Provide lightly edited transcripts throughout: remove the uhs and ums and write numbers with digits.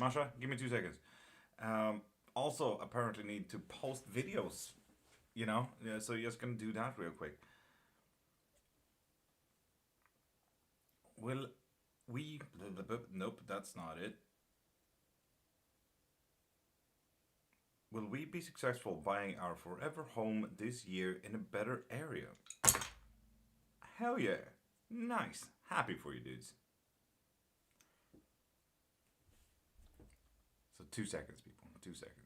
Masha, give me 2 seconds. Also, apparently need to post videos. Yeah, so you're just gonna do that real quick. Will we? Nope, that's not it. Will we be successful buying our forever home this year in a better area? Hell yeah! Nice. Happy for you, dudes. So 2 seconds, people. 2 seconds.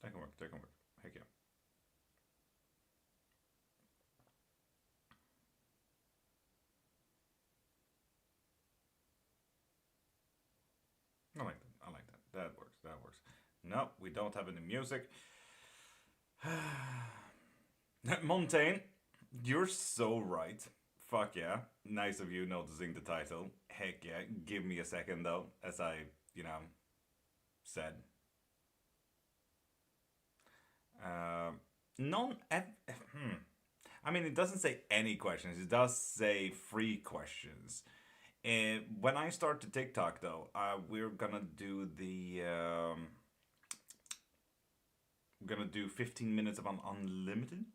That can work. That can work. Heck yeah. I like that. I like that. That works. That works. No, we don't have any music. Montaigne, you're so right. Fuck yeah. Nice of you noticing the title. Heck yeah. Give me a second though, as I, you know, said. Non. I mean, it doesn't say any questions. It does say free questions. When I start the TikTok though, we're gonna do we're gonna do 15 minutes of an unlimited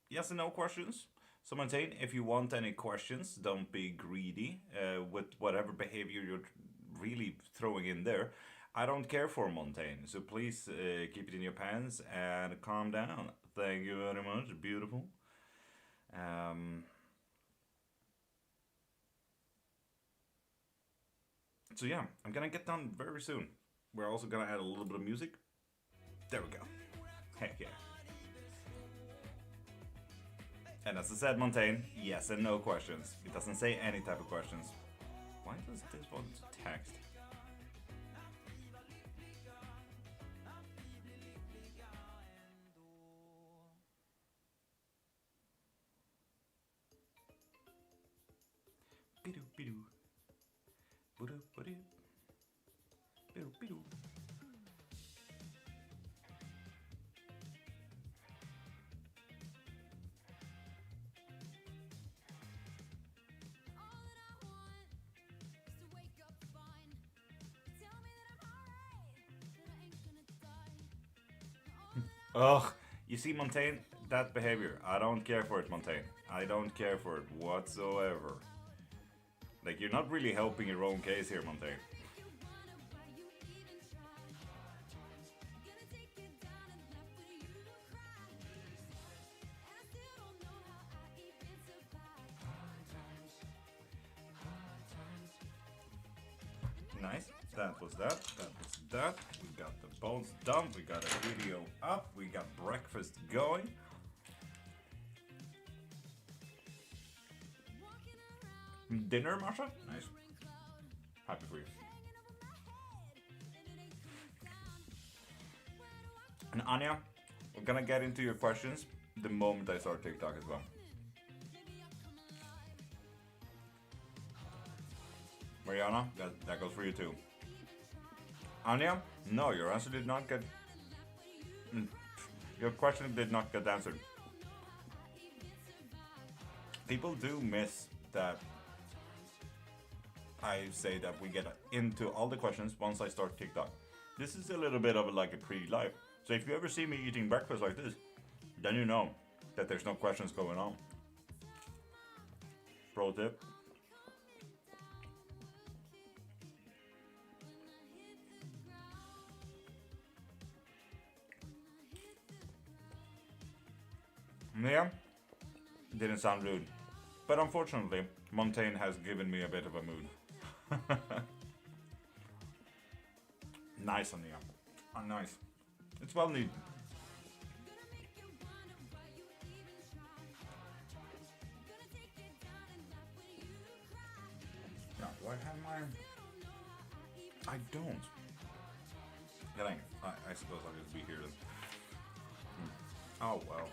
yes and no questions. So maintain if you want any questions, don't be greedy with whatever behavior you're really throwing in there. I don't care for Montaigne, so please keep it in your pants and calm down. Thank you very much, beautiful. Um, so yeah, I'm gonna get done very soon. We're also gonna add a little bit of music. There we go. Heck yeah. And as I said, Montaigne, yes and no questions. It doesn't say any type of questions. Why does this one text? Bidoo, bidoo. Bidoo, bidoo. Bidoo, bidoo. Ugh. You see, Montaigne, that behavior. I don't care for it, Montaigne. I don't care for it whatsoever. Like, you're not really helping your own case here, Montaigne. Nice. That was that. That was that. We got the bones done. We got a video up. We got breakfast going. Dinner, Marsha? Nice. Happy for you. And Anya, we're gonna get into your questions the moment I start TikTok as well. Mariana, that goes for you too. Anya, no, your answer did not get. mm, Your question did not get answered. People do miss that I say that we get into all the questions once I start TikTok. This is a little bit of like a pre-live. So if you ever see me eating breakfast like this, then you know that there's no questions going on. Pro tip. Yeah, didn't sound rude. But unfortunately, Montaigne has given me a bit of a mood. Nice, Ania. Oh, nice. It's well needed. Now, do I have my... I don't. Yeah, I suppose I'll just be here then. Oh, well.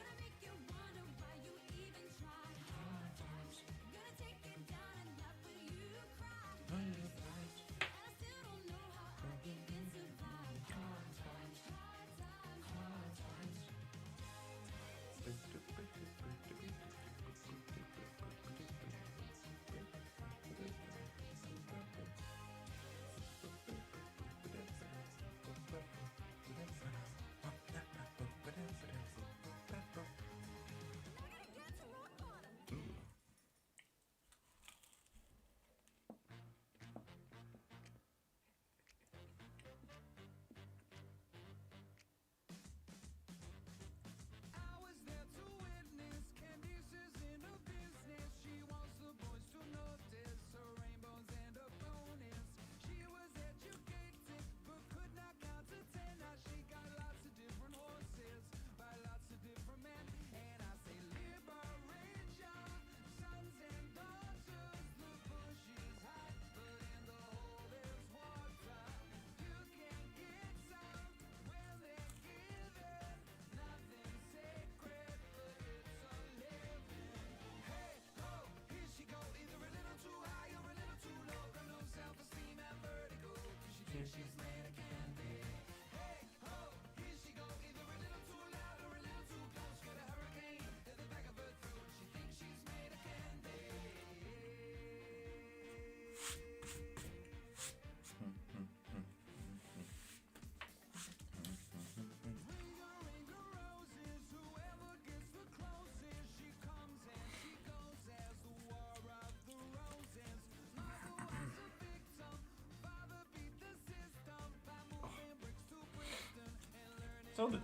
So then,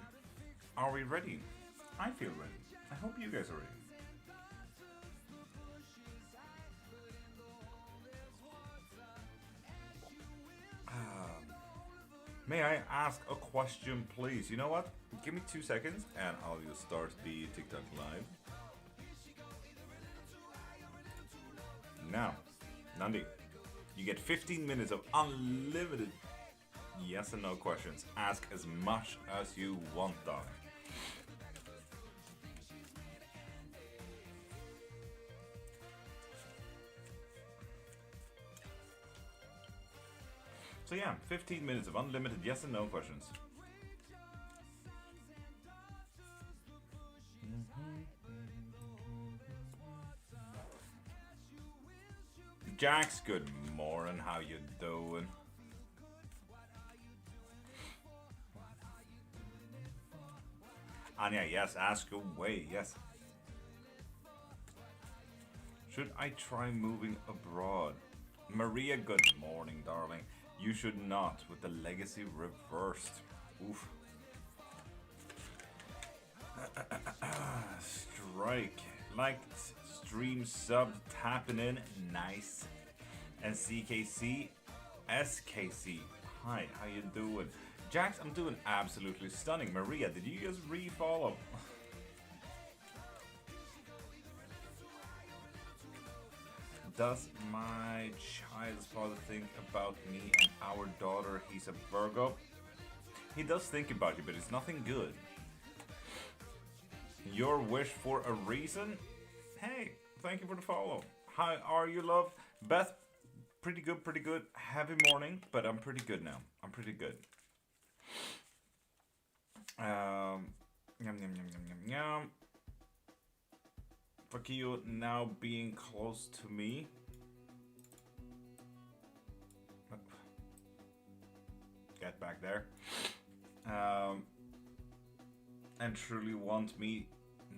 are we ready? I feel ready. I hope you guys are ready. May I ask a question, please? You know what? Give me 2 seconds and I'll just start the TikTok live. Now, Nandi, you get 15 minutes of unlimited yes and no questions. Ask as much as you want, darling. So yeah, 15 minutes of unlimited yes and no questions. Jax, good morning, how you doing? Anya, yes, ask away, yes. Should I try moving abroad? Maria, good morning, darling. You should not, with the legacy reversed. Oof. Strike. Liked, stream, sub, tapping in. Nice. And CKC, SKC. Hi, how you doing? Jax, I'm doing absolutely stunning. Maria, did you just refollow? Does my child's father think about me and our daughter? He's a Virgo. He does think about you, but it's nothing good. Your wish for a reason? Hey, thank you for the follow. How are you, love? Beth, pretty good, pretty good. Heavy morning, but I'm pretty good now. I'm pretty good. Yum, yum, yum, yum, yum, yum. Fuck you now being close to me. Get back there. And truly want me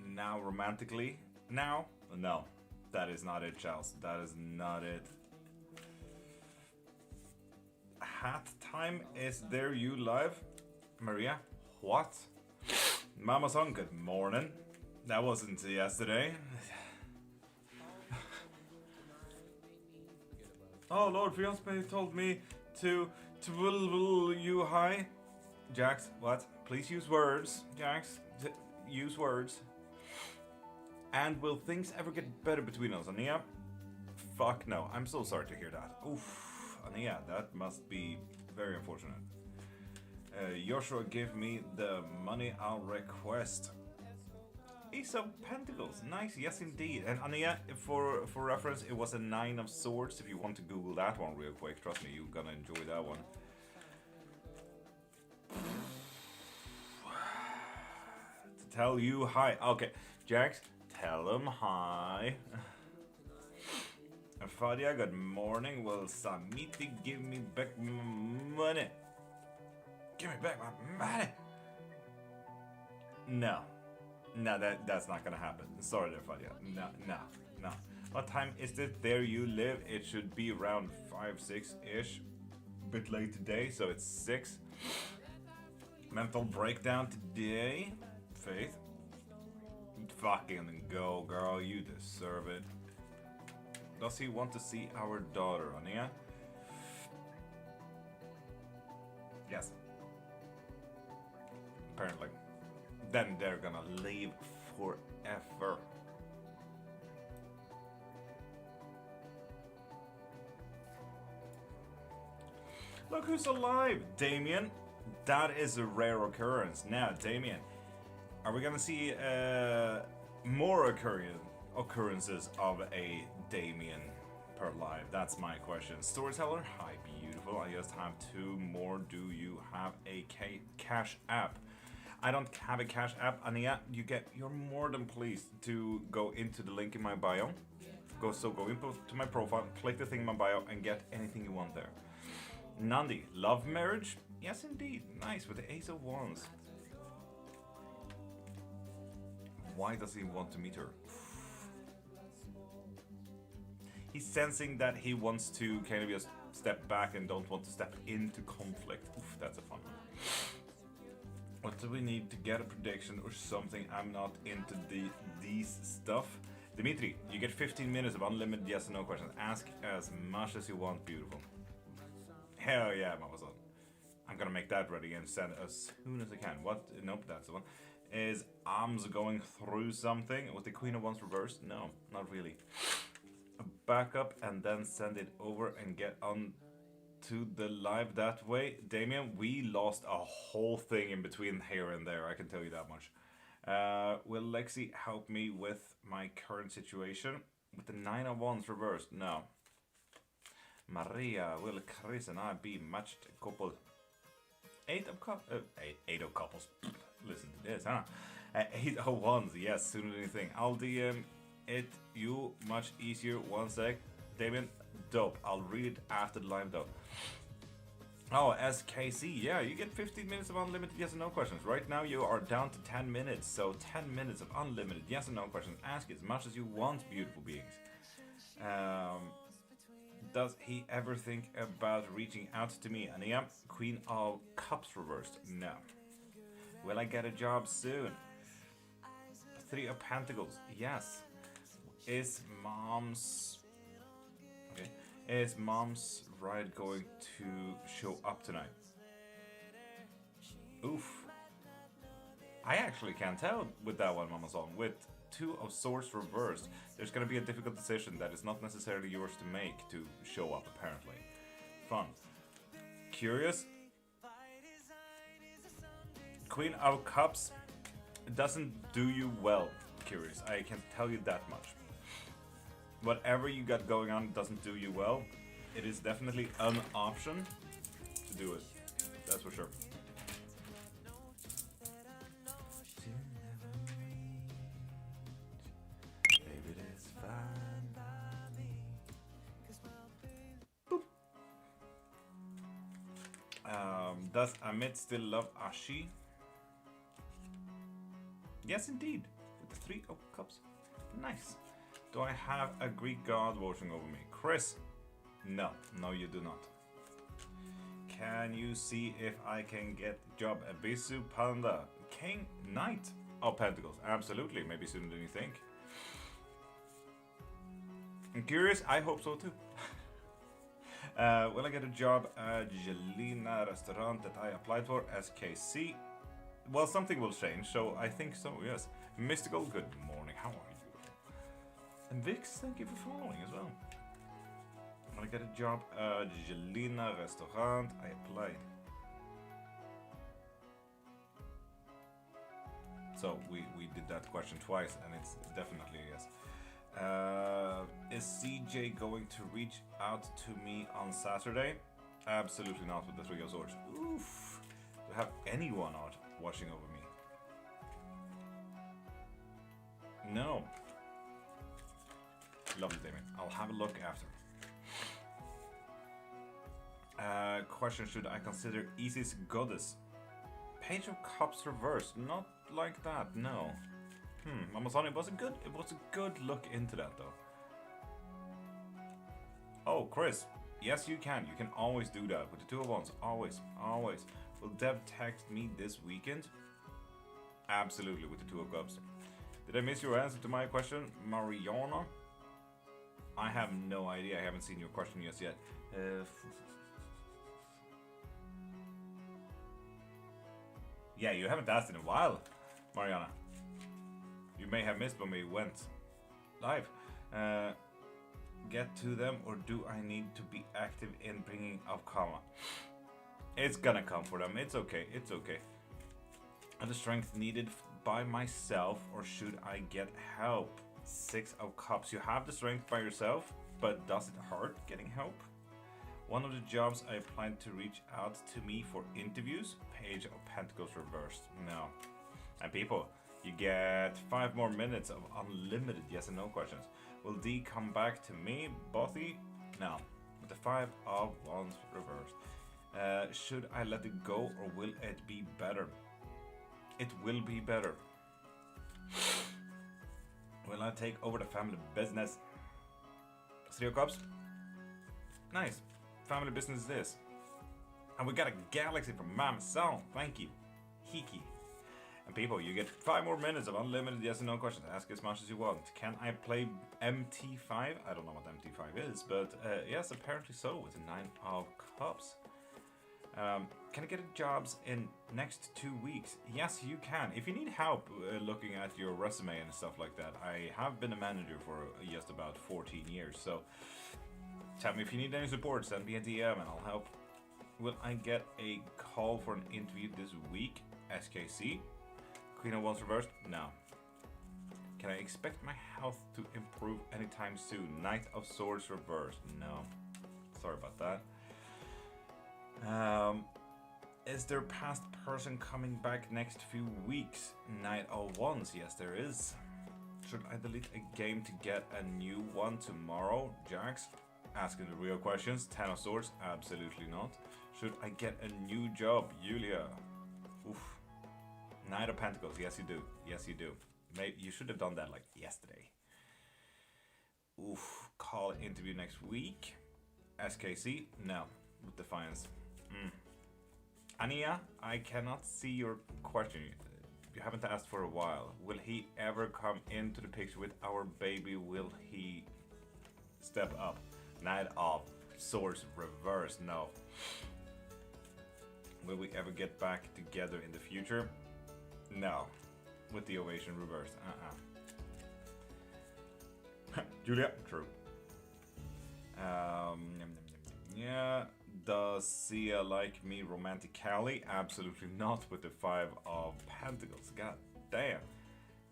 now romantically? Now? No, that is not it, Charles. That is not it. Hat time, is there you live? Maria? What? Mama Son, good morning. That wasn't yesterday. Oh, Lord.Cairnmark told me to will you high. Jax, what? Please use words. Jax, use words. And will things ever get better between us, Ania? Fuck no. I'm so sorry to hear that. Oof, Ania, that must be very unfortunate. Joshua, give me the money I'll request. Ace of Pentacles, nice, yes indeed. And Ania, for reference, it was a 9 of Swords. If you want to Google that one real quick, trust me, you're gonna enjoy that one. To tell you hi. Okay, Jax, tell him hi. Fadia, good morning. Will Samiti give me back my money? Give me back my money. No. No, that's not gonna happen. Sorry there, Fadia. No. What time is it there you live? It should be around 5, 6-ish. Bit late today, so it's 6. Mental breakdown today. Faith. Fucking go, girl. You deserve it. Does he want to see our daughter, Ania? Yes. Apparently. Then they're gonna leave forever. Look who's alive, Damien. That is a rare occurrence. Now, Damien, are we gonna see more occurrences of a Damien per live? That's my question. Storyteller, hi, beautiful. I just have 2 more. Do you have a cash app? I don't have a cash app, Ania. You're more than pleased to go into the link in my bio. Go into my profile, click the thing in my bio, and get anything you want there. Nandi, love marriage? Yes, indeed. Nice, with the Ace of Wands. Why does he want to meet her? He's sensing that he wants to kind of just step back and don't want to step into conflict. Oof, that's a fun one. What do we need to get a prediction or something? I'm not into these stuff. Dimitri, you get 15 minutes of unlimited yes and no questions. Ask as much as you want, beautiful. Hell yeah, Mamason. I'm gonna make that ready and send as soon as I can. What? Nope, that's the one. Is arms going through something? Was the Queen of Wands reversed? No, not really. Back up and then send it over and get on to the live that way. Damien, we lost a whole thing in between here and there, I can tell you that much. Will Lexi help me with my current situation? With the 9 of Wands reversed? No. Maria, will Chris and I be matched couple? 8 of couples. Listen to this, huh? 8 of Wands, yes, sooner than anything. I'll DM it you much easier. 1 sec. Damien, dope. I'll read it after the live though. Oh, SKC, yeah, you get 15 minutes of unlimited yes and no questions. Right now you are down to 10 minutes, so 10 minutes of unlimited yes and no questions. Ask as much as you want, beautiful beings. Does he ever think about reaching out to me? And yeah, Queen of Cups reversed. No. Will I get a job soon? 3 of Pentacles. Yes. Is mom's ride going to show up tonight? Oof. I actually can't tell with that one, Mama Song. With 2 of Swords reversed, there's going to be a difficult decision that is not necessarily yours to make to show up, apparently. Fun. Curious. Queen of Cups doesn't do you well, Curious. I can tell you that much. Whatever you got going on doesn't do you well. It is definitely an option to do it. That's for sure. Does Amit still love Ashi? Yes, indeed. With the 3 of Cups. Nice. Do I have a Greek god watching over me? Chris? No. No, you do not. Can you see if I can get job? Abisu Panda. King Knight. of Pentacles. Absolutely, maybe sooner than you think. I'm curious, I hope so too. Will I get a job at Jelena restaurant that I applied for, SKC? Well, something will change, so I think so, yes. Mystical, good morning, how are you? And Vix, thank you for following as well. Will I get a job at Jelena restaurant? I applied. So we did that question twice, and it's definitely a yes. Is CJ going to reach out to me on Saturday? Absolutely not with the Three of Swords. Oof. To have anyone out watching over me? No. Lovely, Damien. I'll have a look after. Question, should I consider Isis goddess? Page of Cups reversed. Not like that, no. Mama Sonia, it was a good look into that though. Oh, Chris, yes you can. You can always do that with the Two of Wands. Always. Will Dev text me this weekend? Absolutely, with the Two of Cups. Did I miss your answer to my question, Mariana? I have no idea. I haven't seen your question just yet. Yeah, you haven't asked in a while, Mariana. You may have missed when we went live. Get to them, or do I need to be active in bringing up karma? It's gonna come for them. It's okay. It's okay. Are the strength needed by myself, or should I get help? Six of Cups. You have the strength by yourself, but does it hurt getting help? One of the jobs I applied to reach out to me for interviews. Page of Pentacles reversed. No. And people, you get 5 more minutes of unlimited yes and no questions. Will D come back to me, Bothy? No. With the 5 of Wands reversed. Should I let it go, or will it be better? It will be better. Will I take over the family business? Three of Cups. Nice. Family business is this. And we got a galaxy from Mama Song. Thank you. Hiki. And people, you get 5 more minutes of unlimited yes and no questions. Ask as much as you want. Can I play MT5? I don't know what MT5 is, but yes, apparently so, with the 9 of Cups. Can I get jobs in next 2 weeks? Yes, you can. If you need help looking at your resume and stuff like that, I have been a manager for just about 14 years, so tell me if you need any support, send me a DM and I'll help. Will I get a call for an interview this week? SKC. Queen of Wands reversed? No. Can I expect my health to improve anytime soon? Knight of Swords reversed? No. Sorry about that. Is there past person coming back next few weeks? Knight of Wands? Yes, there is. Should I delete a game to get a new one tomorrow? Jax? Asking the real questions. 10 of Swords? Absolutely not. Should I get a new job? Julia? Oof. Knight of Pentacles? Yes, you do. Yes, you do. Maybe you should have done that like yesterday. Oof. Call interview next week. SKC? No. With Defiance. Ania, I cannot see your question. You haven't asked for a while. Will he ever come into the picture with our baby? Will he step up? Knight of Swords reverse? No. Will we ever get back together in the future? No. With the ovation reversed. Julia, true. Yeah. Does Sia like me romantically? Absolutely not, with the 5 of Pentacles. God damn.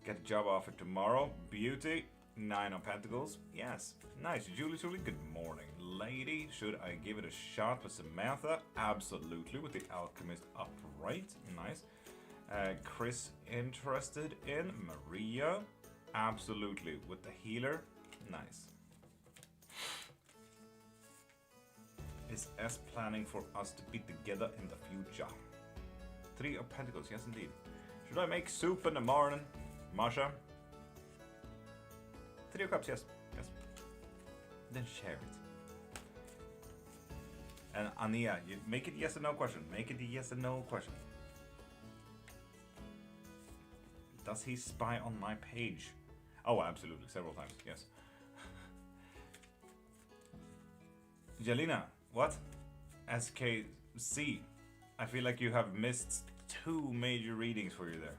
Get a job offer tomorrow. Beauty. 9 of Pentacles. Yes. Nice. Julie, good morning. Lady, should I give it a shot with Samantha? Absolutely, with the Alchemist upright. Nice. Chris interested in Maria? Absolutely, with the Healer. Nice. Is S planning for us to be together in the future? 3 of Pentacles, yes indeed. Should I make soup in the morning? Masha? 3 of Cups, yes. Yes. Then share it. And Ania, you make it yes or no question. Make it a yes or no question. Does he spy on my page? Oh, absolutely, several times, yes. Jelena, what? SKC, I feel like you have missed 2 major readings for you there.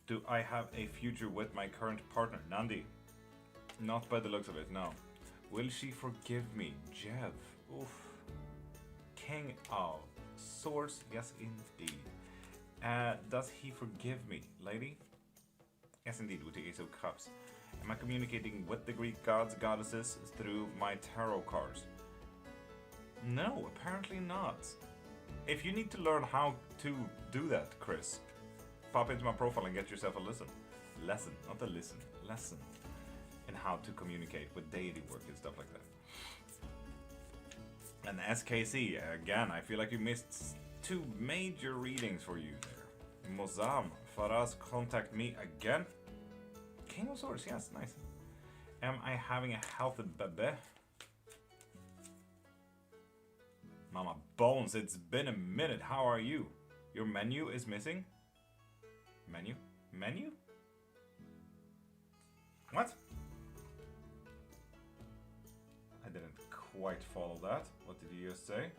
Do I have a future with my current partner, Nandi? Not by the looks of it, no. Will she forgive me? Jev. Oof. King of Swords, yes indeed. Does he forgive me, lady? Yes indeed, with the Ace of Cups. Am I communicating with the Greek gods, goddesses through my tarot cards? No, apparently not. If you need to learn how to do that, Chris, pop into my profile and get yourself a lesson. Lesson, not a listen. Lesson. In how to communicate with deity work and stuff like that. And SKC, again, I feel like you missed 2 major readings for you there. Mozam, Faraz, contact me again. King of Swords, yes, nice. Am I having a healthy baby? Mama Bones, it's been a minute, how are you? Your menu is missing? Menu? Menu? What? I didn't quite follow that. What did you just say?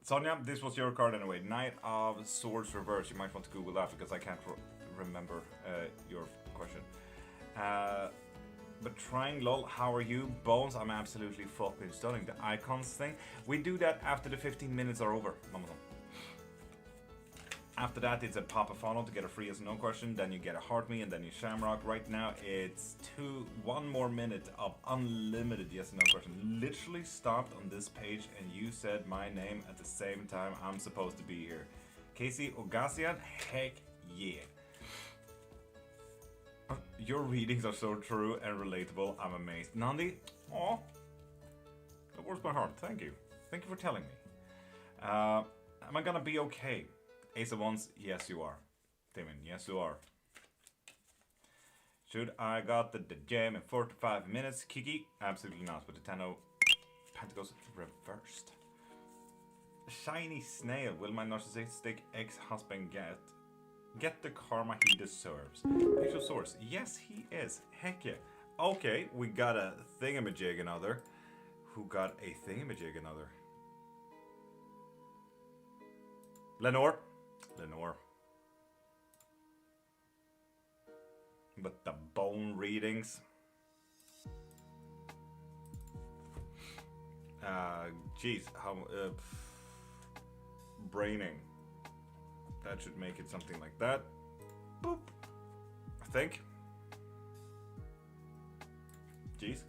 Sonja, this was your card anyway. Knight of Swords reverse. You might want to Google that because I can't remember your question. But trying lol, how are you? Bones, I'm absolutely fucking stunning. The icons thing, we do that after the 15 minutes are over. After that, it's a pop a funnel to get a free yes or no question. Then you get a heart me, and then you shamrock. Right now, it's 1 more minute of unlimited yes or no question. Literally stopped on this page, and you said my name at the same time. I'm supposed to be here. Casey Ogasian, heck yeah. Your readings are so true and relatable. I'm amazed. Nandi, aw, that warms my heart. Thank you. Thank you for telling me. Am I gonna be okay? Ace of Wands, yes you are. Timon, yes you are. Should I got the gem in 45 minutes? Kiki, absolutely not. With the 10 of Pentacles reversed. Shiny Snail, will my narcissistic ex-husband get the karma he deserves? Page of Swords, yes he is. Heck yeah. Okay, we got a thingamajig another. Who got a thingamajig another? Lenore. But the bone readings. Geez, how braining. That should make it something like that. Boop. I think. Jeez.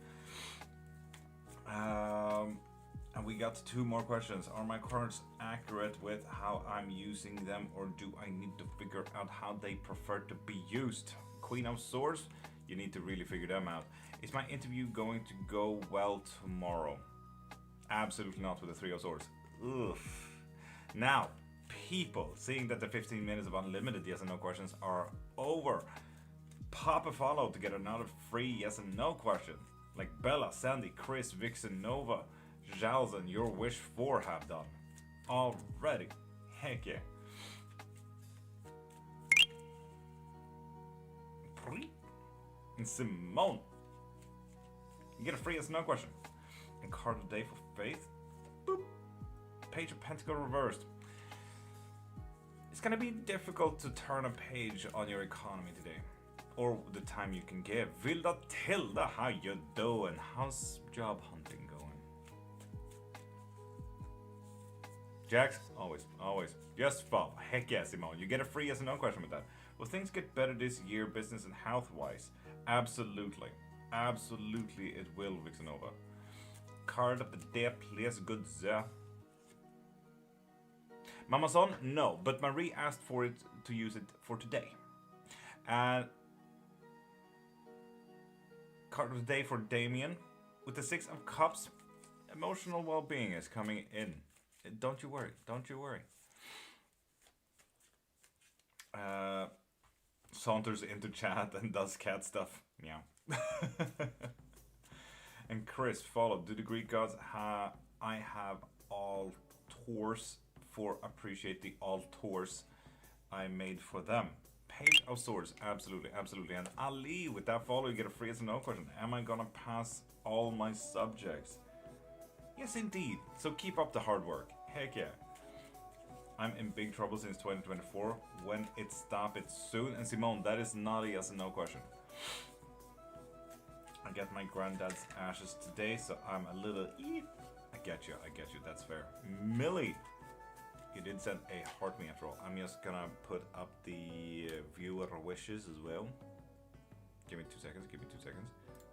And we got 2 more questions. Are my cards accurate with how I'm using them, or do I need to figure out how they prefer to be used? Queen of Swords, you need to really figure them out. Is my interview going to go well tomorrow? Absolutely not with the 3 of Swords. Ugh. Now, people, seeing that the 15 minutes of unlimited yes and no questions are over, pop a follow to get another free yes and no question. Like Bella, Sandy, Chris, Vixen, Nova, Jalzen, Your Wish 4 have done already. Heck yeah. And Simone, you get a free yes no question. And card of the day for Faith. Boop. Page of Pentacle reversed. It's gonna be difficult to turn a page on your economy today, or the time you can give. Vilda Tilda, how you doing? How's job hunting going? Jax, always. Just follow. Heck yeah, Simone. You get a free yes and no question with that. Will things get better this year, business and health-wise? Absolutely. Absolutely it will, Vixenova. Card of the day, please, good sir. Mamason, no, but Marie asked for it to use it for today. And card of the day for Damien. With the 6 of Cups, emotional well-being is coming in. Don't you worry. Saunters into chat and does cat stuff. Meow. And Chris followed. Do the Greek gods I have all tours for appreciate the all tours I made for them. Page of Swords, absolutely, absolutely. And Ali, with that follow, you get a free yes or no question. Am I gonna pass all my subjects? Yes, indeed. So keep up the hard work. Heck yeah. I'm in big trouble since 2024. When it stop it soon. And Simone, that is not a yes or no question. I get my granddad's ashes today, so I'm a little. I get you. That's fair. Millie, you did send a heart me after all. I'm just gonna put up the viewer wishes as well. Give me 2 seconds.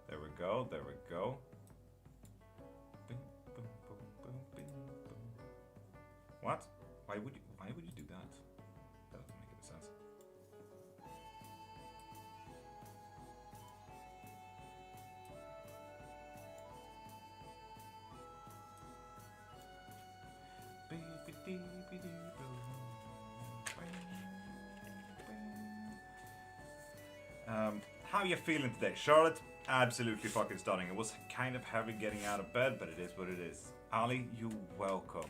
There we go. What? Why would you do that? That doesn't make any sense. How you feeling today, Charlotte? Absolutely fucking stunning. It was kind of heavy getting out of bed, but it is what it is. Ali, you welcome.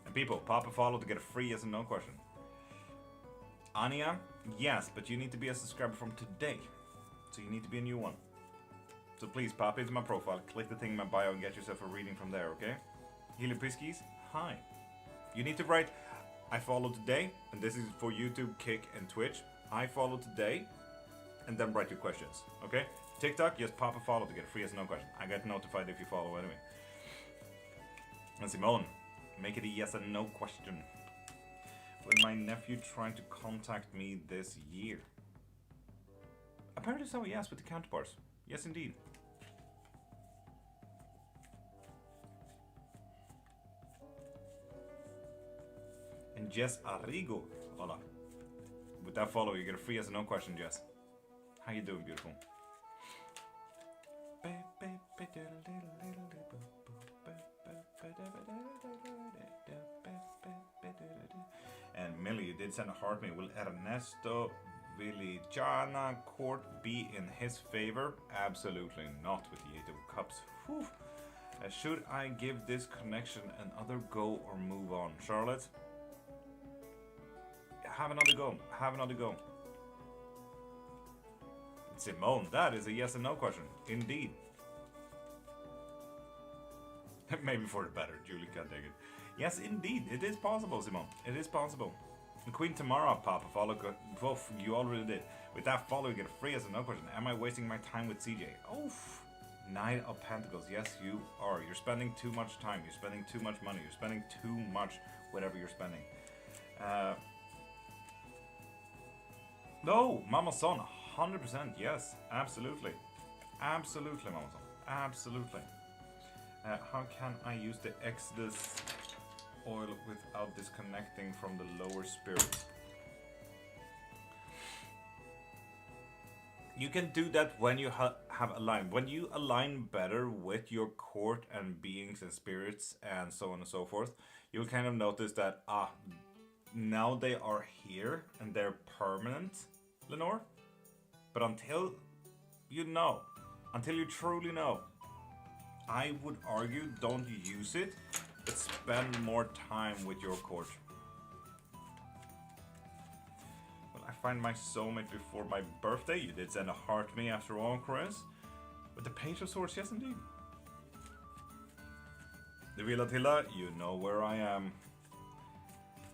And people, pop a follow to get a free yes and no question. Anya, yes, but you need to be a subscriber from today. So you need to be a new one. So please pop into my profile, click the thing in my bio and get yourself a reading from there, okay? Healy Piskies, hi. You need to write, I follow today, and this is for YouTube, Kick, and Twitch. I follow today, and then write your questions, okay? TikTok, just pop a follow to get a free yes or no question. I get notified if you follow anyway. And Simone, make it a yes and no question. Will my nephew trying to contact me this year? Apparently so, yes, with the counterparts. Yes, indeed. And Jess Arrigo, hola. With that follow, you get a free yes or no question, Jess. How you doing, beautiful? And Millie, you did send a heart me. Will Ernesto Villajana court be in his favor? Absolutely not with the 8 of Cups. Whew. Should I give this connection another go or move on? Charlotte? Have another go. Simone, that is a yes and no question. Indeed. Maybe for the better, Julie can't take it. Yes, indeed, it is possible, Simone. It is possible. And Queen Tamara, Papa, follow. Woof, you already did. With that follow, you get a free yes and no question. Am I wasting my time with CJ? Oof. 9 of Pentacles. Yes, you are. You're spending too much time. You're spending too much money. You're spending too much whatever you're spending. No, Mama Son, 100%. Yes, absolutely. Absolutely, Mama Son. Absolutely. How can I use the Exodus oil without disconnecting from the lower spirits? You can do that when you have aligned. When you align better with your court and beings and spirits and so on and so forth, you'll kind of notice that, now they are here and they're permanent, Lenore. But until you truly know, I would argue don't use it, but spend more time with your court. Well, I find my soulmate before my birthday. You did send a heart me after all, Chris. With the Page of Swords, yes indeed. The Villatilla, you know where I am.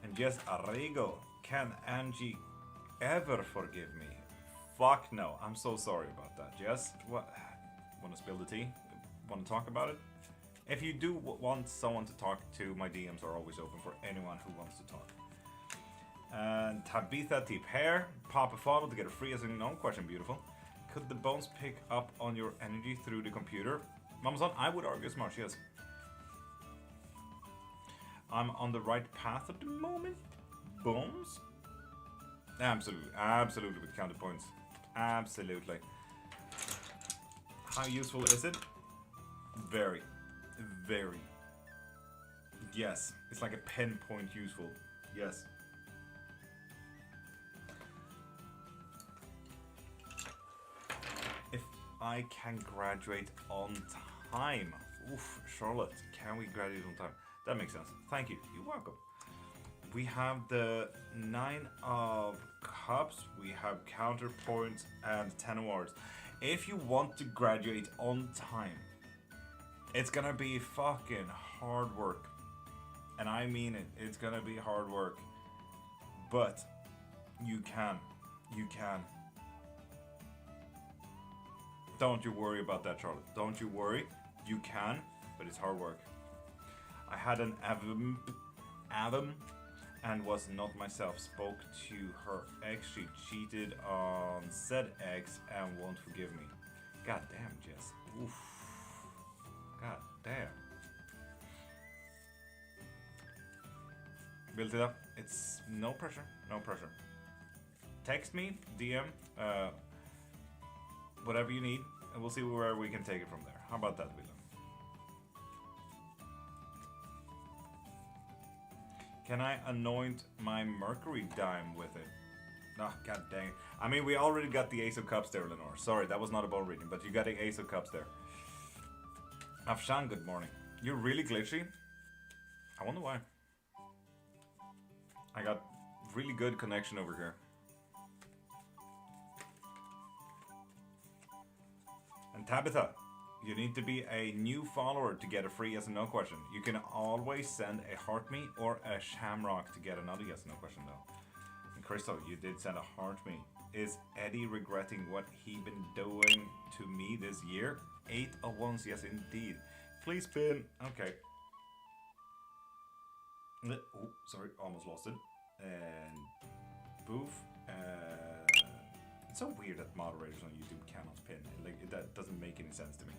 And yes, Arrigo, can Angie ever forgive me? Fuck no, I'm so sorry about that. Jess, what? Want to spill the tea? Want to talk about it? If you do want someone to talk to, my DMs are always open for anyone who wants to talk. And Tabitha Tip Hair, pop a follow to get a free as a known question, beautiful. Could the bones pick up on your energy through the computer? Mamazon, I would argue as much, yes. I'm on the right path at the moment. Bones? Absolutely with counterpoints. Absolutely. How useful is it? Very. Yes, it's like a pinpoint useful. Yes. I can graduate on time. Oof, Charlotte, can we graduate on time? That makes sense. Thank you. You're welcome. We have the 9 of Cups, we have counterpoints, and 10 awards. If you want to graduate on time, it's gonna be fucking hard work. And I mean it, it's gonna be hard work. But you can. You can. Don't you worry about that, Charlotte. Don't you worry. You can, but it's hard work. I had an Adam and was not myself. Spoke to her ex. She cheated on said ex and won't forgive me. God damn, Jess. Oof. God damn. Build it up. It's no pressure. No pressure. Text me, DM, whatever you need, and we'll see where we can take it from there. How about that, Willem? Can I anoint my Mercury dime with it? Oh, god dang it. I mean, we already got the Ace of Cups there, Lenore. Sorry, that was not a ball reading, but you got the Ace of Cups there. Afshan, good morning. You're really glitchy? I wonder why. I got really good connection over here. And Tabitha, you need to be a new follower to get a free yes and no question. You can always send a heart me or a shamrock to get another yes and no question though. And Crystal, you did send a heart me. Is Eddie regretting what he been doing to me this year? 8 of wands, yes indeed. Please spin. Okay. Oh, sorry, almost lost it. And boof. It's so weird that moderators on YouTube cannot pin. Like, that doesn't make any sense to me.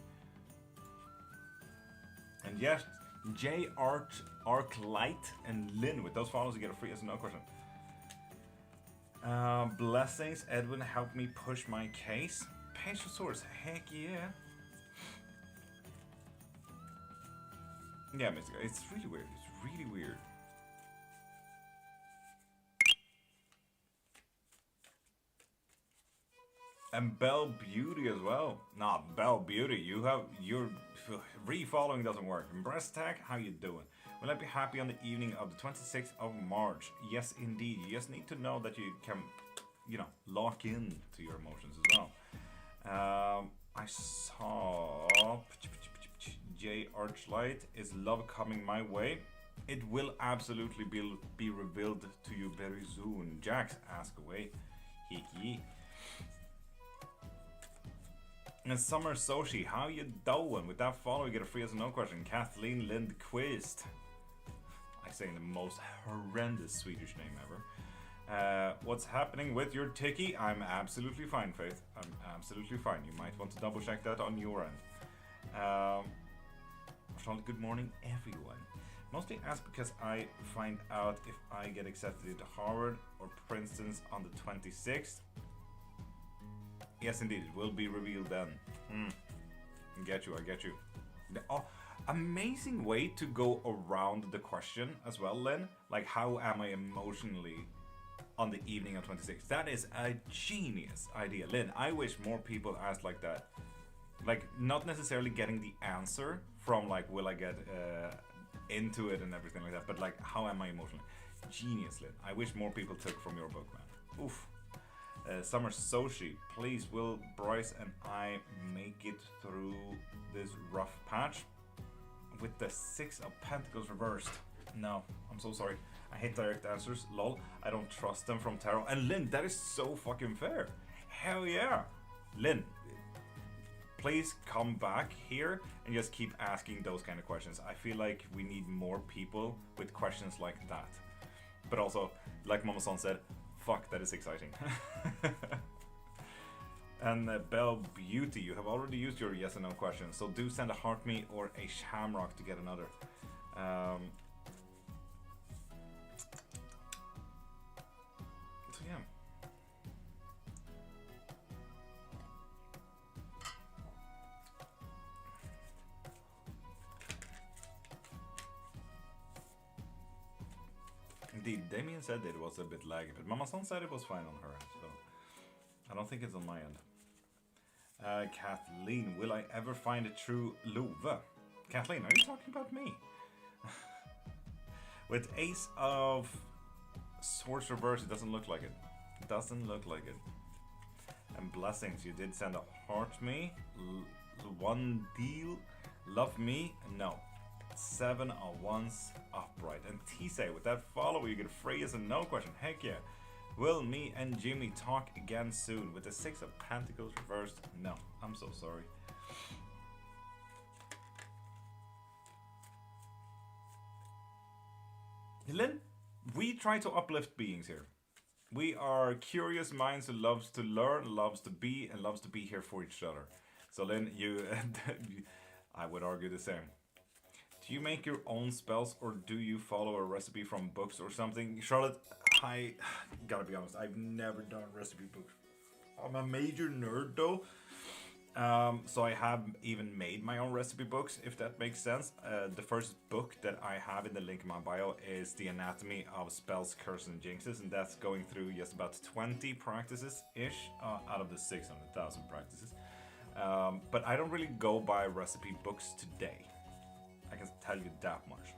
And yes, J Arclight and Lynn, with those follows you get a free yes or no question. Blessings, Edwin helped me push my case. Page of Swords, heck yeah. Yeah, Mystica, it's really weird. It's really weird. And Belle Beauty as well. Nah, Belle Beauty, you're re-following doesn't work. And Breast Tag, how you doing? Will I be happy on the evening of the 26th of March? Yes, indeed. You just need to know that you can, you know, lock in to your emotions as well. I saw J Archlight. Is love coming my way? It will absolutely be revealed to you very soon. Jax, ask away. Hiki. And Summer Soshi, how you doing? With that follow, you get a free yes or no question. Kathleen Lindquist. I say the most horrendous Swedish name ever. What's happening with your ticky? I'm absolutely fine, Faith. I'm absolutely fine. You might want to double check that on your end. Good morning, everyone. Mostly asked because I find out if I get accepted into Harvard or Princeton on the 26th. Yes, indeed, it will be revealed then. I get you. Oh, amazing way to go around the question as well, Len. Like, how am I emotionally on the evening of 26th? That is a genius idea, Lynn. I wish more people asked like that. Like, not necessarily getting the answer from, like, will I get into it and everything like that, but like, how am I emotionally? Genius, Lynn. I wish more people took from your book, man. Oof. Summer Soshi, please will Bryce and I make it through this rough patch with the 6 of Pentacles reversed? No, I'm so sorry. I hate direct answers, lol. I don't trust them from tarot. And Lynn, that is so fucking fair. Hell yeah. Lynn, please come back here and just keep asking those kind of questions. I feel like we need more people with questions like that. But also, like Mama Son said, fuck, that is exciting. And Belle Beauty, you have already used your yes and no question, so do send a heart me or a shamrock to get another. So yeah. Indeed, Damien said it was a bit laggy, but Mama Son said it was fine on her end, so I don't think it's on my end. Kathleen, will I ever find a true Love? Kathleen, are you talking about me? With Ace of Swords reverse, it doesn't look like it. It doesn't look like it. And blessings, you did send a heart me. One deal. Love me. No. 7 of Wands upright. And Tisei, with that follow, you get a phrase and no question. Heck yeah. Will me and Jimmy talk again soon? With the 6 of Pentacles reversed? No. I'm so sorry. Lynn, we try to uplift beings here. We are curious minds who loves to learn, loves to be, and loves to be here for each other. So Lynn, you, I would argue the same. Do you make your own spells or do you follow a recipe from books or something? Charlotte, I gotta be honest, I've never done recipe books. I'm a major nerd though. So I have even made my own recipe books, if that makes sense. The first book that I have in the link in my bio is The Anatomy of Spells, Curses, and Jinxes, and that's going through just about 20 practices-ish out of the 600,000 practices. But I don't really go by recipe books today. I can tell you that much.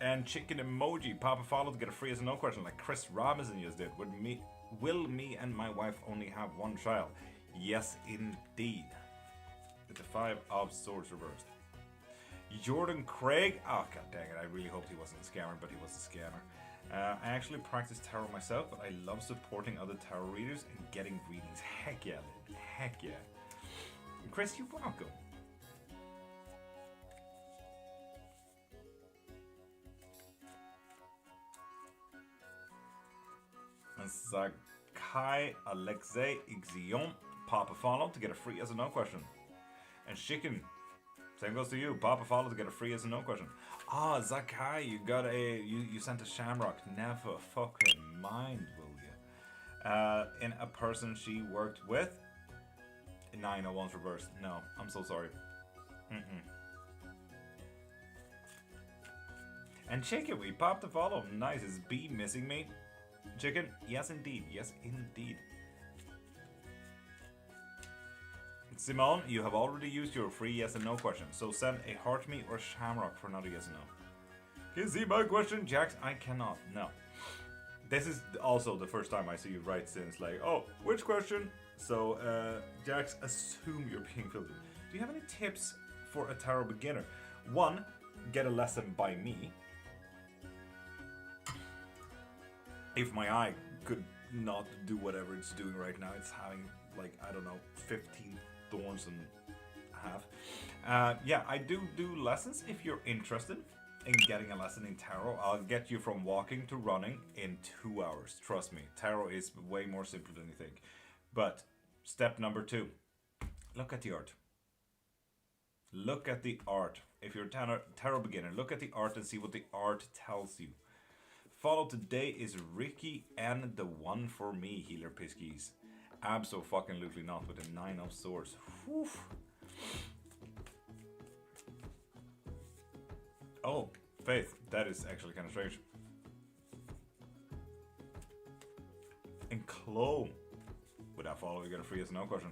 And chicken emoji, Papa follow to get a free as a no question, like Chris Robinson just did. Will me and my wife only have one child? Yes, indeed. With the 5 of Swords reversed. Jordan Craig. Oh, god dang it. I really hoped he wasn't a scammer, but he was a scammer. I actually practice tarot myself, but I love supporting other tarot readers and getting readings. Heck yeah, Lynn. Heck yeah. And Chris, you're welcome. And Sakai Alexei Ixion. Papa follow to get a free as a no question. And Chicken, same goes to you. Papa follow to get a free as a no question. Ah, Zakai, you got a you sent a shamrock. Never fucking mind, will you? In a person she worked with. 901's reversed. No, I'm so sorry. And Chicken, we popped a follow. Nice. Is B missing me? Chicken, yes indeed. Yes indeed. Simone, you have already used your free yes and no question, so send a heart me or shamrock for another yes and no. Can you see my question, Jax? I cannot, no. This is also the first time I see you write since, like, oh, which question? So, Jax, assume you're being filtered. Do you have any tips for a tarot beginner? 1, get a lesson by me. If my eye could not do whatever it's doing right now, it's having, like, I don't know, 15 thorns and a half. Yeah, I do lessons if you're interested in getting a lesson in tarot. I'll get you from walking to running in 2 hours. Trust me, tarot is way more simple than you think. But step number 2, look at the art. Look at the art. If you're a tarot beginner, look at the art and see what the art tells you. Follow today is Ricky and the one for me, Healer Piskies. Abso-fucking-lutely not with a 9 of Swords. Whew. Oh, Faith, that is actually kind of strange. And Chloe, without follow, you get a free as no question.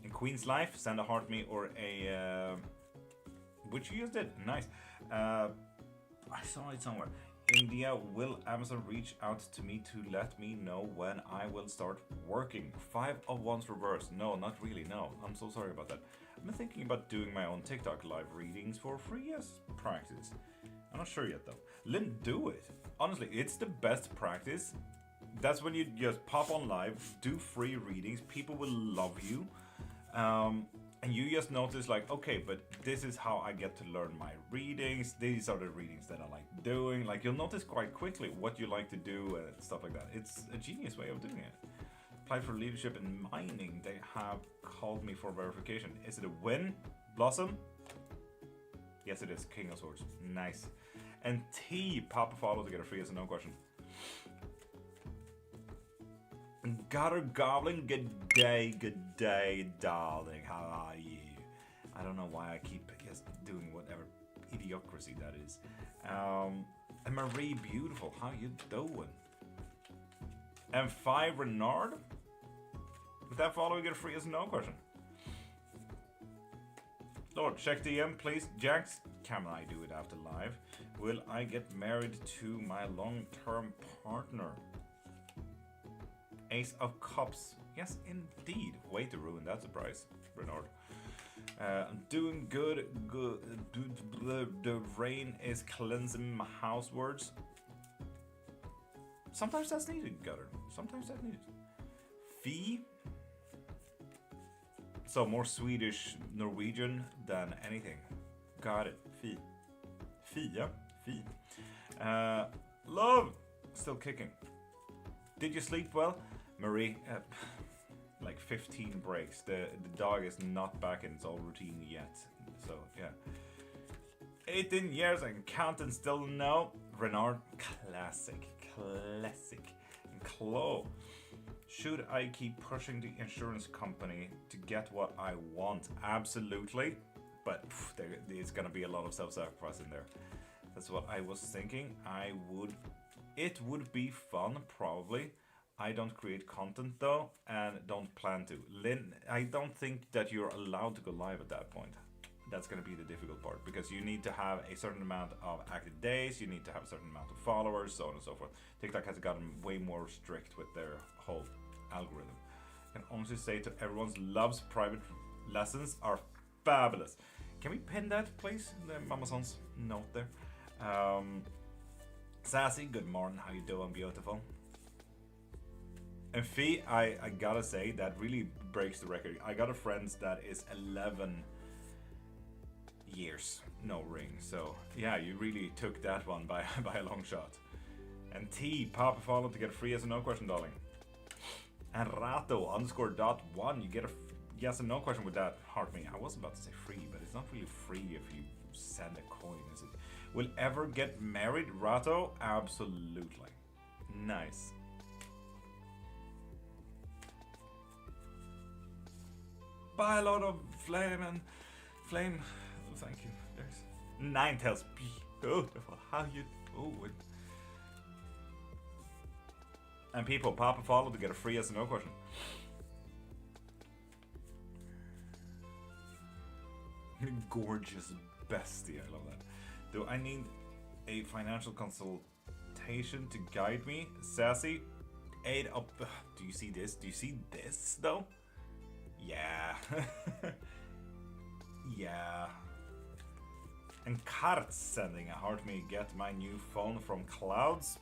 In Queen's Life, send a heart me or a which you just did. Nice. I saw it somewhere. India, will Amazon reach out to me to let me know when I will start working? 5 of Wands reversed. No, not really, no. I'm so sorry about that. I've been thinking about doing my own TikTok live readings for free as practice. I'm not sure yet though. Lynn, do it. Honestly, it's the best practice. That's when you just pop on live, do free readings, people will love you. And you just notice like, okay, but this is how I get to learn my readings. These are the readings that I like doing. Like you'll notice quite quickly what you like to do and stuff like that. It's a genius way of doing it. Applied for leadership in mining. They have called me for verification. Is it a win? Blossom? Yes, it is. King of Swords. Nice. And T, Papa follow to get a free as a no question. Got her Goblin, good day, darling. How are you? I don't know why I keep just doing whatever idiocracy that is. And Marie, beautiful. How you doing? And 5 Renard. With that follow, we get a free as no question. Lord, check DM, please. Jax, can I do it after live? Will I get married to my long-term partner? Ace of Cups. Yes, indeed. Way to ruin that surprise, Renard. I'm doing good. The rain is cleansing my house words. Sometimes that's needed, Gutter. Sometimes that's needed. Fee. So more Swedish, Norwegian than anything. Got it. Fee. Fee, yeah. Fee. Love. Still kicking. Did you sleep well? Marie, like 15 breaks. The dog is not back in its old routine yet. So, yeah. 18 years and counting still no. Renard, classic. And Chloe. Should I keep pushing the insurance company to get what I want? Absolutely. But there's going to be a lot of self-sacrifice in there. That's what I was thinking. It would be fun, probably. I don't create content though, and don't plan to. Lynn, I don't think that you're allowed to go live at that point. That's going to be the difficult part, because you need to have a certain amount of active days, you need to have a certain amount of followers, so on and so forth. TikTok has gotten way more strict with their whole algorithm. I can honestly say to everyone's loves private lessons are fabulous. Can we pin that, please? The Amazon's note there. Sassy, good morning. How you doing, beautiful? And Fee, I gotta say, that really breaks the record. I got a friend that is 11 years, no ring. So yeah, you really took that one by a long shot. And T, Papa follow to get a free yes and no question, darling. And Rato _.1, you get a yes and no question with that. Heart me. I was about to say free, but it's not really free if you send a coin, is it? Will ever get married, Rato? Absolutely. Nice. Buy a lot of flame. Oh, thank you. There's Nine Tails. Beautiful. How you doing? And people, Papa follow to get a free yes and no question. Gorgeous bestie, I love that. Do I need a financial consultation to guide me? Sassy, 8 up. Do you see this? Do you see this though? Yeah. Yeah. And Karts sending a heart me get my new phone from clouds.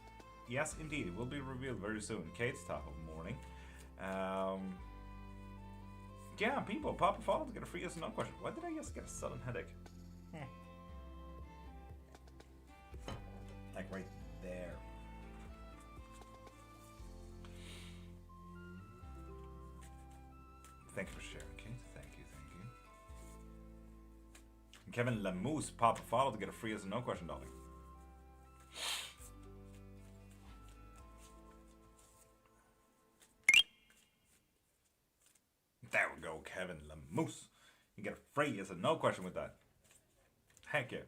Yes, indeed, it will be revealed very soon. Kate's top of morning. Yeah, people, Papa follow to get a free yes and no question. Why did I just get a sudden headache? Like right there. Thank you for sharing, Kate. Thank you. And Kevin Lamoose, Papa follow to get a free yes and no question, darling. There we go, Kevin Lamoose. You get a free yes and no question with that. Heck yeah.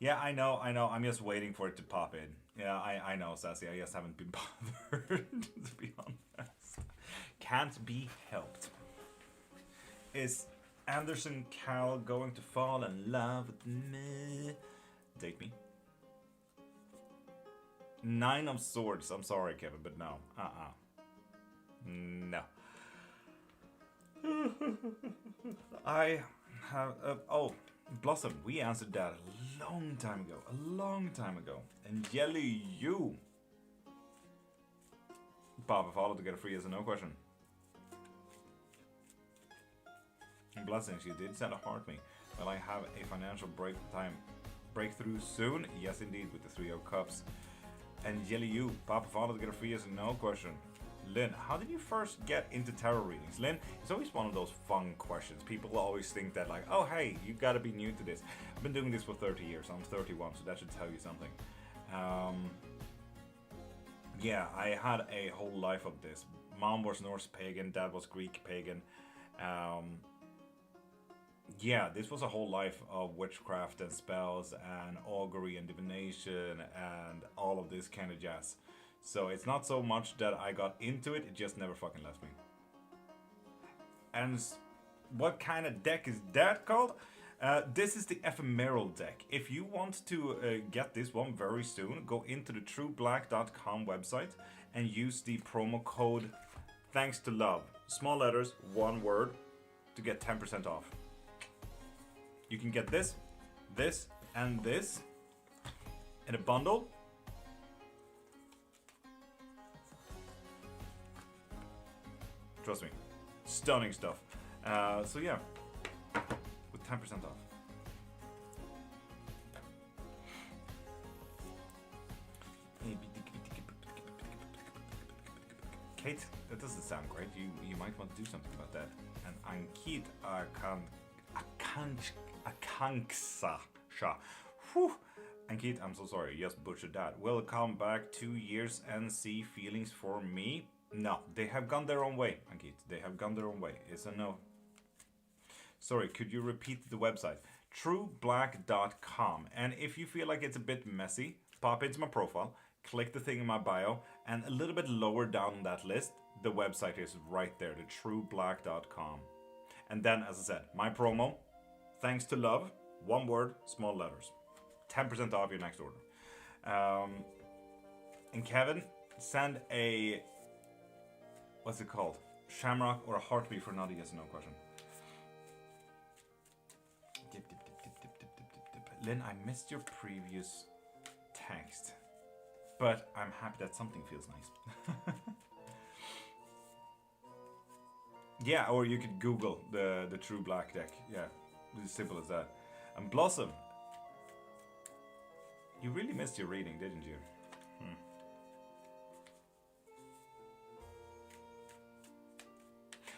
Yeah, I know. I'm just waiting for it to pop in. Yeah, I know, Sassy. I just haven't been bothered, to be honest. Can't be helped. Is Anderson Cal going to fall in love with me? Date me? 9 of Swords. I'm sorry, Kevin, but no. No. I have... oh, Blossom. We answered that a long time ago. And Jelly, you. Papa follow to get a free yes and no question. And blessings, you did send a heart me. Will I have a financial breakthrough soon? Yes, indeed, with the 3 of Cups. And Jelly, you. Papa follow to get a free yes and no question. Lynn, how did you first get into tarot readings? Lynn, it's always one of those fun questions. People always think that like, oh hey, you gotta be new to this. I've been doing this for 30 years. I'm 31, so that should tell you something. Yeah, I had a whole life of this. Mom was Norse pagan, dad was Greek pagan. Yeah, this was a whole life of witchcraft and spells and augury and divination and all of this kind of jazz. So it's not so much that I got into it, it just never fucking left me. And what kind of deck is that called? This is the ephemeral deck. If you want to get this one very soon, go into the trueblack.com website and use the promo code thanks to love. Small letters, one word, to get 10% off. You can get this, this, and this in a bundle. Trust me, stunning stuff. So yeah, with 10% off. Kate, that doesn't sound great. You might want to do something about that. And Ankit Akanksa. Whew. Ankit, I'm so sorry. You just butchered that. Will come back 2 years and see feelings for me? No, they have gone their own way, Ankit. They have gone their own way. It's a no. Sorry, could you repeat the website? trueblack.com. And if you feel like it's a bit messy, pop into my profile, click the thing in my bio, and a little bit lower down on that list, the website is right there, the trueblack.com. And then, as I said, my promo, thanks to love, one word, small letters. 10% off your next order. And Kevin, send a, what's it called? Shamrock or a heartbeat for another yes or no question. Lynn, I missed your previous text, but I'm happy that something feels nice. Yeah, or you could Google the True Black deck. Yeah, it's as simple as that. And Blossom, you really missed your reading, didn't you?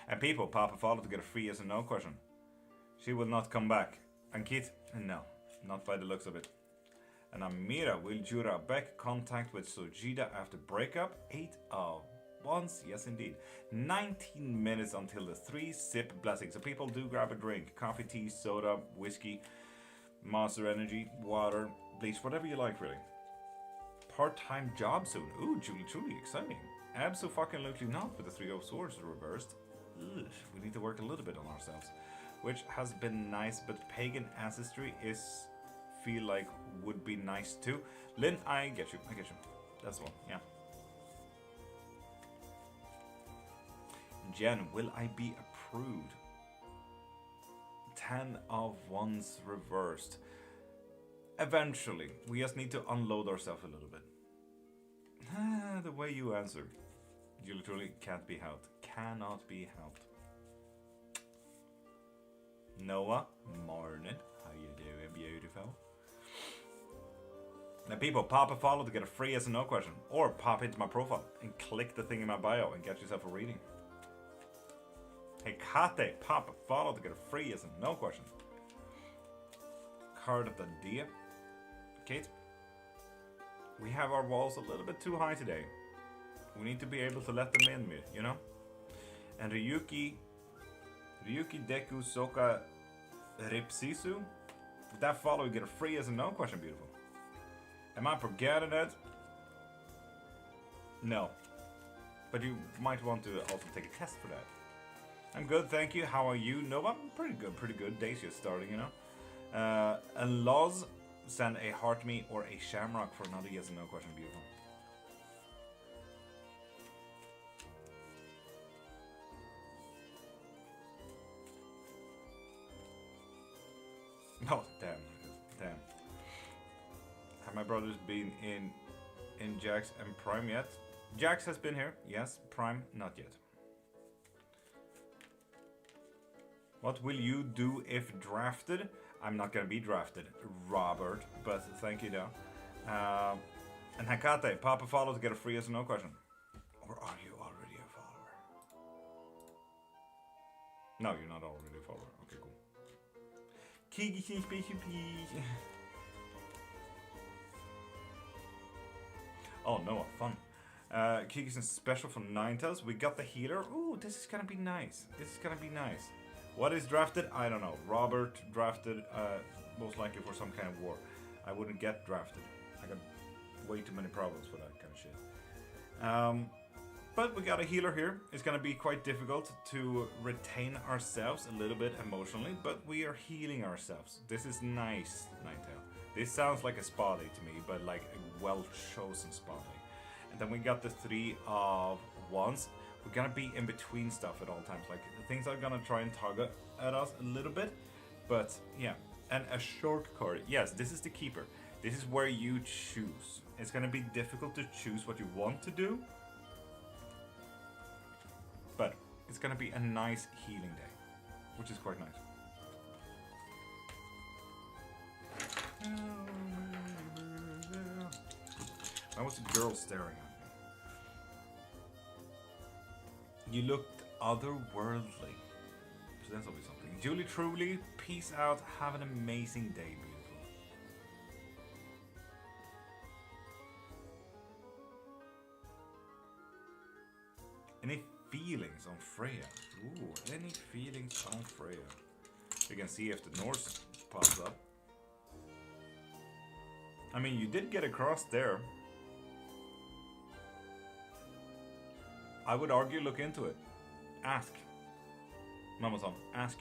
And people, pop a follow to get a free yes or no question. She will not come back. And Keith, no, not by the looks of it. And Amira, will Jura back contact with Sojida after breakup? 8 of Wands, yes indeed. 19 minutes until the 3-sip blessing. So people do grab a drink. Coffee, tea, soda, whiskey, Monster Energy, water, bleach, whatever you like really. Part-time job soon. Ooh, truly exciting. Abso-fucking-lutely not with the 3 of Swords reversed. Ugh, we need to work a little bit on ourselves. Which has been nice, but pagan ancestry is feel like would be nice too. Lynn, I get you. That's the one, yeah. Jen, will I be approved? 10 of Wands reversed. Eventually, we just need to unload ourselves a little bit. The way you answer, you literally can't be helped. Cannot be helped. Noah, morning. How you doing, beautiful? Now people, pop a follow to get a free yes and no question. Or pop into my profile and click the thing in my bio and get yourself a reading. Hey Kate, pop a follow to get a free yes and no question. Card of the dia. Kate, we have our walls a little bit too high today. We need to be able to let them in, you know? And Ryuki Deku Soka Ripsisu. With that follow, you get a free yes and no question, beautiful. Am I forgetting it? No. But you might want to also take a test for that. I'm good, thank you. How are you, Nova? Pretty good. Day's just starting, you know. And Loz, send a heart me or a shamrock for another yes and no question, beautiful. Oh, damn. Have my brothers been in Jax and Prime yet? Jax has been here, yes. Prime, not yet. What will you do if drafted? I'm not gonna be drafted, Robert, but thank you though. And Hakate, pop a follow to get a free yes or no question. Or are you already a follower? No, you're not already a follower. Okay, cool. Oh no, fun. Kiki's special from Ninetales. We got the healer. Ooh, this is gonna be nice. What is drafted? I don't know. Robert drafted, most likely for some kind of war. I wouldn't get drafted. I got way too many problems for that kind of shit. But we got a healer here. It's gonna be quite difficult to retain ourselves a little bit emotionally, but we are healing ourselves. This is nice, Ninetale. This sounds like a spa day to me, but like a well-chosen spa day. And then we got the 3 of Wands. We're gonna be in between stuff at all times. Like, things are gonna try and tug at us a little bit, but yeah. And a short card. Yes, this is the keeper. This is where you choose. It's gonna be difficult to choose what you want to do, but it's gonna be a nice healing day, which is quite nice. That was a girl staring at me. You looked otherworldly. So that's always something. Julie Truly, peace out. Have an amazing day, beautiful. Any feelings on Freya? Ooh, any feelings on Freya? You can see if the Norse pops up. I mean, you did get across there. I would argue look into it. Ask. Mamasan, ask.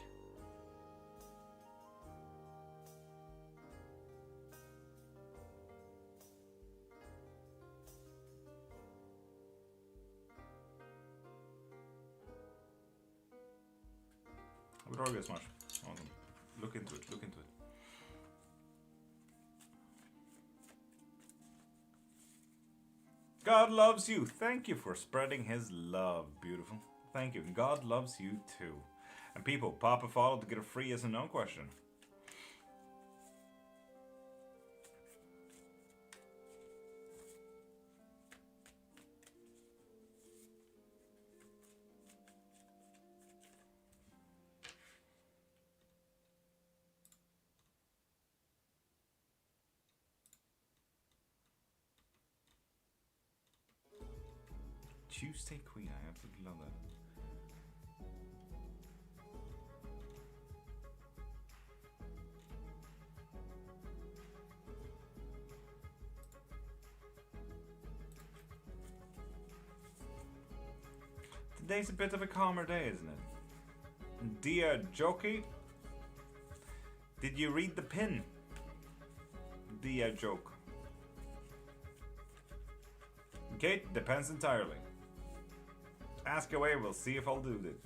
I would argue as much. Look into it, look into it. God loves you. Thank you for spreading his love, beautiful. Thank you. God loves you too. And people, pop a follow to get a free yes and no question. Tuesday Queen, I absolutely love that. Today's a bit of a calmer day, isn't it? Dear Jokey, did you read the pin? Dear Joke. Okay, depends entirely. Ask away, we'll see if I'll do it.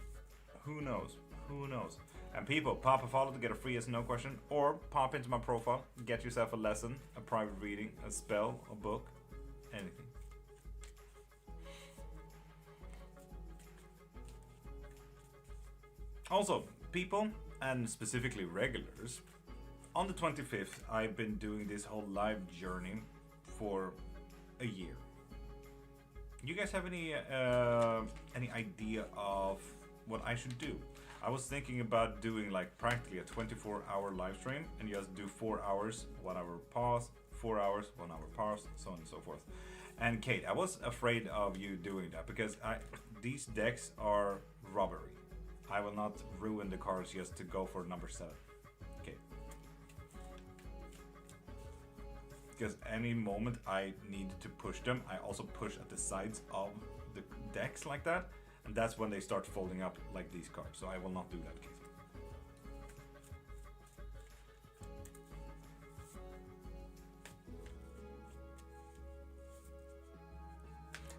Who knows? Who knows? And people, pop a follow to get a free yes and no question, or pop into my profile, get yourself a lesson, a private reading, a spell, a book, anything. Also, people, and specifically regulars, on the 25th, I've been doing this whole live journey for a year. You guys have any idea of what I should do? I was thinking about doing like practically a 24-hour live stream and just do 4 hours, 1 hour pause, 4 hours, 1 hour pause, so on and so forth. And Kate, I was afraid of you doing that because these decks are robbery. I will not ruin the cards just to go for number 7. Okay. Because any moment I need to push them, I also push at the sides of the decks like that, and that's when they start folding up like these cards. So I will not do that, Kate.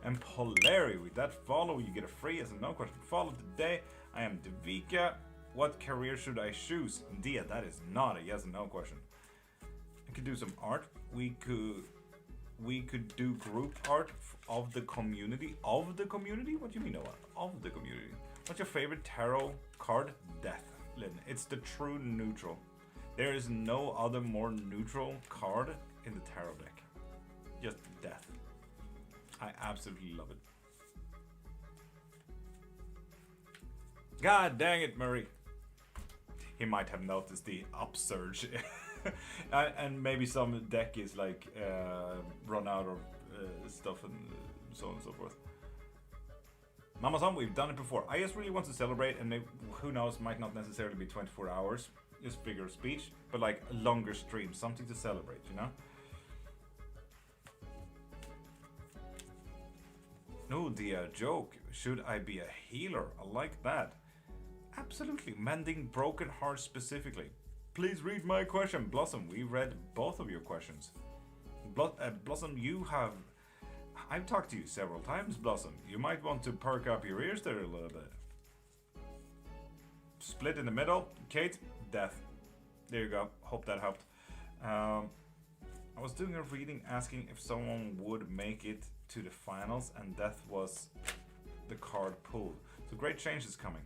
And Polari, with that follow, you get a free as a no question follow today. I am Devika. What career should I choose? Dia, that is not a yes and no question. I could do some art. We could do group art of the community. Of the community? What do you mean of the community? What's your favorite tarot card? Death, Lynn. It's the true neutral. There is no other more neutral card in the tarot deck. Just death. I absolutely love it. God dang it, Murray. He might have noticed the upsurge. And maybe some deck is like run out of stuff and so on and so forth. Mamasan, we've done it before. I just really want to celebrate, and maybe, who knows, might not necessarily be 24 hours, just figure of speech, but like a longer stream, something to celebrate, you know? No, the joke, should I be a healer? I like that. Absolutely, mending broken hearts specifically. Please read my question. Blossom, we read both of your questions. Blossom, you have... I've talked to you several times, Blossom. You might want to perk up your ears there a little bit. Split in the middle. Kate, death. There you go. Hope that helped. I was doing a reading asking if someone would make it to the finals, and death was the card pulled. So great change is coming.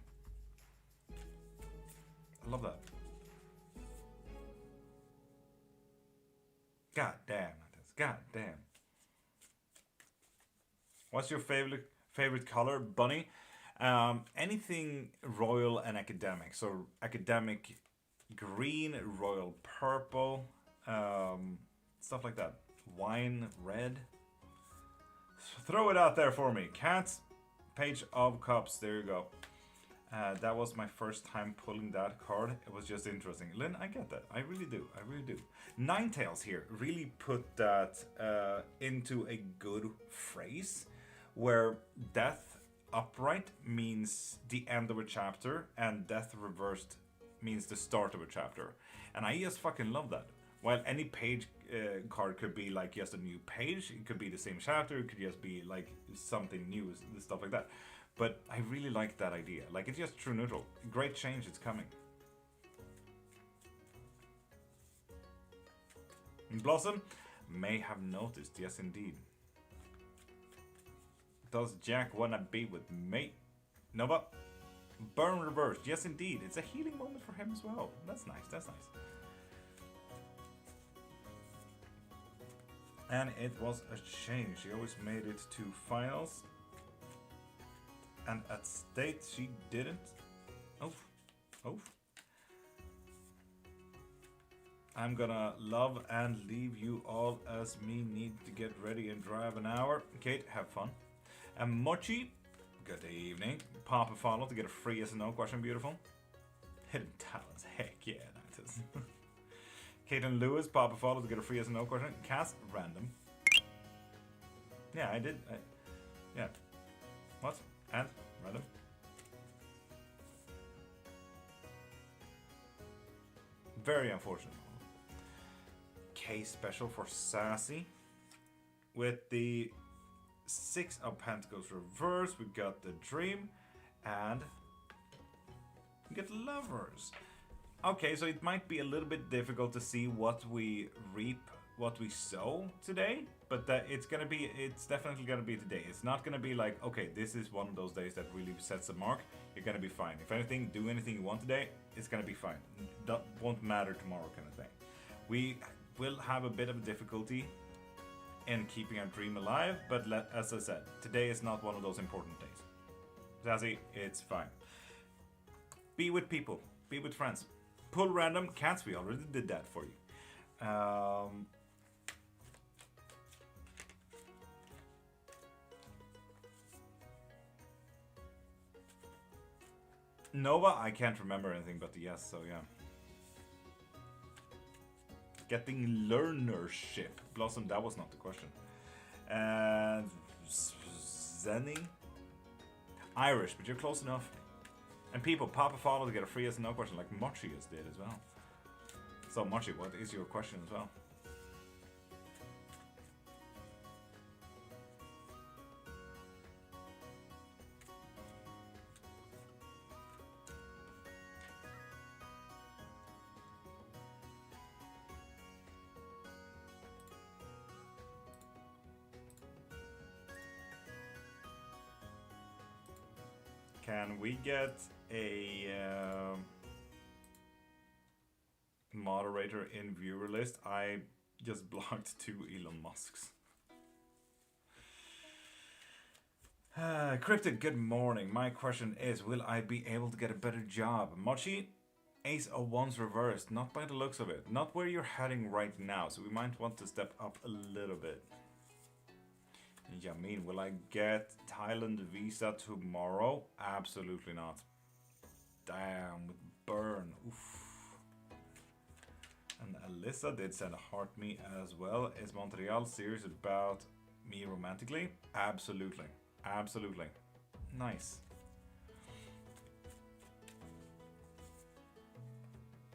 I love that. God damn. God damn. What's your favorite color, Bunny? Anything royal and academic. So academic green, royal purple, stuff like that. Wine red. Throw it out there for me. Cats, Page of Cups. There you go. That was my first time pulling that card. It was just interesting. Lynn, I get that. I really do. I really do. Ninetales here really put that into a good phrase, where death upright means the end of a chapter and death reversed means the start of a chapter. And I just fucking love that. While any page card could be like just a new page, it could be the same chapter, it could just be like something new, stuff like that. But I really like that idea. Like, it's just true neutral. Great change, it's coming. Blossom may have noticed, yes indeed. Does Jack wanna be with me? Nova? Burn reversed, yes indeed. It's a healing moment for him as well. That's nice, that's nice. And it was a change. She always made it to finals. And at state she didn't. Oof. Oof. I'm gonna love and leave you all as me need to get ready and drive an hour. Kate, have fun. And Mochi, good evening. Papa follow to get a free yes and no question, beautiful. Hidden talents, heck yeah, nice. Kate and Lewis, Papa follow to get a free yes and no question. Cast random. Yeah, I did. Yeah. What? And random. Very unfortunate. K special for Sassy. With the 6 of Pentacles reverse, we got the Dream, and we get Lovers. Okay, so it might be a little bit difficult to see what we reap, what we sow today, but it's definitely gonna be today. It's not gonna be like, okay, this is one of those days that really sets a mark. You're gonna be fine. If anything, do anything you want today, it's gonna be fine. That won't matter tomorrow, kind of thing. We will have a bit of a difficulty in keeping our dream alive, but as I said, today is not one of those important days. Sassy, it's fine. Be with people, be with friends. Pull random. Cats, we already did that for you. Nova, I can't remember anything but the yes, so yeah. Getting learnership. Blossom, that was not the question. And Zenny? Irish, but you're close enough. And people, Papa follow to get a free yes and no question, like Mochi just did as well. So Mochi, what is your question as well? Can we get a moderator in viewer list? I just blocked 2 Elon Musks. Cryptid, good morning. My question is, will I be able to get a better job? Mochi, Ace of Wands reversed. Not by the looks of it. Not where you're heading right now, so we might want to step up a little bit. Yamin, will I get Thailand visa tomorrow? Absolutely not. Damn, with burn. Oof. And Alyssa did send a heart me as well. Is Montreal serious about me romantically? Absolutely. Absolutely. Nice.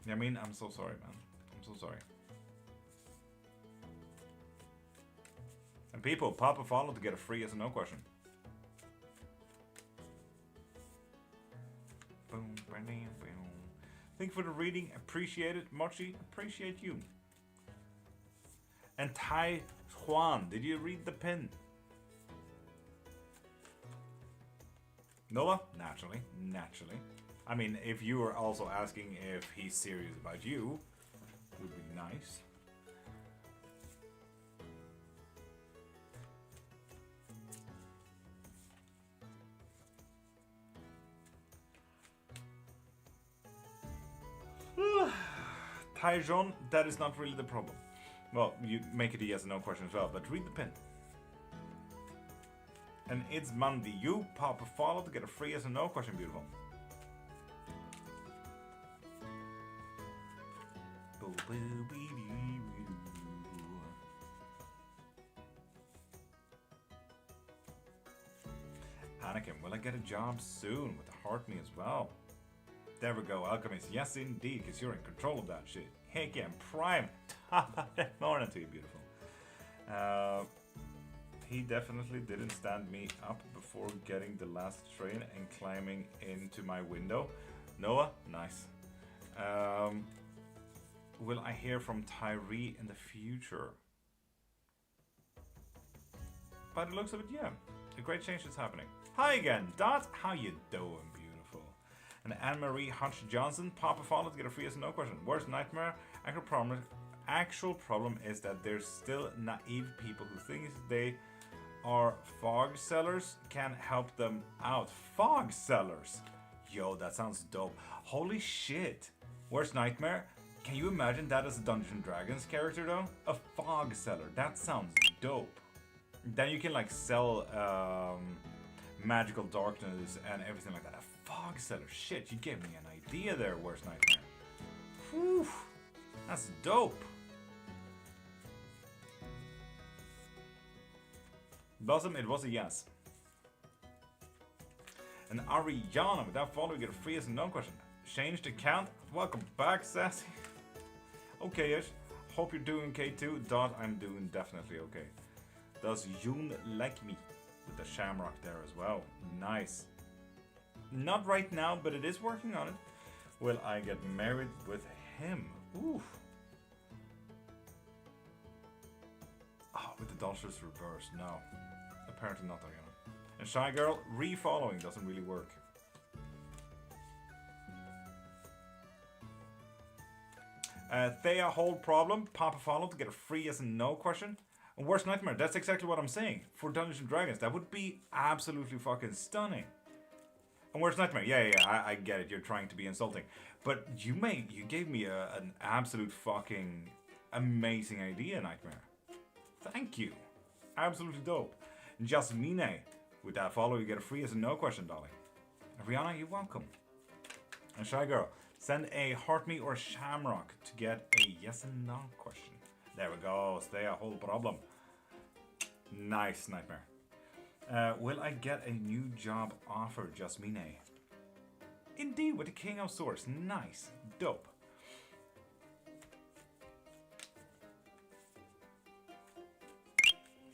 Yamin, I'm so sorry, man. I'm so sorry. And people, pop a follow to get a free yes or no question. Boom, boom, boom. Thank you for the reading. Appreciate it. Mochi, appreciate you. And Tai Juan, did you read the pin? Noah? Naturally. Naturally. I mean, if you were also asking if he's serious about you, would be nice. Taijon, that is not really the problem. Well, you make it a yes or no question as well, but read the pin. And it's Monday. You pop a follow to get a free yes or no question, beautiful. Anakin, will I get a job soon with the heart me as well? There we go, Alchemist. Yes, indeed, because you're in control of that shit. Heck yeah, prime. Top of the morning to you, beautiful. He definitely didn't stand me up before getting the last train and climbing into my window. Noah, nice. Will I hear from Tyree in the future? By the looks of it, yeah. A great change is happening. Hi again, Dot. How you doing, beautiful? And Anne-Marie Hutch-Johnson, pop a follow to get a free yes or no question. Worst nightmare? Actual problem is that there's still naive people who think they are fog sellers. Can help them out. Fog sellers? Yo, that sounds dope. Holy shit. Worst nightmare? Can you imagine that as a Dungeons & Dragons character though? A fog seller. That sounds dope. Then you can like sell magical darkness and everything like that. A fog seller. Shit, you gave me an idea there, Worst nightmare. Whew. That's dope. Blossom, it was a yes. And Ariana, without following, get a free yes and no question. Changed account. Welcome back, Sassy. Okay-ish. Hope you're doing okay too. Dot, I'm doing definitely okay. Does Yoon like me? With the shamrock there as well. Nice. Not right now, but it is working on it. Will I get married with him? Ooh. Oh, with the Dodgers reversed. No. Apparently not, Diana. And Shy Girl, re-following doesn't really work. Thea, hold problem. Pop a follow to get a free yes and no question. And Worst nightmare, that's exactly what I'm saying. For Dungeons & Dragons, that would be absolutely fucking stunning. And Worst nightmare, yeah, I get it. You're trying to be insulting. But you gave me an absolute fucking amazing idea, Nightmare. Thank you. Absolutely dope. Jasmine, with that follow, you get a free yes and no question, darling. Rihanna, you're welcome. And Shy Girl, send a heart me or shamrock to get a yes and no question. There we go. Stay a whole problem. Nice, Nightmare. Will I get a new job offer, Jasmine? Indeed, with the King of Swords. Nice. Dope.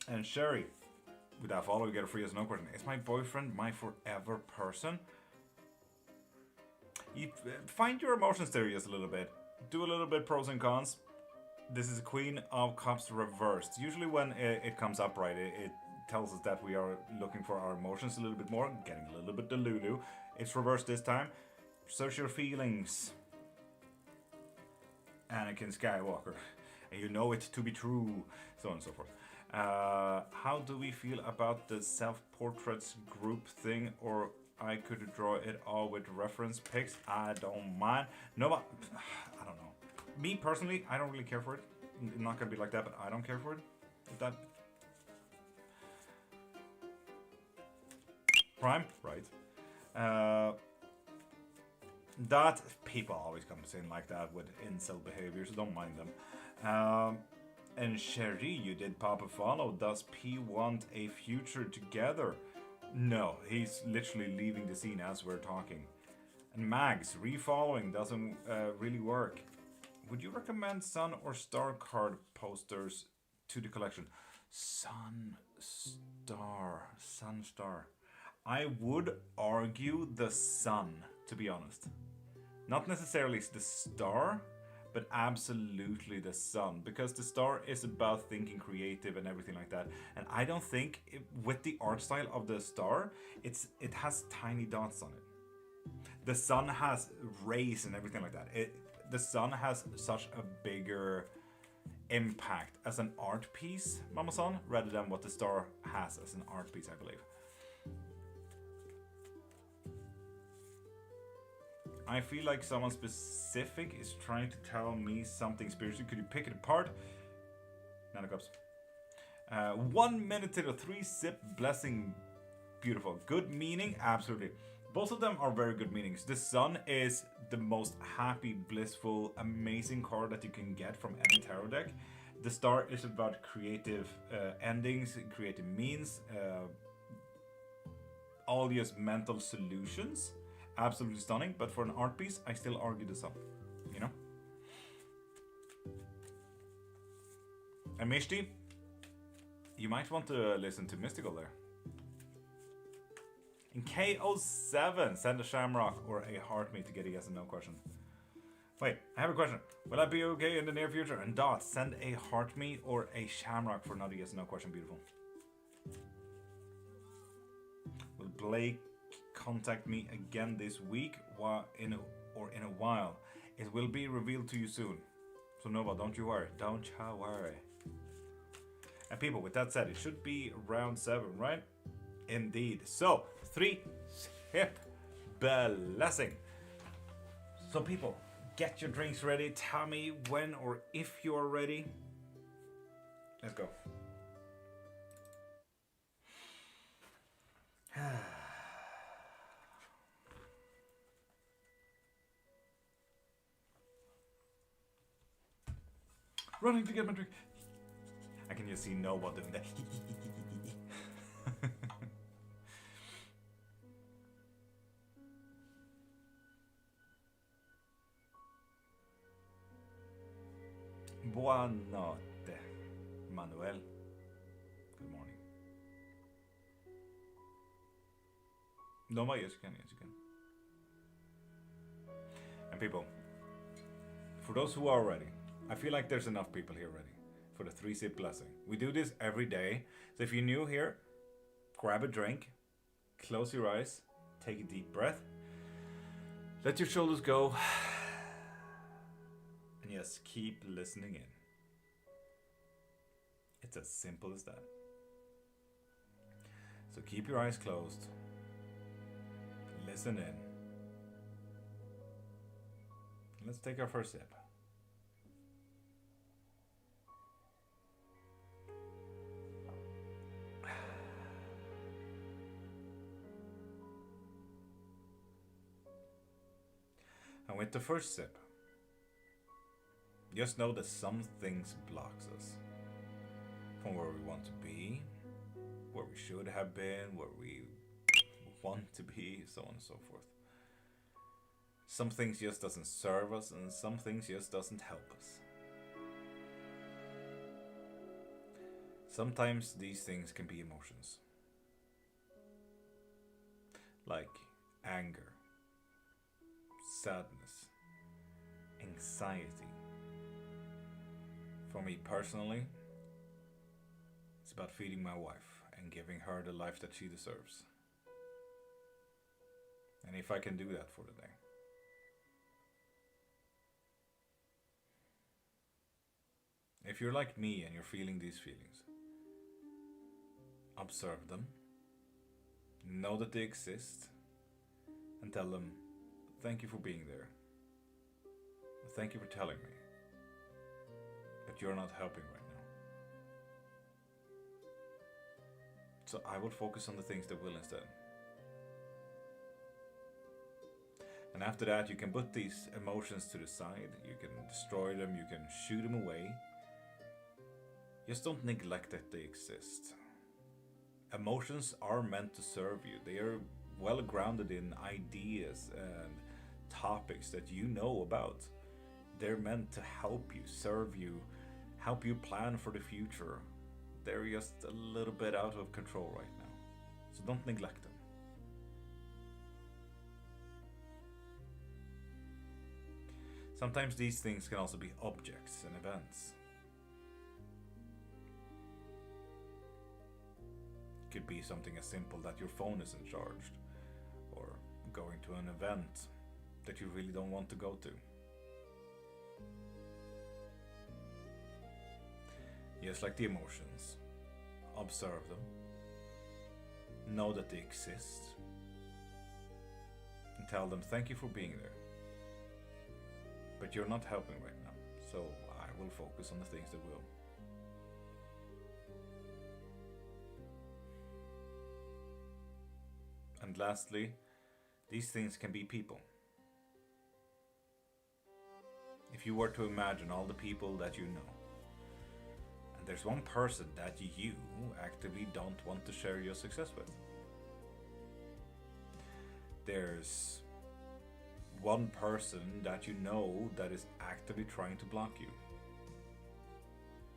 And Sherry, with that follow, you get a free yes no question. Is my boyfriend my forever person? You find your emotions there just a little bit. Do a little bit pros and cons. This is Queen of Cups reversed. Usually when it comes up right, it tells us that we are looking for our emotions a little bit more, getting a little bit delulu. It's reversed this time. Search your feelings. Anakin Skywalker. And you know it to be true. So on and so forth. How do we feel about the self-portraits group thing? Or I could draw it all with reference pics. I don't mind. No, but I don't know. Me personally, I don't really care for it. It's not gonna be like that, but I don't care for it. That Prime, right? That people always come in like that with incel behavior, so don't mind them. And Sherry, you did pop a follow. Does P want a future together? No, he's literally leaving the scene as we're talking. And Mags, refollowing doesn't really work. Would you recommend Sun or Star card posters to the collection? Sun, Star. I would argue the Sun, to be honest. Not necessarily the Star, but absolutely the Sun, because the Star is about thinking creative and everything like that. And I don't think with the art style of the Star, it has tiny dots on it. The Sun has rays and everything like that. The Sun has such a bigger impact as an art piece, Mama-san, rather than what the Star has as an art piece, I believe. I feel like someone specific is trying to tell me something spiritual. Could you pick it apart? Nine of Cups. 1 minute till a 3-sip blessing. Beautiful. Good meaning? Absolutely. Both of them are very good meanings. The Sun is the most happy, blissful, amazing card that you can get from any tarot deck. The Star is about creative endings, creative means, all just mental solutions. Absolutely stunning, but for an art piece, I still argue the Sun, you know? And Mishti, you might want to listen to Mystical there. In KO7, send a shamrock or a heart me to get a yes and no question. Wait, I have a question. Will I be okay in the near future? And Dot, send a heart me or a shamrock for another yes and no question. Beautiful. Will Blake contact me again this week or in a while? It will be revealed to you soon. So Nova, don't you worry. Don't you worry. And people, with that said, it should be round 7, right? Indeed. So, 3-sip blessing. So people, get your drinks ready. Tell me when or if you are ready. Let's go. Running to get my drink. I can just see Nova doing that. Buonanotte, Manuel. Good morning. Nova, yes you can, yes you can. And people, for those who are ready, I feel like there's enough people here ready for the 3-sip blessing. We do this every day. So if you're new here, grab a drink, close your eyes, take a deep breath, let your shoulders go, and yes, keep listening in. It's as simple as that. So keep your eyes closed, listen in. Let's take our first sip. And with the first sip, just know that some things blocks us from where we want to be, where we should have been, where we want to be, so on and so forth. Some things just doesn't serve us, and some things just doesn't help us. Sometimes these things can be emotions, like anger, sadness, anxiety. For me personally, it's about feeding my wife and giving her the life that she deserves. And if I can do that for the day. If you're like me and you're feeling these feelings, observe them, know that they exist, and tell them, thank you for being there. Thank you for telling me that you're not helping right now. So I will focus on the things that will instead. And after that, you can put these emotions to the side. You can destroy them. You can shoot them away. Just don't neglect that they exist. Emotions are meant to serve you. They are well grounded in ideas and topics that you know about. They're meant to help you, serve you, help you plan for the future. They're just a little bit out of control right now. So don't neglect them. Sometimes these things can also be objects and events. It could be something as simple that your phone isn't charged, or going to an event that you really don't want to go to. Just like the emotions, observe them, know that they exist, and tell them thank you for being there. But you're not helping right now, so I will focus on the things that will. And lastly, these things can be people. If you were to imagine all the people that you know, and there's one person that you actively don't want to share your success with. There's one person that you know that is actively trying to block you,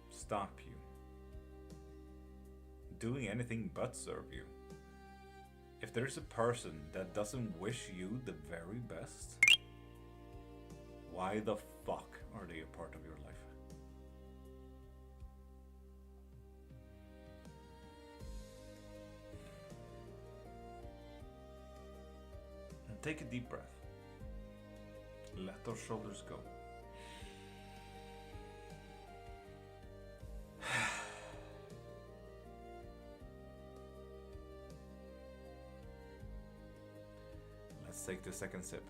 stop you, doing anything but serve you. If there's a person that doesn't wish you the very best, why the fuck are they a part of your life? And take a deep breath. Let those shoulders go. Let's take the second sip.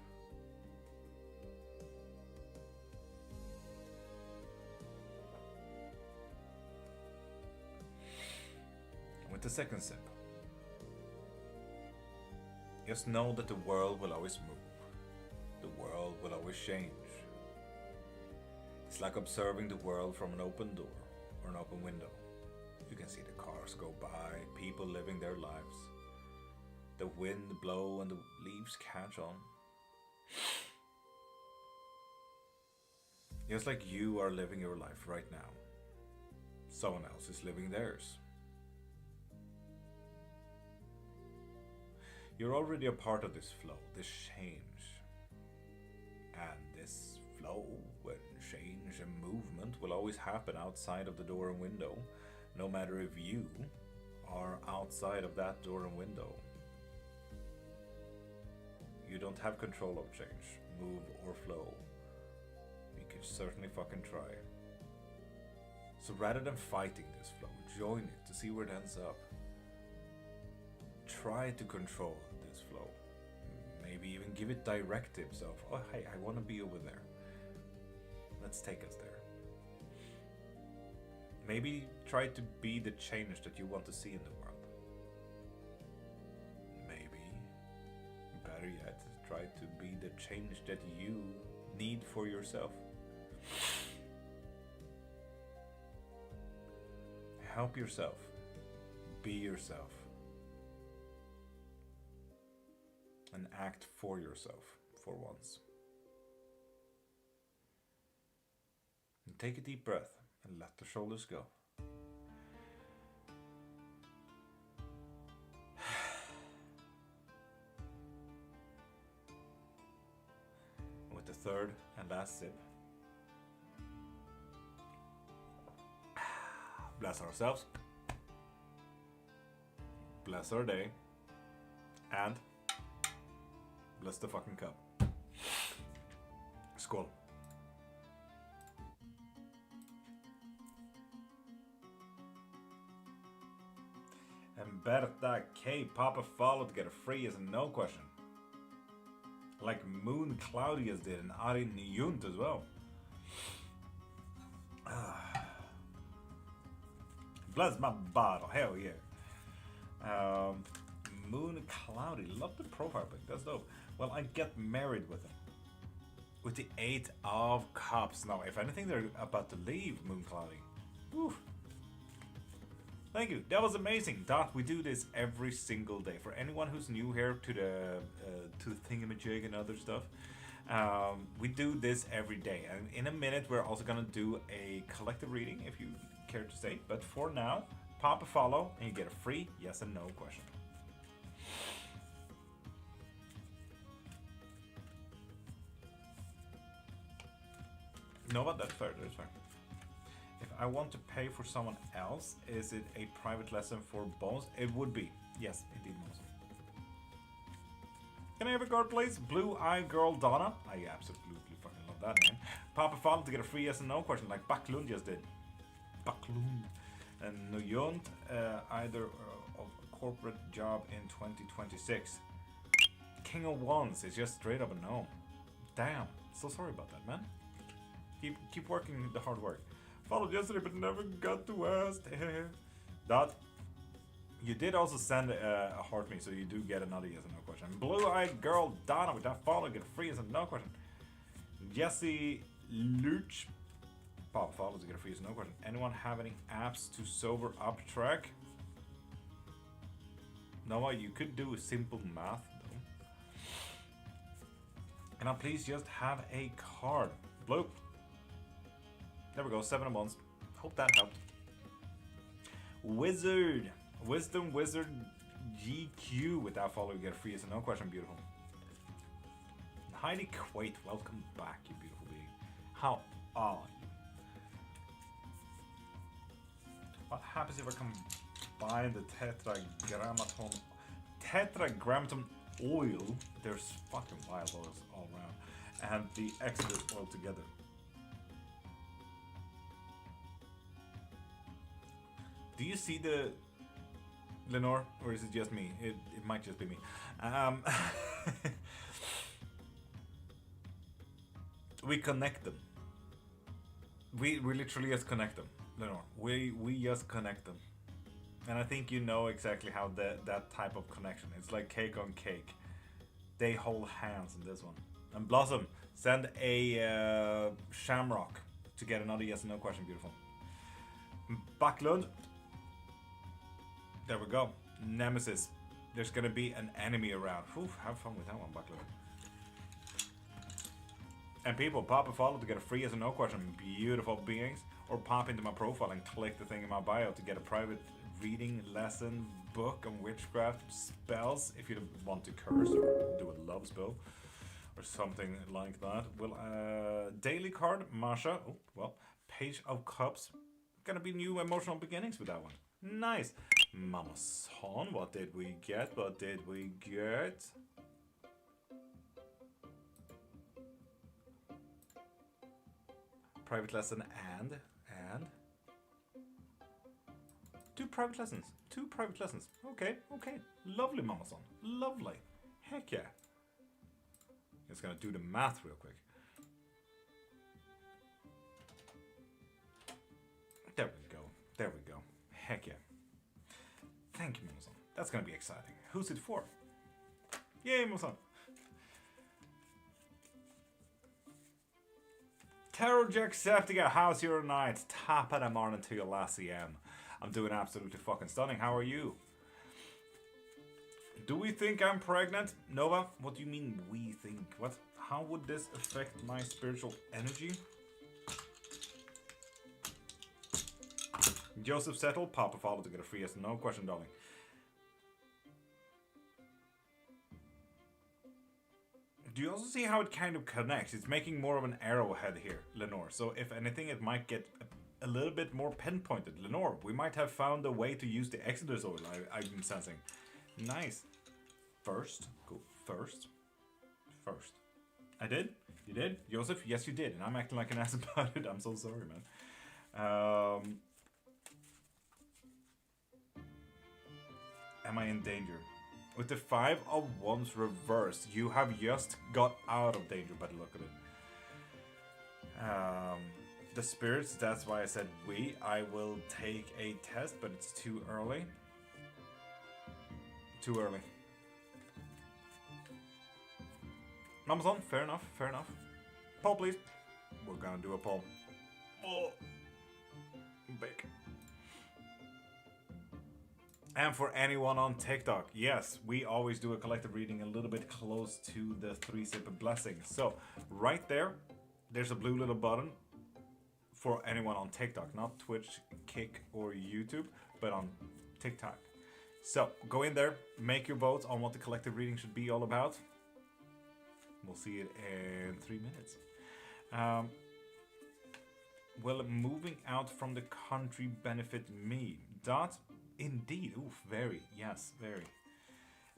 With the second sip, just know that the world will always move. The world will always change. It's like observing the world from an open door or an open window. You can see the cars go by, people living their lives. The wind blow and the leaves catch on. Just like you are living your life right now, someone else is living theirs. You're already a part of this flow, this change. And this flow and change and movement will always happen outside of the door and window, no matter if you are outside of that door and window. You don't have control of change, move or flow. You can certainly fucking try. So rather than fighting this flow, join it to see where it ends up. Try to control this flow. Maybe even give it directives of, oh hey, I want to be over there. Let's take us there. Maybe try to be the change that you want to see in the world. Maybe, better yet, try to be the change that you need for yourself. Help yourself. Be yourself. And act for yourself for once. And take a deep breath and let the shoulders go. With the third and last sip, bless ourselves, bless our day, and bless the fucking cup. Skål. And Berta K. Papa follow to get a free is a no question. Like Moon Claudius did and Ari Nyunt as well. Bless my bottle. Hell yeah. Moon Cloudy. Love the profile pic. That's dope. Well, I get married with him. With the 8 of Cups. Now, if anything, they're about to leave Moon Cloudy. Whew. Thank you. That was amazing. Dot, we do this every single day. For anyone who's new here to the thingamajig and other stuff, we do this every day. And in a minute, we're also gonna do a collective reading, if you care to say. But for now, pop a follow, and you get a free yes and no question. No, but that's fair. That's fair. If I want to pay for someone else, is it a private lesson for bones? It would be. Yes, indeed, most. Can I have a card, please? Blue Eye Girl Donna. I absolutely fucking love that name. Papa follow to get a free yes and no question, like Backlund just did. Backlund. And Nuyont, either of a corporate job in 2026. King of Wands is just straight up a no. Damn. So sorry about that, man. Keep working the hard work. Followed yesterday but never got to ask. Dot. You did also send a heart me, so you do get another yes and no question. Blue-eyed girl Donna with that follow, get free yes and no question. Jesse Luch. Pop follows to get a free yes and no question. Anyone have any apps to sober up track? Noah, you could do a simple math though. Can I please just have a card? Blue. There we go, 7 of Wands. Hope that helped. Wizard. Wisdom Wizard GQ. With that follow, you get a free yes and no question. Beautiful. Heidi Quaid, welcome back, you beautiful being. How are you? What happens if I combine the tetragrammaton oil? There's fucking wild oils all around. And the Exodus oil together. Do you see the Lenore, or is it just me? It might just be me. We connect them. We literally just connect them, Lenore. We just connect them, and I think you know exactly how that type of connection. It's like cake on cake. They hold hands in this one. And Blossom, send a shamrock to get another yes and no question. Beautiful. Backlund. There we go. Nemesis. There's gonna be an enemy around. Whew, have fun with that one, Backlund. And people, pop a follow to get a free yes and no question. Beautiful beings. Or pop into my profile and click the thing in my bio to get a private reading, lesson, book on witchcraft, spells, if you want to curse or do a love spell. Or something like that. Well, daily card, Masha. Oh, well, Page of Cups. Gonna be new emotional beginnings with that one. Nice. Mama Son, what did we get? What did we get? Private lesson and two private lessons. Two private lessons. Okay. Lovely, Mama Son. Lovely. Heck yeah. Just gonna do the math real quick. There we go. Heck yeah. Thank you, Mimosan. That's gonna be exciting. Who's it for? Yay, Mimosan. Tarot Jacksepticeye, how's your night? Top of the morning to your last EM. I'm doing absolutely fucking stunning. How are you? Do we think I'm pregnant? Nova, what do you mean we think? What? How would this affect my spiritual energy? Joseph Settle, pop a follow to get a free yes and no question, darling. Do you also see how it kind of connects? It's making more of an arrowhead here, Lenore. So if anything, it might get a little bit more pinpointed. Lenore, we might have found a way to use the Exodus oil, I'm sensing. Nice. First. Go first. First. I did? You did? Joseph? Yes, you did. And I'm acting like an ass about it. I'm so sorry, man. Am I in danger? With the 5 of Wands reversed, you have just got out of danger by the look of it. The spirits, that's why I said we. I will take a test, but it's too early. Too early. Amazon, fair enough, fair enough. Poll, please. We're gonna do a poll. Oh, big. And for anyone on TikTok, yes, we always do a collective reading a little bit close to the 3 simple blessings. So right there, there's a blue little button for anyone on TikTok, not Twitch, Kick, or YouTube, but on TikTok. So go in there, make your votes on what the collective reading should be all about. We'll see it in 3 minutes. Will moving out from the country benefit me? Dot? Indeed. Oof, very. Yes, very.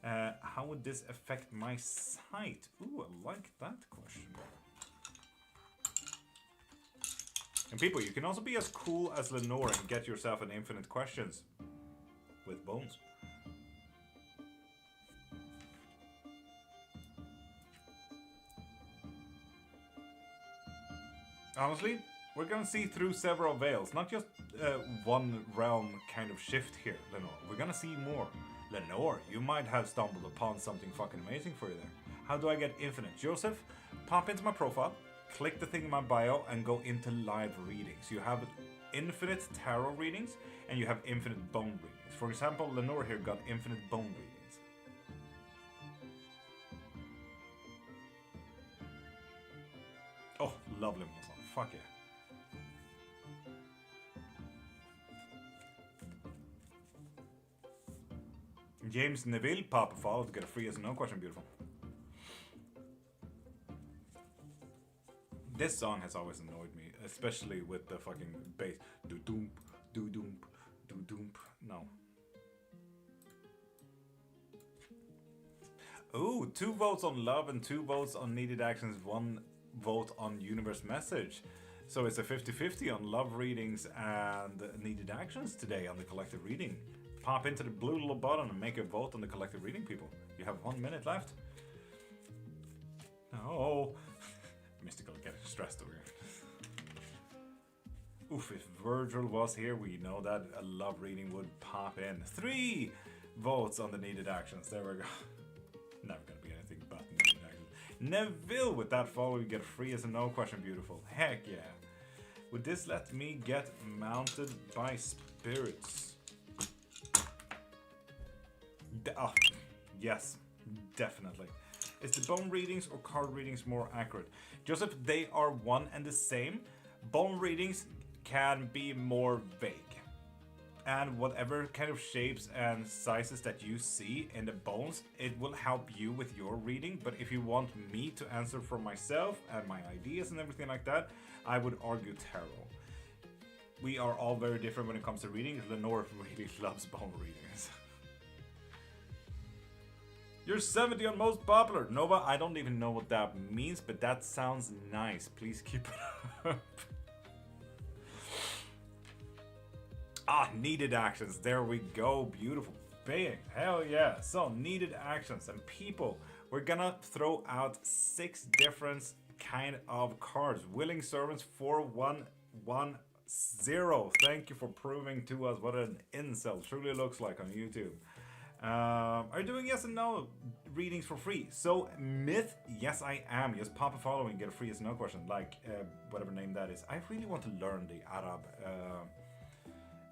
How would this affect my sight? Ooh, I like that question. And people, you can also be as cool as Lenore and get yourself an infinite questions with bones. Honestly, we're gonna see through several veils, not just one realm kind of shift here, Lenore. We're gonna see more. Lenore, you might have stumbled upon something fucking amazing for you there. How do I get infinite? Joseph, pop into my profile, click the thing in my bio, and go into live readings. You have infinite tarot readings, and you have infinite bone readings. For example, Lenore here got infinite bone readings. Oh, lovely, Muslim. Fuck yeah. James Neville, pop a follow to get a free yes or no question. Beautiful. This song has always annoyed me, especially with the fucking bass. Do doom, do doom, do doom. No. Ooh, 2 votes on love and 2 votes on needed actions, 1 vote on universe message. So it's a 50-50 on love readings and needed actions today on the collective reading. Pop into the blue little button and make a vote on the collective reading, people. You have 1 minute left. Oh, Mystical getting stressed over here. Oof, if Virgil was here, we know that a love reading would pop in. 3 votes on the needed actions. There we go. Never gonna be anything but needed actions. Neville, with that follow, you get a free yes or no question. Beautiful. Heck yeah. Would this let me get mounted by spirits? Oh, yes, definitely. Is the bone readings or card readings more accurate? Joseph, they are one and the same. Bone readings can be more vague. And whatever kind of shapes and sizes that you see in the bones, it will help you with your reading. But if you want me to answer for myself and my ideas and everything like that, I would argue tarot. We are all very different when it comes to reading. Lenore really loves bone readings. You're 70 on most popular. Nova, I don't even know what that means, but that sounds nice. Please keep it up. Ah, needed actions. There we go. Beautiful. Bang. Hell yeah. So, needed actions. And people, we're gonna throw out 6 different kind of cards. Willing Servants 4110. Thank you for proving to us what an incel truly looks like on YouTube. Are you doing yes and no readings for free? So, Myth, yes I am. Just pop a follow and get a free yes and no question. Like, whatever name that is. I really want to learn the Arab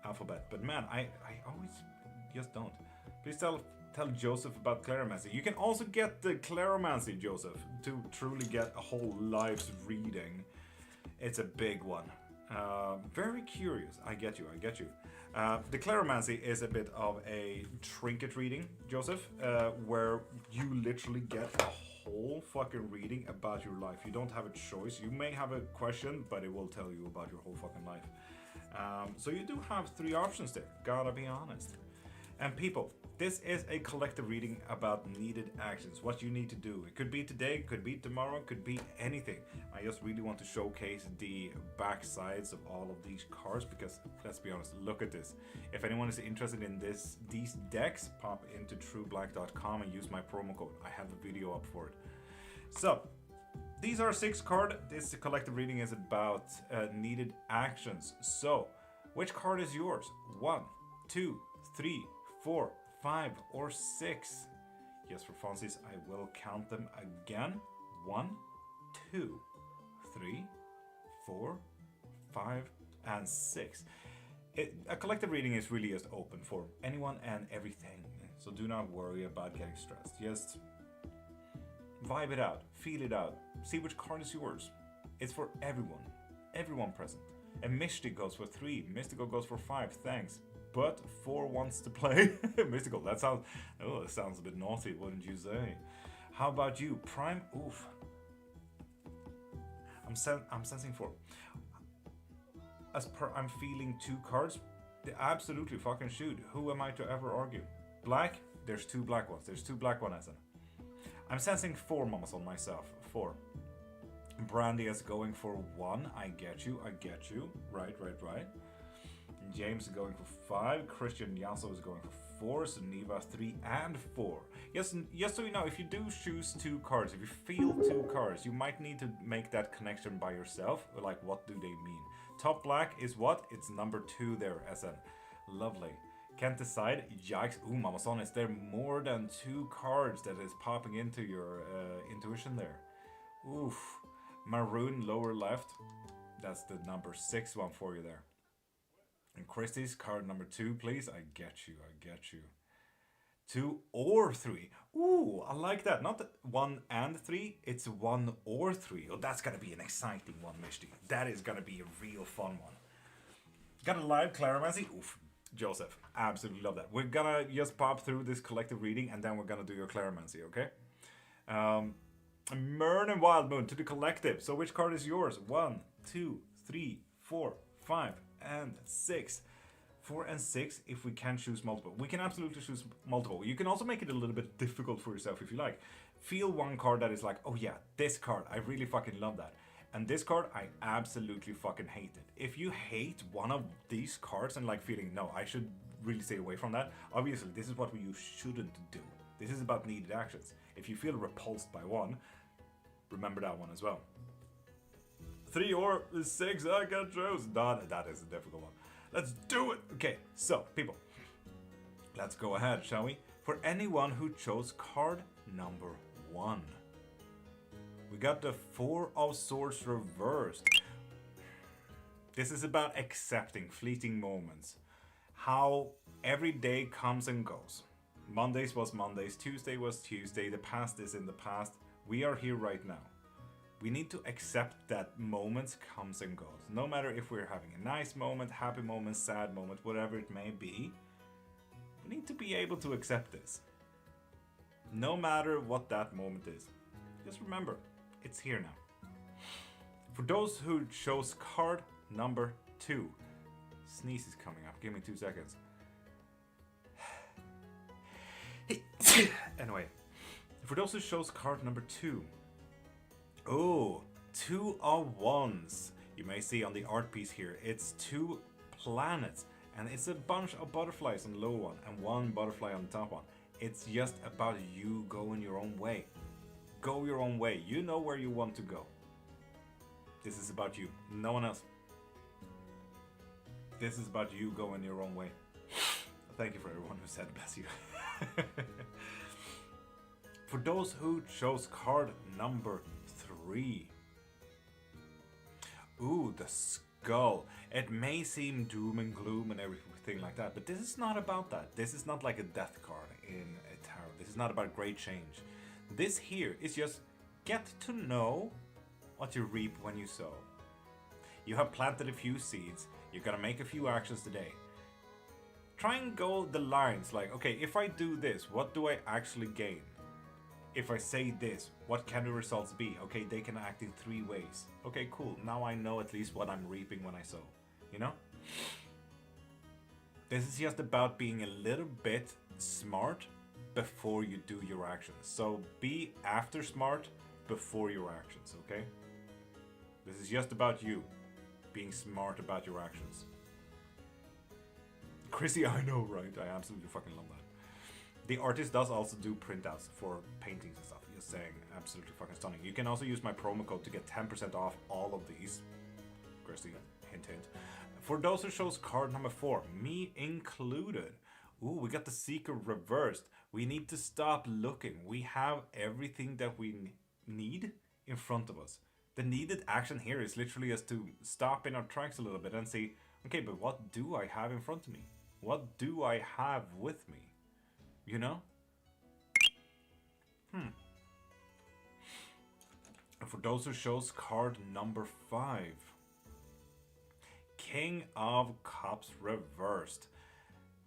alphabet. But man, I always just don't. Please tell Joseph about Claromancy. You can also get the Claromancy, Joseph, to truly get a whole life's reading. It's a big one. Very curious. I get you. The Claromancy is a bit of a trinket reading, Joseph, where you literally get a whole fucking reading about your life. You don't have a choice. You may have a question, but it will tell you about your whole fucking life. So you do have 3 options there, gotta be honest. And people, this is a collective reading about needed actions, what you need to do. It could be today, could be tomorrow, could be anything. I just really want to showcase the back sides of all of these cards because, let's be honest, look at this. If anyone is interested in these decks, pop into trueblack.com and use my promo code. I have a video up for it. So, these are 6 cards. This collective reading is about needed actions. So, which card is yours? 1, 2, 3, 4, 5, or 6? Yes, for funsies, I will count them again. 1, 2, 3, 4, 5, and 6. A collective reading is really just open for anyone and everything. So do not worry about getting stressed. Just vibe it out, feel it out, see which card is yours. It's for everyone present. And Mystic goes for 3, Mystical goes for 5, thanks. But 4 wants to play. Mystical, that sounds a bit naughty, wouldn't you say? How about you, Prime? Oof. I'm sensing 4. As per, I'm feeling 2 cards. They absolutely fucking shoot. Who am I to ever argue? Black? There's 2 black ones. There's 2 black ones. I'm sensing 4 mamas on myself. 4. Brandy is going for 1. I get you. Right. James is going for 5. Christian Yasso is going for 4. Suniva 3 and 4. Yes, so you know, if you do choose 2 cards, if you feel 2 cards, you might need to make that connection by yourself. Like, what do they mean? Top black is what? It's number 2 there, SN. Lovely. Can't decide. Yikes. Ooh, Mamason, is there more than 2 cards that is popping into your intuition there? Oof. Maroon, lower left. That's the number 6 one for you there. And Christie's card number 2, please. I get you. 2 or 3. Ooh, I like that. Not 1 and 3, it's 1 or 3. Oh, that's gonna be an exciting one, Mishti. That is gonna be a real fun one. Got a live Claromancy? Oof, Joseph, absolutely love that. We're gonna just pop through this collective reading and then we're gonna do your Claromancy, okay? Mern and Wild Moon to the collective. So which card is yours? 1, 2, 3, 4, 5, and 6. 4 and 6 if we can choose multiple. We can absolutely choose multiple. You can also make it a little bit difficult for yourself if you like. Feel one card that is like, oh yeah, this card, I really fucking love that. And this card, I absolutely fucking hate it. If you hate one of these cards and like feeling, no, I should really stay away from that, obviously this is what you shouldn't do. This is about needed actions. If you feel repulsed by one, remember that one as well. 3 or 6, I got chose. That is a difficult one. Let's do it! Okay, so, people, let's go ahead, shall we? For anyone who chose card number 1, we got the 4 of Swords reversed. This is about accepting fleeting moments. How every day comes and goes. Mondays was Mondays, Tuesday was Tuesday, the past is in the past. We are here right now. We need to accept that moments comes and goes. No matter if we're having a nice moment, happy moment, sad moment, whatever it may be, we need to be able to accept this. No matter what that moment is. Just remember, it's here now. For those who chose card number 2, sneeze is coming up. Give me 2 seconds. Anyway, for those who chose card number 2, oh, 2 of Wands. You may see on the art piece here, it's 2 planets, and it's a bunch of butterflies on the low one, and 1 butterfly on the top one. It's just about you going your own way. Go your own way. You know where you want to go. This is about you, no one else. This is about you going your own way. Thank you for everyone who said bless you. For those who chose card number 3. Ooh, the skull. It may seem doom and gloom and everything like that, but this is not about that. This is not like a death card in a tarot. This is not about great change. This here is just get to know what you reap when you sow. You have planted a few seeds. You're gonna make a few actions today. Try and go the lines like, okay, if I do this, what do I actually gain? If I say this, what can the results be? Okay, they can act in 3 ways. Okay, cool. Now I know at least what I'm reaping when I sow. You know? This is just about being a little bit smart before you do your actions. So be after smart before your actions, okay? This is just about you being smart about your actions. Chrissy, I know, right? I absolutely fucking love that. The artist does also do printouts for paintings and stuff. Just saying, absolutely fucking stunning. You can also use my promo code to get 10% off all of these. Chrissy, hint hint. For those who chose card number 4, me included. Ooh, we got the Seeker reversed. We need to stop looking. We have everything that we need in front of us. The needed action here is literally just to stop in our tracks a little bit and see, okay, but what do I have in front of me? What do I have with me? You know? For those who chose card number 5. King of Cups reversed.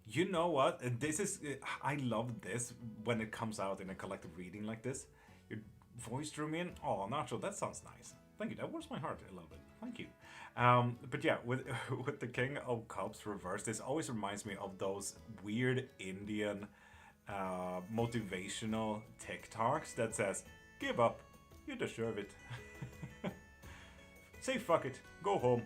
You know what? This is... I love this when it comes out in a collective reading like this. Your voice drew me in. Oh, Nacho, that sounds nice. Thank you. That warms my heart a little bit. Thank you. But yeah, with the King of Cups reversed, this always reminds me of those weird Indian motivational TikToks that says, give up. You deserve it. Say fuck it. Go home.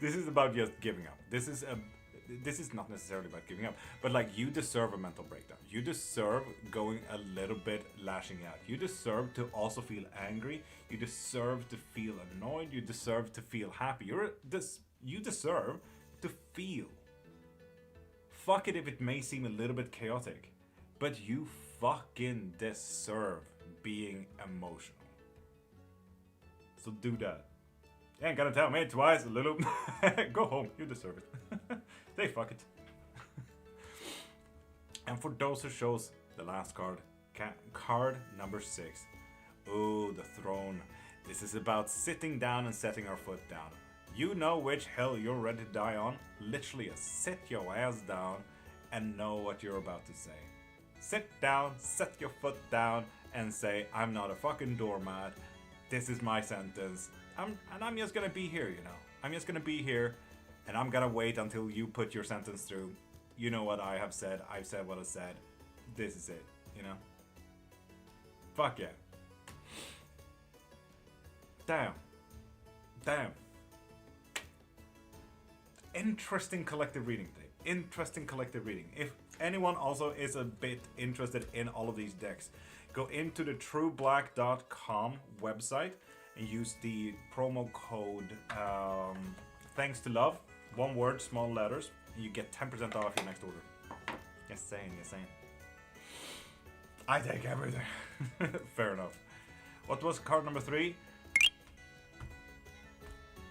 This is about just giving up. This is not necessarily about giving up, but like, you deserve a mental breakdown. You deserve going a little bit lashing out. You deserve to also feel angry. You deserve to feel annoyed. You deserve to feel happy. You deserve to feel. Fuck it if it may seem a little bit chaotic, but you fucking deserve being emotional. So do that. You ain't gonna tell me twice, a little. Go home, you deserve it. Say fuck it. And for those who chose the last card, card number 6. Oh, the throne. This is about sitting down and setting our foot down. You know which hill you're ready to die on. Literally, sit your ass down and know what you're about to say. Sit down, set your foot down, and say, I'm not a fucking doormat. This is my sentence. I'm just gonna be here, you know. I'm just gonna be here, and I'm gonna wait until you put your sentence through. You know what I have said. I've said what I said. This is it, you know. Fuck yeah. Damn. Damn. Interesting collective reading today. Interesting collective reading. If anyone also is a bit interested in all of these decks, go into the trueblack.com website and use the promo code thanks to love, one word, small letters, and you get 10% off your next order. Just saying, just saying. I take everything. Fair enough. What was card number 3?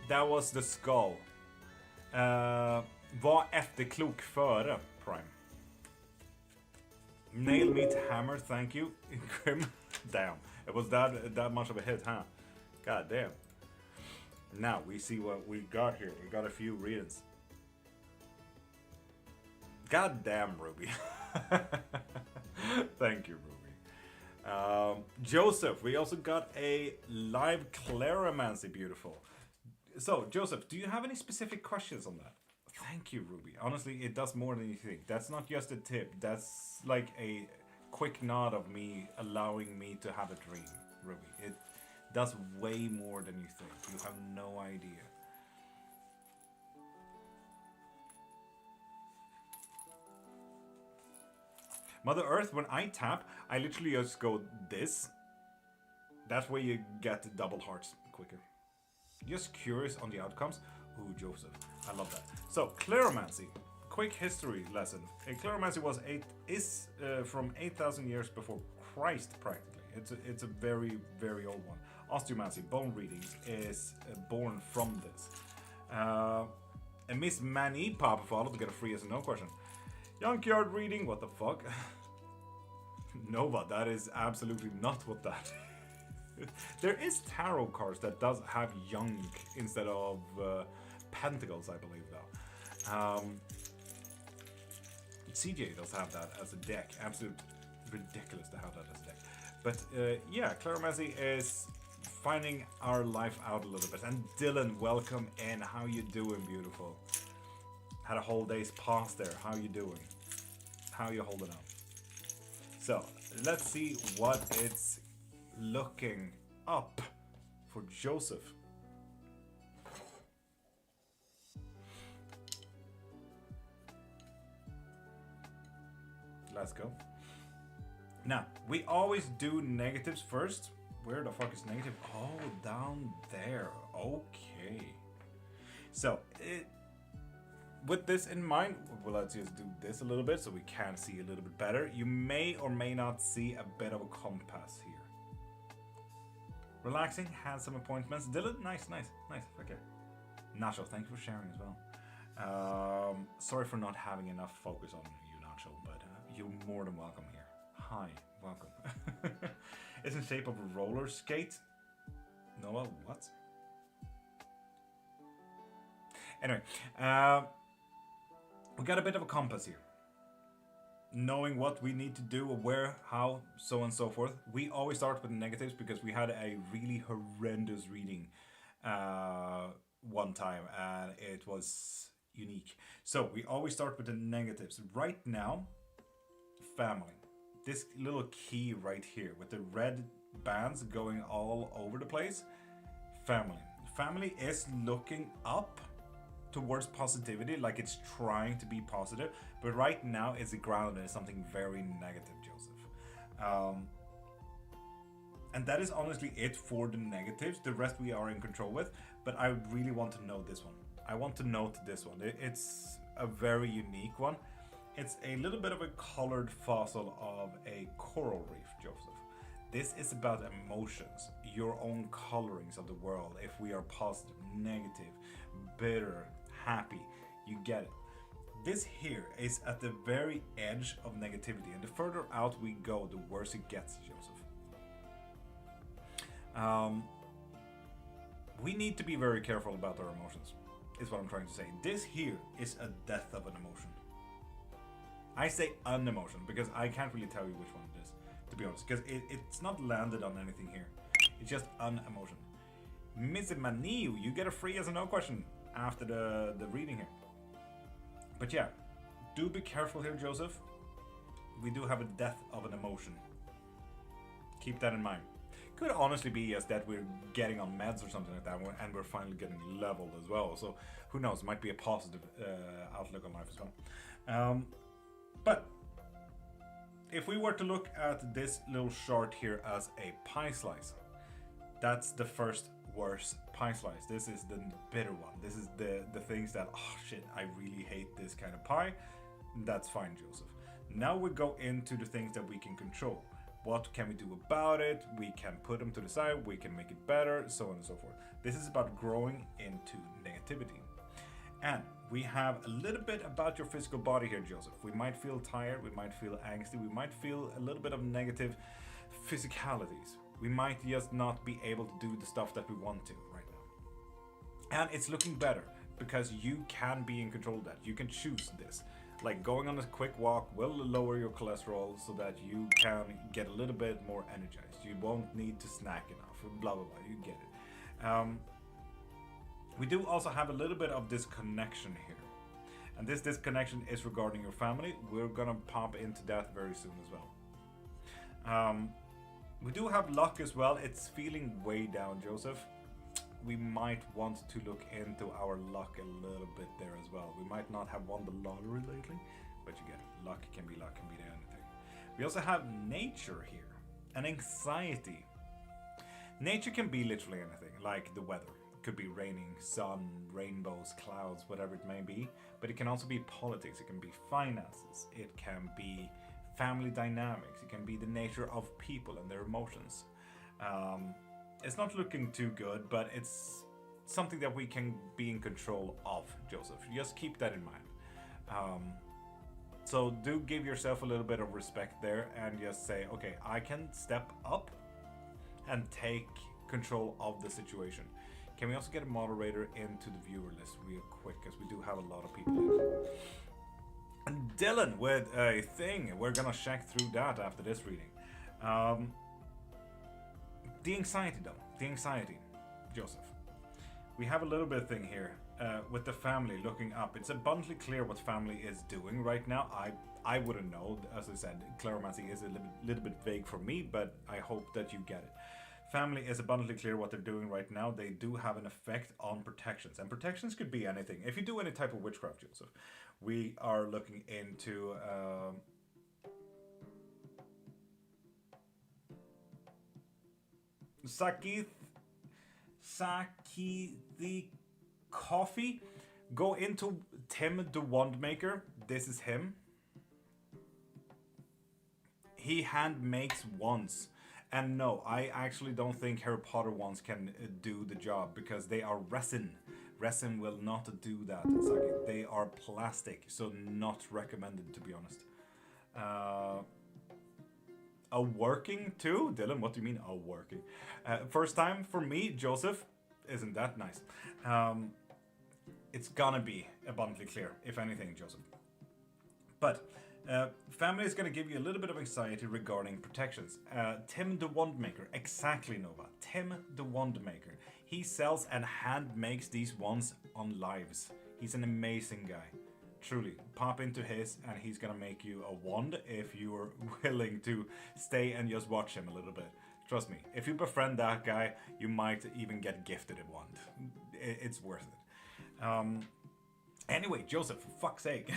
That was the skull. Var efterklok före, Prime. Nail meat hammer, thank you. Grim. Damn, it was that much of a hit, huh? God damn. Now we see what we got here. We got a few readings. God damn, Ruby. Thank you, Ruby. Joseph, we also got a live Claromancy, beautiful. So, Joseph, do you have any specific questions on that? Thank you, Ruby. Honestly, it does more than you think. That's not just a tip. That's like a quick nod of me allowing me to have a dream, Ruby. It does way more than you think. You have no idea. Mother Earth, when I tap, I literally just go this. That's where you get double hearts quicker. Just curious on the outcomes. Ooh, Joseph. I love that. So, Claromancy. Quick history lesson. Claromancy is from 8,000 years before Christ, practically. It's a very, very old one. Osteomancy, bone reading, is born from this. And Miss Manny Papa followed to get a free yes or no question. Junkyard reading, what the fuck? Nova, that is absolutely not what that is. There is tarot cards that does have Yunk instead of Pentacles, I believe, though. CJ does have that as a deck. Absolute ridiculous to have that as a deck. But yeah, Claromancy is finding our life out a little bit. And Dylan, welcome in. How you doing, beautiful? Had a whole day's pause there. How you doing? How you holding up? So, let's see what it's looking up for Joseph. Let's go. Now, we always do negatives first. Where the fuck is negative? Oh, down there. Okay. So, with this in mind, well, let's just do this a little bit so we can see a little bit better. You may or may not see a bit of a compass here. Relaxing, had some appointments. Dylan, nice. Okay. Nacho, thank you for sharing as well. Sorry for not having enough focus on you, Nacho, but you're more than welcome here. Hi, welcome. It's in shape of a roller skate. Noah, what? Anyway, we got a bit of a compass here. Knowing what we need to do, where, how, so on and so forth. We always start with the negatives because we had a really horrendous reading one time and it was unique. So we always start with the negatives. Right now, family. This little key right here with the red bands going all over the place. Family. Family is looking up towards positivity, like it's trying to be positive, but right now it's grounded in something very negative, Joseph. And that is honestly it for the negatives. The rest we are in control with, but I really want to know this one. I want to note this one. It's a very unique one. It's a little bit of a colored fossil of a coral reef, Joseph. This is about emotions, your own colorings of the world. If we are positive, negative, bitter, happy, you get it. This here is at the very edge of negativity, and the further out we go, the worse it gets, Joseph. We need to be very careful about our emotions, is what I'm trying to say. This here is a death of an emotion. I say an emotion because I can't really tell you which one it is, to be honest, because it's not landed on anything here. It's just an emotion. Miss Maniu, you get a free yes or no question after the reading here. But yeah, do be careful here, Joseph. We do have a death of an emotion. Keep that in mind. Could honestly be yes that we're getting on meds or something like that, and we're finally getting leveled as well. So who knows? It might be a positive outlook on life as well. But if we were to look at this little chart here as a pie slice, that's the first worst pie slice. This is the bitter one. This is the things that, oh shit, I really hate this kind of pie. That's fine, Joseph. Now we go into the things that we can control. What can we do about it? We can put them to the side, we can make it better, so on and so forth. This is about growing into negativity. And we have a little bit about your physical body here, Joseph. We might feel tired, we might feel angsty, we might feel a little bit of negative physicalities. We might just not be able to do the stuff that we want to right now. And it's looking better because you can be in control of that. You can choose this. Like going on a quick walk will lower your cholesterol so that you can get a little bit more energized. You won't need to snack enough, blah, blah, blah, you get it. We do also have a little bit of disconnection here. And this disconnection is regarding your family. We're gonna pop into that very soon as well. We do have luck as well. It's feeling way down, Joseph. We might want to look into our luck a little bit there as well. We might not have won the lottery lately, but you get it. Luck can be anything. We also have nature here and anxiety. Nature can be literally anything, like the weather. It could be raining, sun, rainbows, clouds, whatever it may be. But it can also be politics. It can be finances. It can be family dynamics. It can be the nature of people and their emotions. It's not looking too good, but it's something that we can be in control of, Joseph. Just keep that in mind. So do give yourself a little bit of respect there and just say, okay, I can step up and take control of the situation. Can we also get a moderator into the viewer list real quick, because we do have a lot of people in. And Dylan with a thing. We're gonna check through that after this reading. The anxiety though, Joseph. We have a little bit of thing here with the family looking up. It's abundantly clear what family is doing right now. I wouldn't know, as I said, clairvoyancy is a little bit vague for me, but I hope that you get it. Family is abundantly clear what they're doing right now. They do have an effect on protections, and protections could be anything. If you do any type of witchcraft, Joseph, we are looking into Saki the coffee. Go into Tim the Wandmaker. This is him. He hand makes wands, And no, I actually don't think Harry Potter ones can do the job because they are resin. Resin will not do that. It's like they are plastic, so not recommended to be honest. Uh, a working too, Dylan. What do you mean a working? First time for me, Joseph. Isn't that nice? Um, it's gonna be abundantly clear, if anything, Joseph. But family is going to give you a little bit of anxiety regarding protections. Tim the Wandmaker, exactly, Nova. Tim the Wandmaker. He sells and hand makes these wands on lives. He's an amazing guy. Truly, pop into his and he's going to make you a wand if you're willing to stay and just watch him a little bit. Trust me, if you befriend that guy, you might even get gifted a wand. It's worth it. Anyway, Joseph, for fuck's sake.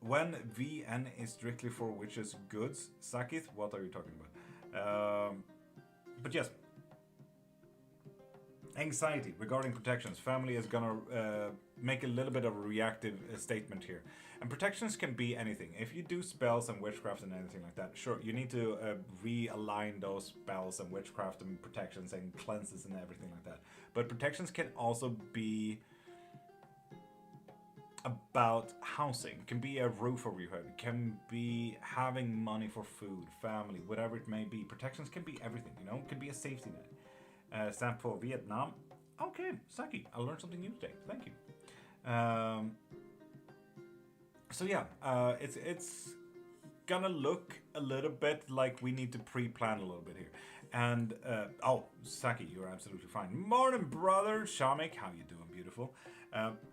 When VN is strictly for witches' goods, Sakith, what are you talking about? But yes, anxiety regarding protections. Family is gonna make a little bit of a reactive statement here. And protections can be anything. If you do spells and witchcraft and anything like that, sure, you need to realign those spells and witchcraft and protections and cleanses and everything like that. But protections can also be about housing, can be a roof over your head, can be having money for food, family, whatever it may be. Protections can be everything, you know, it can be a safety net. Stand for Vietnam. Okay, Saki, I learned something new today. Thank you. So yeah, it's gonna look a little bit like we need to pre-plan a little bit here. And oh, Saki, you're absolutely fine. Morning, brother. Shamik, how you doing? Beautiful.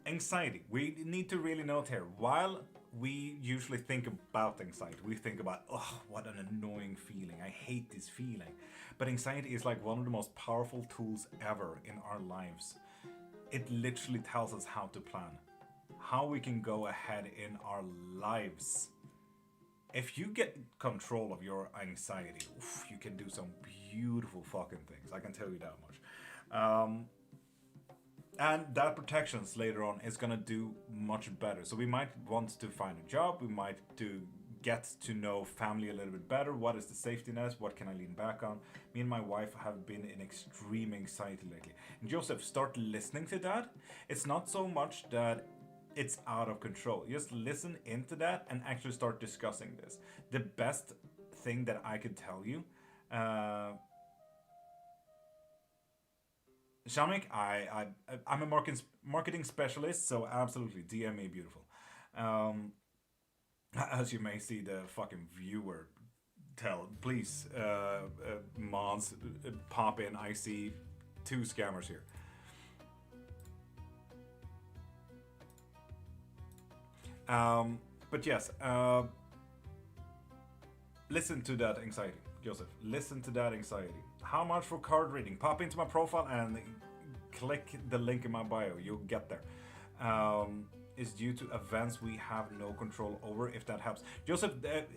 Anxiety. We need to really note here. While we usually think about anxiety, we think about, oh, what an annoying feeling. I hate this feeling. But anxiety is like one of the most powerful tools ever in our lives. It literally tells us how to plan, how we can go ahead in our lives. If you get control of your anxiety, oof, you can do some beautiful fucking things. I can tell you that much. And that protections later on is gonna do much better. So we might want to find a job. We might to get to know family a little bit better. What is the safety net? What can I lean back on? Me and my wife have been in extreme anxiety lately. And Joseph, start listening to that. It's not so much that it's out of control. Just listen into that and actually start discussing this. The best thing that I could tell you, Shamik, I'm a marketing specialist, so absolutely DM me, beautiful. As you may see, the fucking viewer tell. Please, mods, pop in. I see 2 scammers here. But yes, listen to that anxiety, Joseph. Listen to that anxiety. How much for card reading? Pop into my profile and click the link in my bio. You'll get there. Is due to events we have no control over, if that helps. Joseph, it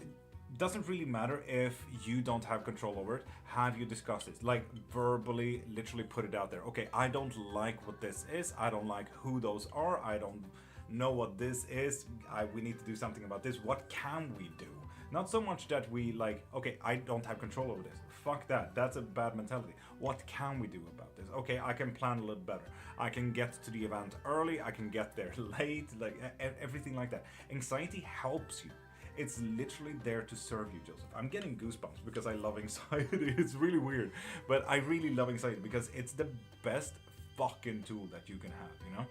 doesn't really matter if you don't have control over it. Have you discussed it? Like verbally, literally put it out there. Okay, I don't like what this is. I don't like who those are. I don't know what this is. We need to do something about this. What can we do? Not so much that we like, okay, I don't have control over this. Fuck that. That's a bad mentality. What can we do about this? Okay, I can plan a little better. I can get to the event early. I can get there late. Like everything like that. Anxiety helps you. It's literally there to serve you, Joseph. I'm getting goosebumps because I love anxiety. It's really weird. But I really love anxiety because it's the best fucking tool that you can have, you know?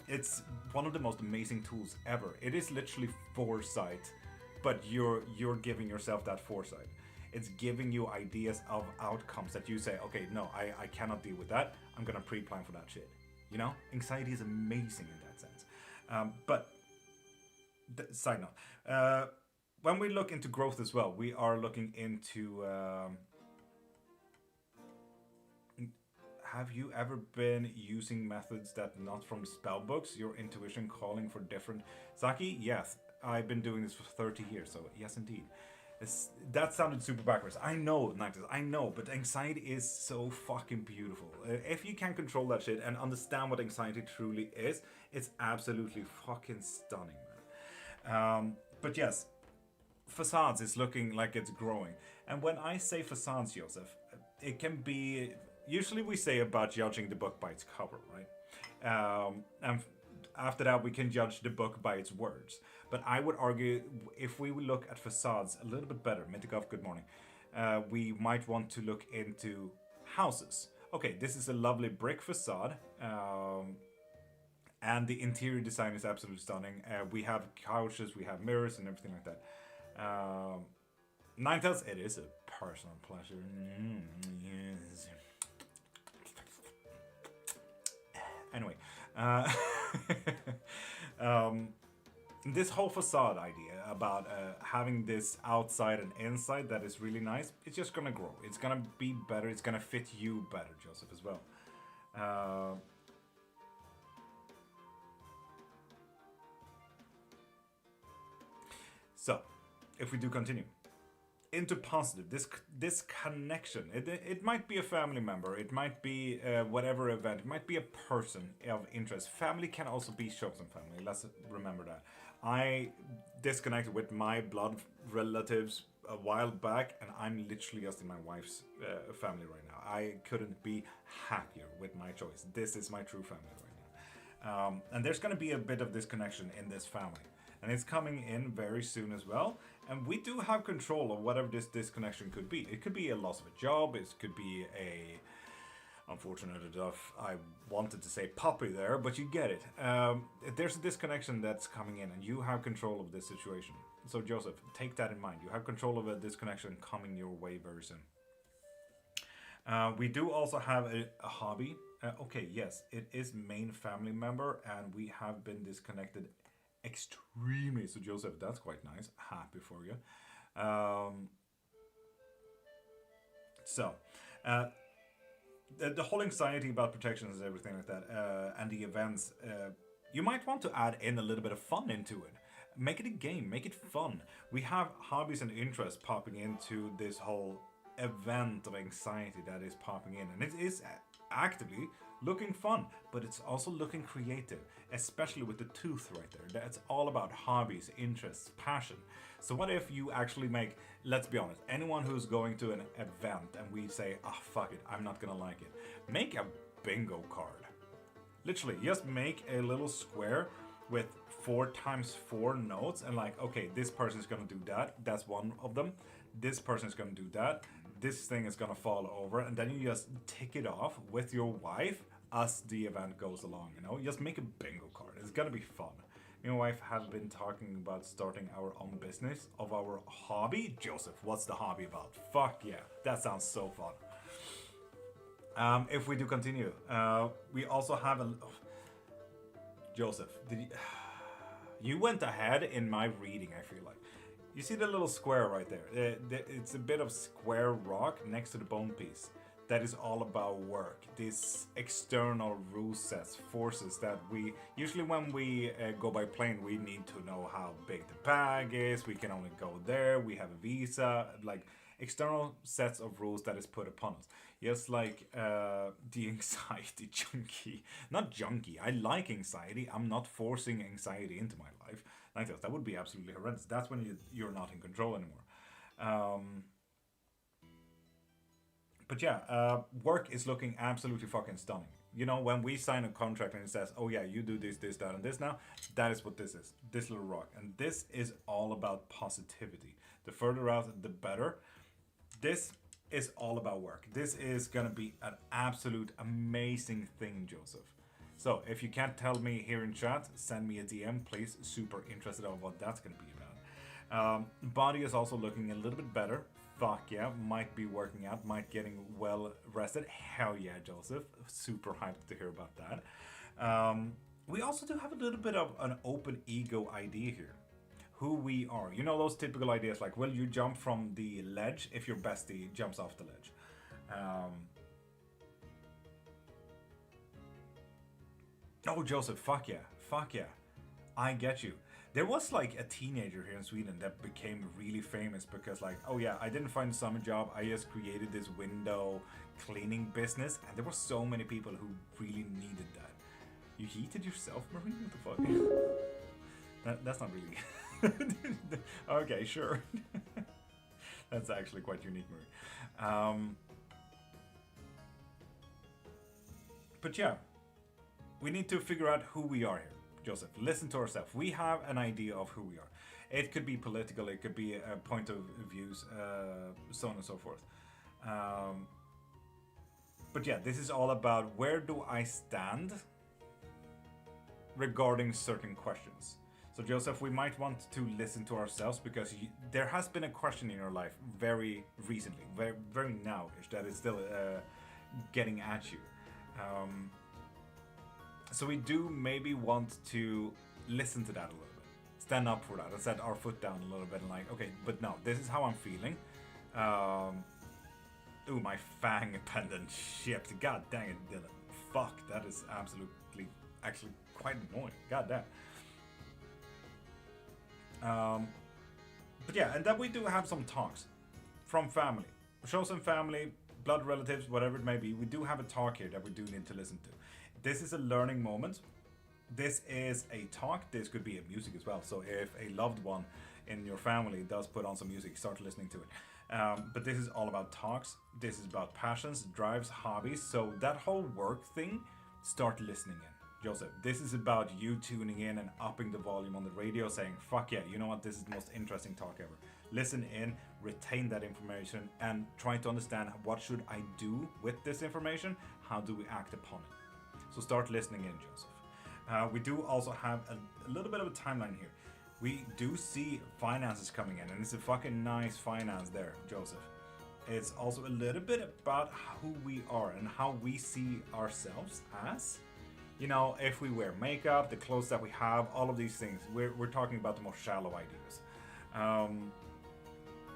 It's one of the most amazing tools ever. It is literally foresight, but you're giving yourself that foresight. It's giving you ideas of outcomes that you say, okay, no, I cannot deal with that. I'm gonna pre-plan for that shit. You know, anxiety is amazing in that sense. But side note, when we look into growth as well, we are looking into. Have you ever been using methods that not from spell books? Your intuition calling for different. Saki, yes, I've been doing this for 30 years, so yes, indeed. That sounded super backwards. I know, Nactus, I know, but anxiety is so fucking beautiful. If you can control that shit and understand what anxiety truly is, it's absolutely fucking stunning, man. But yes, facades is looking like it's growing. And when I say facades, Joseph, it can be, usually we say about judging the book by its cover, right? And after that, we can judge the book by its words. But I would argue, if we would look at facades a little bit better, Mitikov, good morning, we might want to look into houses. Okay, this is a lovely brick facade, and the interior design is absolutely stunning. We have couches, we have mirrors, and everything like that. Ninetales, it is a personal pleasure. Yes. Anyway, this whole facade idea about having this outside and inside that is really nice, it's just gonna grow. It's gonna be better. It's gonna fit you better, Joseph, as well. So, if we do continue into positive, this connection, it might be a family member, it might be whatever event, it might be a person of interest. Family can also be chosen family, let's remember that. I disconnected with my blood relatives a while back, and I'm literally just in my wife's family right now. I couldn't be happier with my choice. This is my true family right now. And there's going to be a bit of disconnection in this family, and it's coming in very soon as well. And we do have control of whatever this disconnection could be. It could be a loss of a job. It could be a, unfortunate enough, I wanted to say puppy there, but you get it. There's a disconnection that's coming in, and you have control of this situation. So Joseph, take that in mind. You have control of a disconnection coming your way very soon. We do also have a hobby. Okay, yes, it is main family member, and we have been disconnected extremely. So Joseph, that's quite nice. Happy for you. The whole anxiety about protections and everything like that, and the events, you might want to add in a little bit of fun into it. Make it a game, make it fun. We have hobbies and interests popping into this whole event of anxiety that is popping in, and it is actively looking fun, but it's also looking creative, especially with the tooth right there. That's all about hobbies, interests, passion. So what if you actually make, let's be honest, anyone who's going to an event and we say, ah, oh, fuck it, I'm not gonna like it. Make a bingo card. Literally, just make a little square with 4x4 notes and like, okay, this person's gonna do that. That's one of them. This person's gonna do that. This thing is gonna fall over, and then you just tick it off with your wife as the event goes along, you know? Just make a bingo card. It's gonna be fun. Me and my wife have been talking about starting our own business of our hobby. Joseph, what's the hobby about? Fuck yeah, that sounds so fun. If we do continue, we also have a... Oh, Joseph, you went ahead in my reading, I feel like. You see the little square right there? It's a bit of square rock next to the bone piece. That is all about work. These external rule sets, forces that we... Usually when we go by plane, we need to know how big the bag is. We can only go there. We have a visa. Like, external sets of rules that is put upon us. Just like the anxiety junkie. Not junkie. I like anxiety. I'm not forcing anxiety into my life. Like that would be absolutely horrendous. That's when you're not in control anymore. But yeah, work is looking absolutely fucking stunning. You know, when we sign a contract and it says, oh yeah, you do this, this, that, and this now, that is what this is. This little rock. And this is all about positivity. The further out, the better. This is all about work. This is gonna be an absolute amazing thing, Joseph. So if you can't tell me here in chat, send me a DM, please. Super interested on what that's gonna be about. Body is also looking a little bit better. Fuck yeah, might be working out, might getting well rested. Hell yeah, Joseph. Super hyped to hear about that. We also do have a little bit of an open ego idea here. Who we are. You know those typical ideas like, will you jump from the ledge if your bestie jumps off the ledge? Oh, Joseph, fuck yeah. Fuck yeah. I get you. There was like a teenager here in Sweden that became really famous because like, oh yeah, I didn't find a summer job. I just created this window cleaning business, and there were so many people who really needed that. You heated yourself, Marine? What the fuck? That's not really... Okay, sure. That's actually quite unique, Marie. But yeah, we need to figure out who we are here, Joseph. Listen to ourselves. We have an idea of who we are. It could be political, it could be a point of views, so on and so forth. Um, but yeah, this is all about where do I stand regarding certain questions. So, Joseph, we might want to listen to ourselves because there has been a question in your life very recently, very now-ish, that is still getting at you. Um, so we do maybe want to listen to that a little bit, stand up for that, and set our foot down a little bit, and like, okay, but no, this is how I'm feeling. Ooh, my fang pendant shipped. God dang it, Dylan. Fuck, that is absolutely, actually quite annoying. God damn. But yeah, and then we do have some talks from family, chosen family, blood relatives, whatever it may be. We do have a talk here that we do need to listen to. This is a learning moment. This is a talk. This could be a music as well. So if a loved one in your family does put on some music, start listening to it. But this is all about talks. This is about passions, drives, hobbies. So that whole work thing, start listening in. Joseph, this is about you tuning in and upping the volume on the radio, saying, fuck yeah, you know what, this is the most interesting talk ever. Listen in, retain that information, and try to understand what should I do with this information, how do we act upon it. So start listening in, Joseph. We do also have a little bit of a timeline here. We do see finances coming in, and it's a fucking nice finance there, Joseph. It's also a little bit about who we are and how we see ourselves as. You know, if we wear makeup, the clothes that we have, all of these things, we're talking about the more shallow ideas.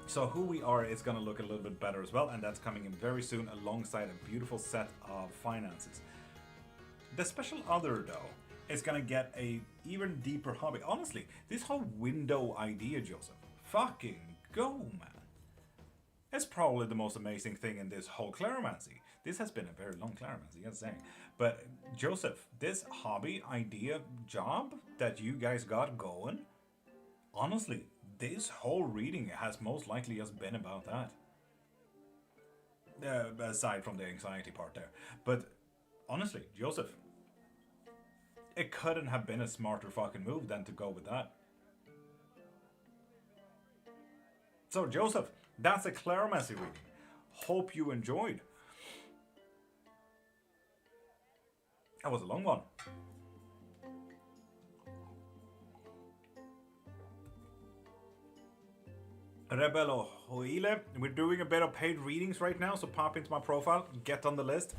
So who we are is going to look a little bit better as well, and that's coming in very soon alongside a beautiful set of finances. The special other, though, is going to get a even deeper hobby. Honestly, this whole window idea, Joseph, fucking go, man. It's probably the most amazing thing in this whole claromancy. This has been a very long claromancy, you gotta say. But Joseph, this hobby, idea, job that you guys got going, honestly, this whole reading has most likely just been about that. Aside from the anxiety part there. But honestly, Joseph, it couldn't have been a smarter fucking move than to go with that. So Joseph, that's a claromancy reading. Hope you enjoyed. That was a long one. Rebelo Hoile, we're doing a bit of paid readings right now, so pop into my profile, get on the list.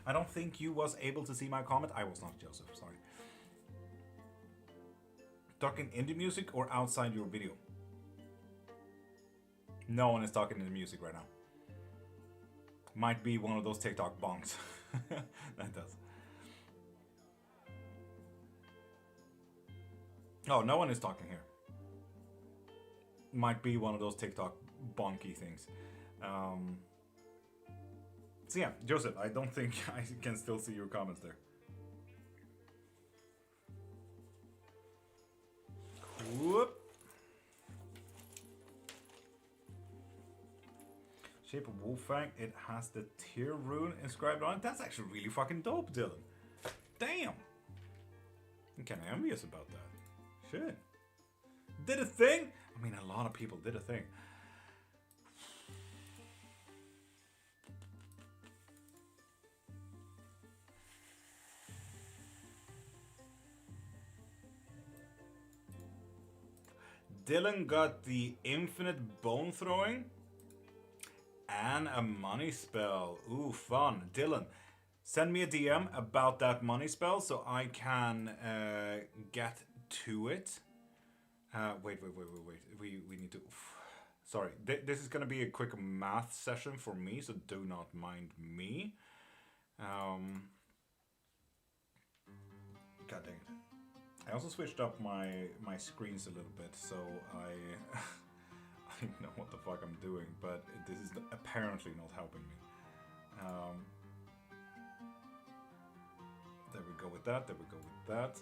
I don't think you was able to see my comment. I was not, Joseph, sorry. Talking indie music or outside your video? No one is talking indie music right now. Might be one of those TikTok bongs. That does. Oh, no one is talking here. Might be one of those TikTok bonky things. So yeah, Joseph, I don't think I can still see your comments there. Whoop. Shape of Wolfang, it has the tear rune inscribed on it. That's actually really fucking dope, Dylan. Damn. I'm kind of envious about that. Shit. Did a thing? I mean, a lot of people did a thing. Dylan got the infinite bone throwing and a money spell. Ooh, fun. Dylan, send me a DM about that money spell so I can get to it. Wait. We need to... Sorry, this is going to be a quick math session for me, so do not mind me. God dang it. I also switched up my screens a little bit, so I don't know what the fuck I'm doing, but this is apparently not helping me. There we go with that, there we go with that.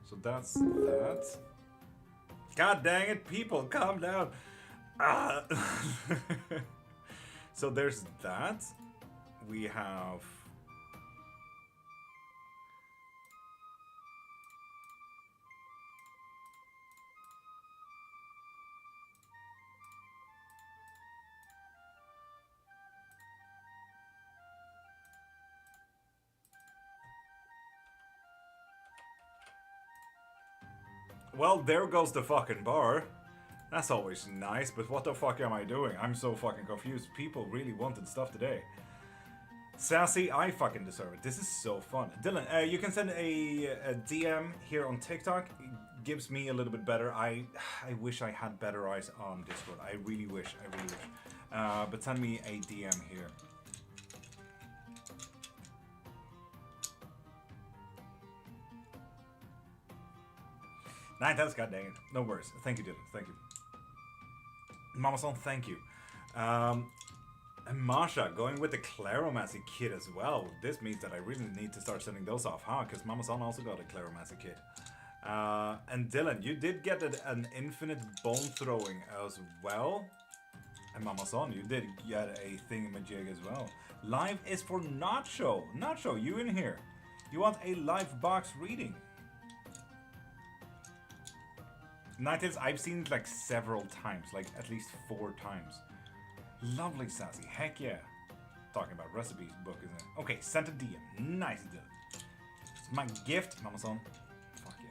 So that's that. God dang it, people, calm down. Ah. So there's that. We have. Well, there goes the fucking bar. That's always nice, but what the fuck am I doing? I'm so fucking confused. People really wanted stuff today. Sassy, I fucking deserve it. This is so fun. Dylan, you can send a DM here on TikTok. It gives me a little bit better. I wish I had better eyes on Discord. I really wish. But send me a DM here. Nine times, god dang it. No worries. Thank you, Dylan. Thank you. Mama-san, thank you. And Masha, going with the Claromancy kit as well. This means that I really need to start sending those off, huh? Because Mama-san also got a Claromancy kit. And Dylan, you did get an infinite bone throwing as well. And Mama-san, you did get a thingamajig as well. Live is for Nacho. Nacho, you in here. You want a live box reading? Nightales, I've seen it like several times, like at least 4 times. Lovely, Sassy. Heck yeah. Talking about recipes book, isn't it? Okay, sent a DM. Nice, Dylan. It's my gift, Mama-san. Fuck yeah.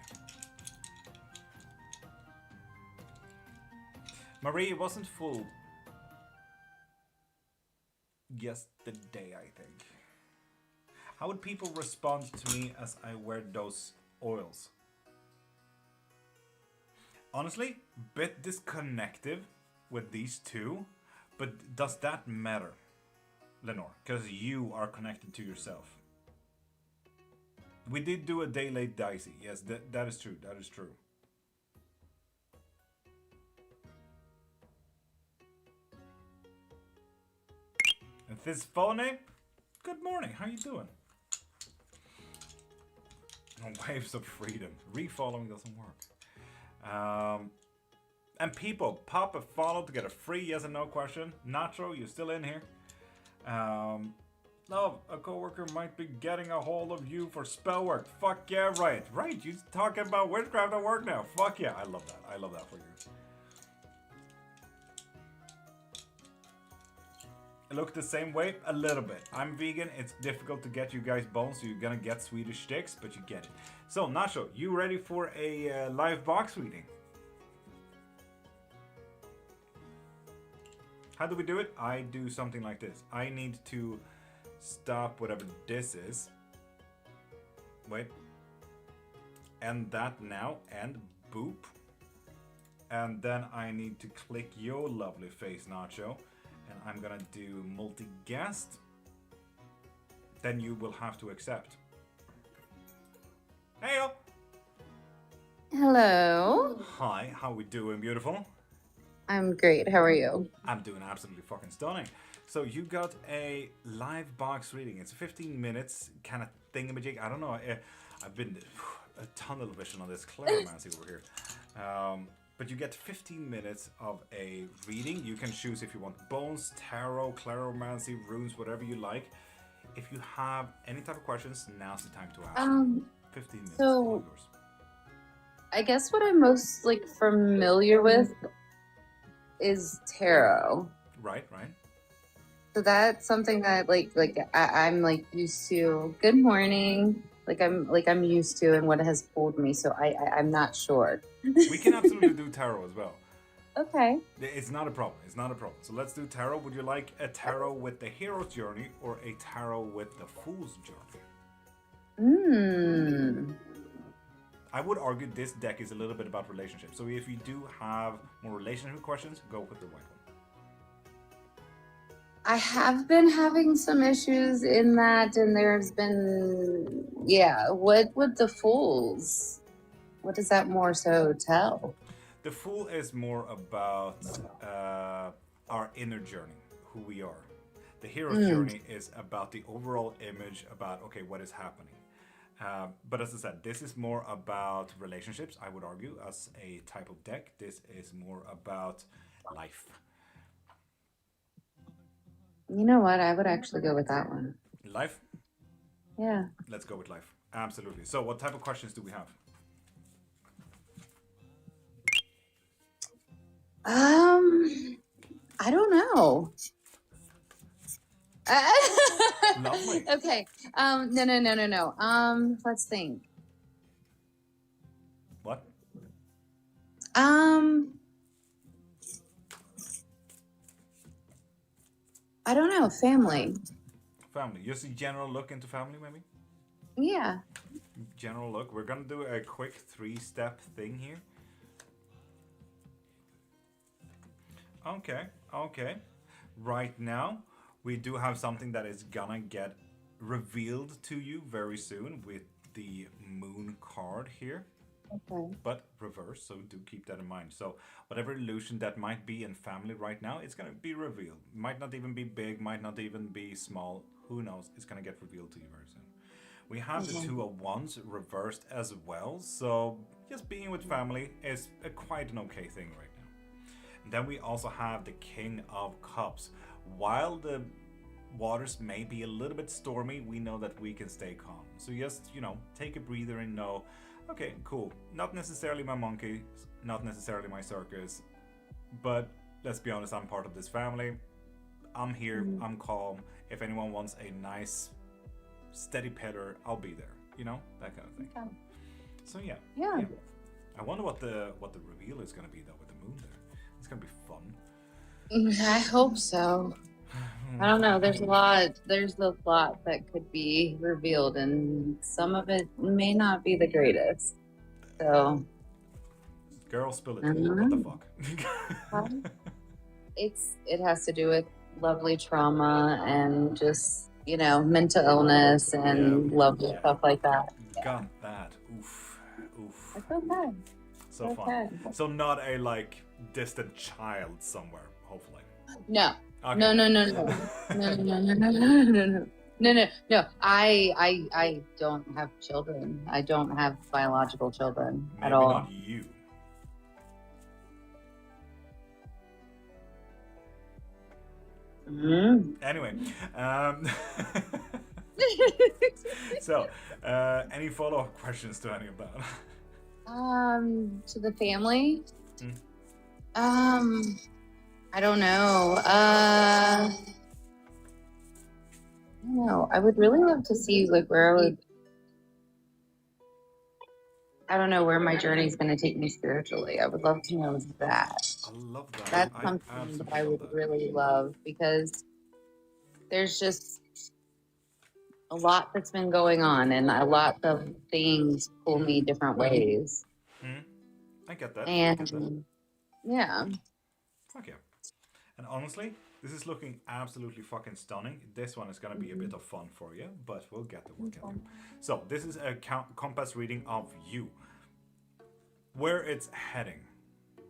Marie, it wasn't full yesterday, I think. How would people respond to me as I wear those oils? Honestly, bit disconnected with these two, but does that matter, Lenore? Because you are connected to yourself. We did do a day late dicey. Yes, that is true. That is true. And this phone, good morning. How you doing? Oh, waves of freedom. Refollowing doesn't work. And people, pop a follow to get a free yes and no question. Nacho, you still in here? Love, a coworker might be getting a hold of you for spell work. Fuck yeah, right. Right, you talking about witchcraft at work now. Fuck yeah, I love that. I love that for you. Look the same way? A little bit. I'm vegan. It's difficult to get you guys bones, so you're gonna get Swedish sticks, but you get it. So, Nacho, you ready for a live box reading? How do we do it? I do something like this. I need to stop whatever this is. Wait. And that now, and boop. And then I need to click your lovely face, Nacho. And I'm gonna do multi-guest. Then you will have to accept. Heyo! Hello. Hi, how we doing, beautiful? I'm great. How are you? I'm doing absolutely fucking stunning. So you got a live box reading. It's 15 minutes kind of thingamajig. I don't know. I've been a tunnel vision on this claromancy over here. But you get 15 minutes of a reading. You can choose if you want bones, tarot, claromancy, runes, whatever you like. If you have any type of questions, now's the time to ask. 15 minutes, all yours. I guess what I'm most familiar with is tarot. Right. So that's something that I'm used to. Good morning. I'm used to and what has pulled me. So I'm not sure. We can absolutely do tarot as well. Okay. It's not a problem. So let's do tarot. Would you like a tarot with the hero's journey or a tarot with the fool's journey? I would argue this deck is a little bit about relationships. So if you do have more relationship questions, go with the white one. I have been having some issues in that, and there's been, what would the fools, what does that more so tell? The Fool is more about our inner journey, who we are. The hero's journey is about the overall image, about, okay, what is happening. But as I said, this is more about relationships, I would argue, as a type of deck. This is more about life. You know what? I would actually go with that one. Life? Yeah. Let's go with life. Absolutely. So, what type of questions do we have? I don't know. Lovely. Okay. No. Let's think. What? I don't know. Family. Family. Just a general look into family, maybe? Yeah. General look. We're gonna do a quick 3-step thing here. Okay. Right now, we do have something that is gonna get revealed to you very soon with the moon card here. Okay. But reverse, so do keep that in mind. So whatever illusion that might be in family right now, it's gonna be revealed. Might not even be big, might not even be small. Who knows? It's gonna get revealed to you very soon. We have the Two of Wands reversed as well. So just being with family is quite an okay thing right now. And then we also have the King of Cups. While the waters may be a little bit stormy, we know that we can stay calm. So just, take a breather and know, okay, cool. Not necessarily my monkey, not necessarily my circus, but let's be honest, I'm part of this family. I'm here, I'm calm. If anyone wants a nice, steady petter, I'll be there. That kind of thing. Okay. So yeah. I wonder what the reveal is going to be though with the moon there. It's going to be fun. I hope so. I don't know. There's a lot that could be revealed, and some of it may not be the greatest. So, girl, spill it. What the fuck? It has to do with lovely trauma and just mental illness and lovely stuff like that. Got that. Oof. It's okay. So fun. So not a distant child somewhere, hopefully. No. Okay. No. No. I don't have children. I don't have biological children at all. Maybe not you. Anyway, so any follow-up questions to any of that? To the family. I don't know. I would really love to see where I don't know where my journey is going to take me spiritually. I would love to know that. I love that. That's something that I would really love, because there's just a lot that's been going on, and a lot of things pull me different ways. I get that. And yeah. Fuck yeah. And honestly, this is looking absolutely fucking stunning. This one is going to be a bit of fun for you, but we'll get there. So this is a compass reading of you. Where it's heading.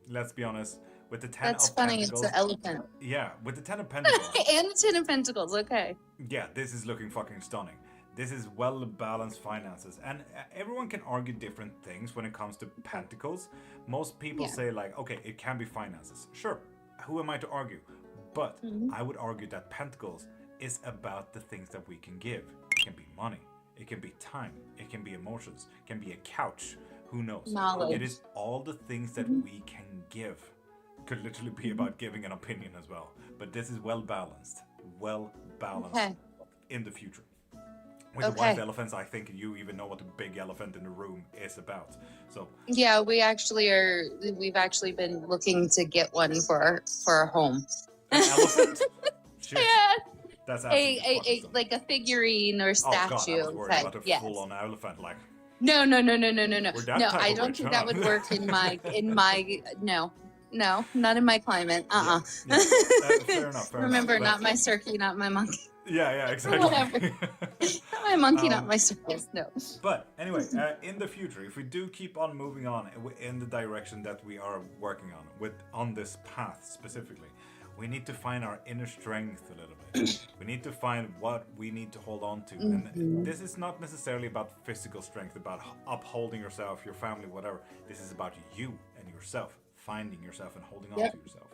Let's be honest. With the 10 That's of funny, Pentacles. it's an elephant. Yeah, with the 10 of Pentacles. And the 10 of Pentacles, okay. Yeah, this is looking fucking stunning. This is well-balanced finances. And everyone can argue different things when it comes to Pentacles. Most people say okay, it can be finances. Sure, who am I to argue? But I would argue that Pentacles is about the things that we can give. It can be money. It can be time. It can be emotions. It can be a couch. Who knows? Knowledge. It is all the things that we can give. Could literally be about giving an opinion as well. But this is well-balanced. In the future. With the white elephants, I think you even know what the big elephant in the room is about. So yeah, we've actually been looking to get one for our home. An elephant? Shit. Yeah. That's a figurine or statue. Oh God, I was worried about a full-on elephant. No. No, I don't think that would work in my no, not in my climate. Yeah, fair enough. Remember, not my cirky, not my monkey. Yeah, exactly. Whatever. Not my monkey, not my circus. No. But anyway, in the future, if we do keep on moving on in the direction that we are working on on this path specifically, we need to find our inner strength a little bit. We need to find what we need to hold on to. Mm-hmm. And this is not necessarily about physical strength, about upholding yourself, your family, whatever. This is about you and yourself, finding yourself and holding on to yourself.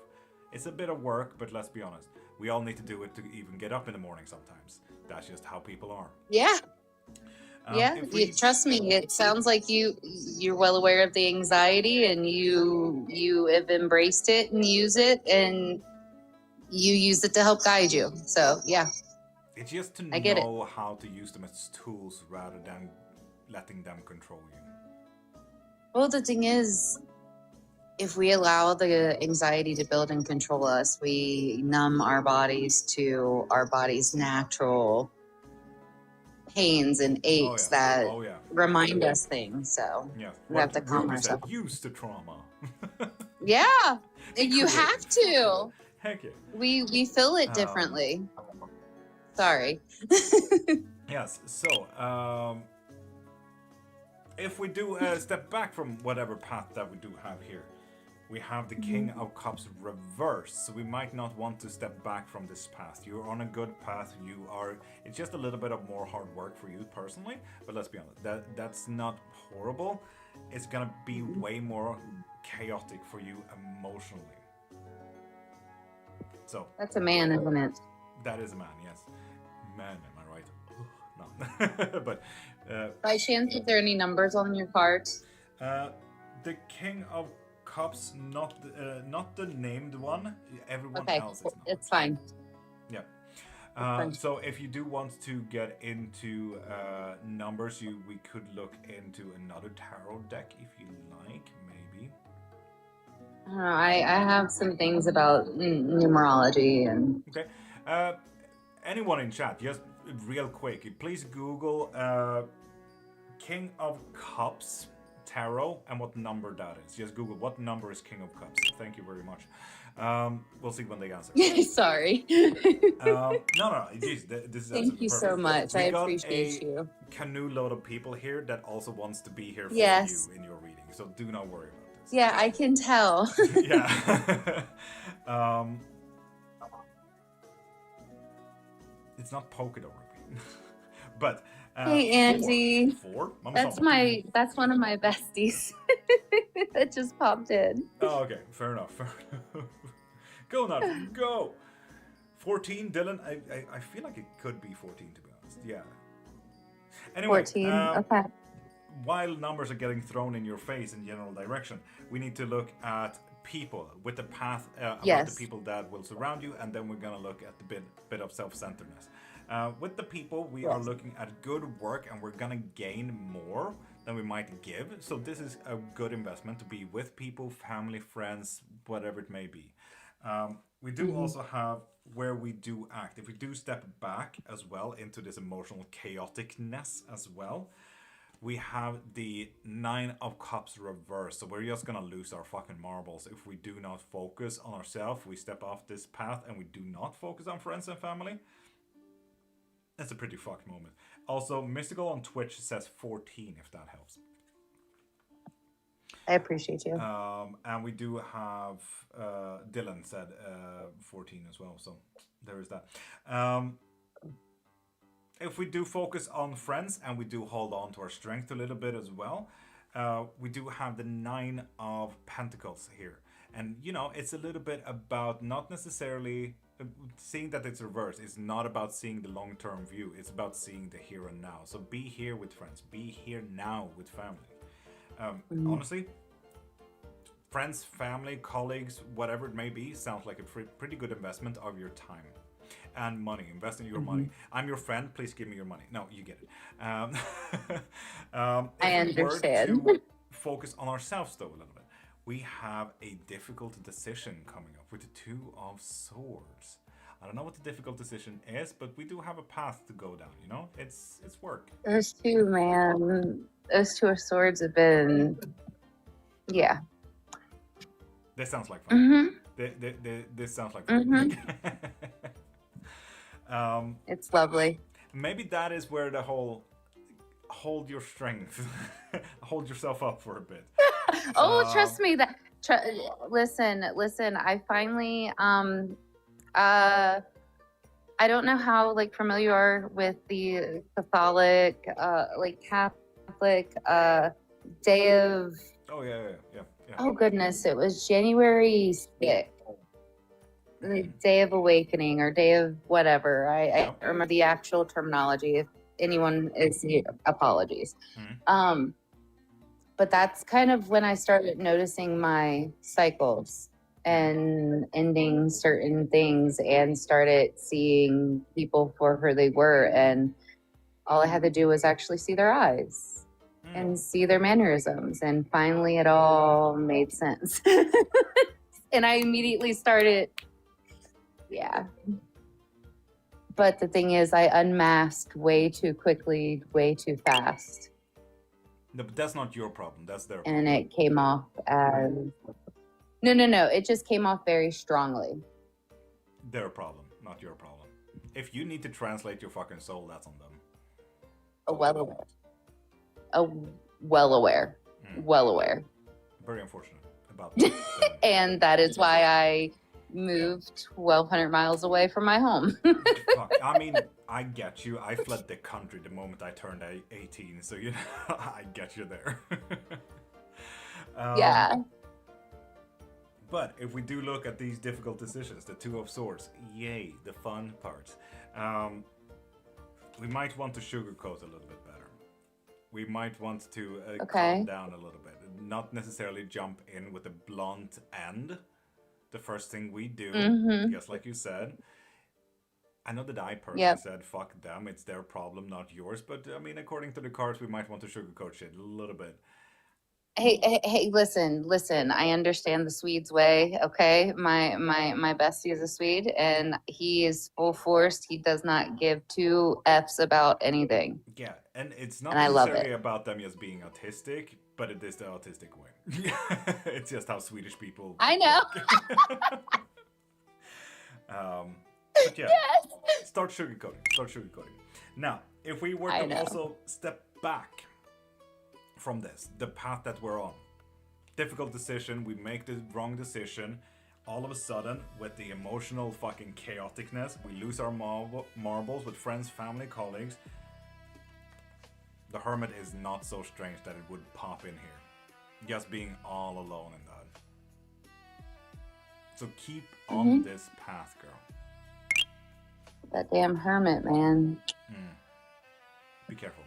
It's a bit of work, but let's be honest. We all need to do it to even get up in the morning sometimes. That's just how people are. Yeah. Trust me. Oh. It sounds like you're well aware of the anxiety, and you have embraced it and use it, and you use it to help guide you. So yeah, It's just to I get it. know how to use them as tools rather than letting them control you. Well, the thing is, if we allow the anxiety to build and control us, we numb our bodies to our body's natural pains and aches that remind us things. So we have to calm ourselves. Use the trauma. Yeah, you have to. Heck yeah. We feel it differently. Sorry. Yes. So if we do step back from whatever path that we do have here, we have the King of Cups reversed. So we might not want to step back from this path. You're on a good path. It's just a little bit of more hard work for you personally. But let's be honest, that's not horrible. It's gonna be way more chaotic for you emotionally. So that's a man, isn't it? That is a man, yes. Man, am I right? No. But by chance, is there any numbers on your cards? The King of Cups, not the named one. Everyone else is not. It's fine. Yeah. So if you do want to get into numbers, we could look into another tarot deck if you like, maybe. I have some things about numerology and. Okay. Anyone in chat, just real quick, please Google King of Cups tarot and what number that is. Just Google what number is King of Cups. Thank you very much. We'll see when they answer. Sorry. No. This is Thank you so much. I appreciate you. Canoe load of people here that also wants to be here for you in your reading. So do not worry about this. Yeah, I can tell. Yeah. It's not polka dot rugby, but. Hey Angie, four? That's one of my besties that just popped in. Oh, okay, fair enough. Go now, go. 14, Dylan. I feel like it could be 14 to be honest. Yeah. Anyway, 14. Okay. While numbers are getting thrown in your face in general direction, we need to look at people with the path about the people that will surround you, and then we're gonna look at the bit of self-centeredness. With the people, we are looking at good work, and we're gonna gain more than we might give. So this is a good investment to be with people, family, friends, whatever it may be. We do also have where we do act. If we do step back as well into this emotional chaoticness as well, we have the 9 of Cups reversed. So we're just gonna lose our fucking marbles if we do not focus on ourselves. We step off this path and we do not focus on friends and family. That's a pretty fucked moment. Also, Mystical on Twitch says 14, if that helps. I appreciate you. And we do have Dylan said 14 as well, so there is that. If we do focus on friends and we do hold on to our strength a little bit as well, we do have the 9 of Pentacles here. And, it's a little bit about not necessarily seeing that it's reversed. It's not about seeing the long-term view. It's about seeing the here and now. So be here with friends. Be here now with family. Honestly, friends, family, colleagues, whatever it may be, sounds like a pretty good investment of your time and money. Invest in your money. I'm your friend. Please give me your money. No, you get it. I understand. To focus on ourselves, though, a little bit. We have a difficult decision coming up with the 2 of Swords. I don't know what the difficult decision is, but we do have a path to go down, It's work. Those 2, man. Those 2 of Swords have been... Yeah. This sounds like fun. This sounds like fun. It's lovely. Maybe that is where the whole hold your strength, hold yourself up for a bit. Trust me. Listen. I finally I don't know how like familiar you are with the Catholic, Day of. Oh yeah. Oh goodness, it was January 6th, the Day of Awakening or Day of whatever. I remember the actual terminology. If anyone is new, apologies. But that's kind of when I started noticing my cycles and ending certain things and started seeing people for who they were. And all I had to do was actually see their eyes and see their mannerisms. And finally, it all made sense. And I immediately started, yeah. But the thing is, I unmasked way too quickly, way too fast. No, but that's not your problem. That's their problem. And it came off as... No. It just came off very strongly. Their problem, not your problem. If you need to translate your fucking soul, that's on them. Well aware. Very unfortunate about that. And that is why I moved 1,200 miles away from my home. Fuck, I mean, I get you. I fled the country the moment I turned 18, so you know, I get you there. Yeah. But if we do look at these difficult decisions, the Two of Swords, yay, the fun part. We might want to sugarcoat a little bit better. We might want to calm down a little bit. Not necessarily jump in with a blunt end. The first thing we do, just like you said. I know that I personally said, fuck them, it's their problem, not yours. But, I mean, according to the cards, we might want to sugarcoat shit a little bit. Hey, listen. I understand the Swede's way, okay? My bestie is a Swede, and he is full force. He does not give two Fs about anything. Yeah, and it's not and necessarily about them just being autistic, but it is the autistic way. It's just how Swedish people... I know. But yeah, start sugarcoating. Now, if we were to also step back from this, the path that we're on, difficult decision, we make the wrong decision, all of a sudden, with the emotional fucking chaoticness, we lose our marbles with friends, family, colleagues. The Hermit is not so strange that it would pop in here, just being all alone in that. So keep on this path, girl. That damn Hermit, man. Be careful.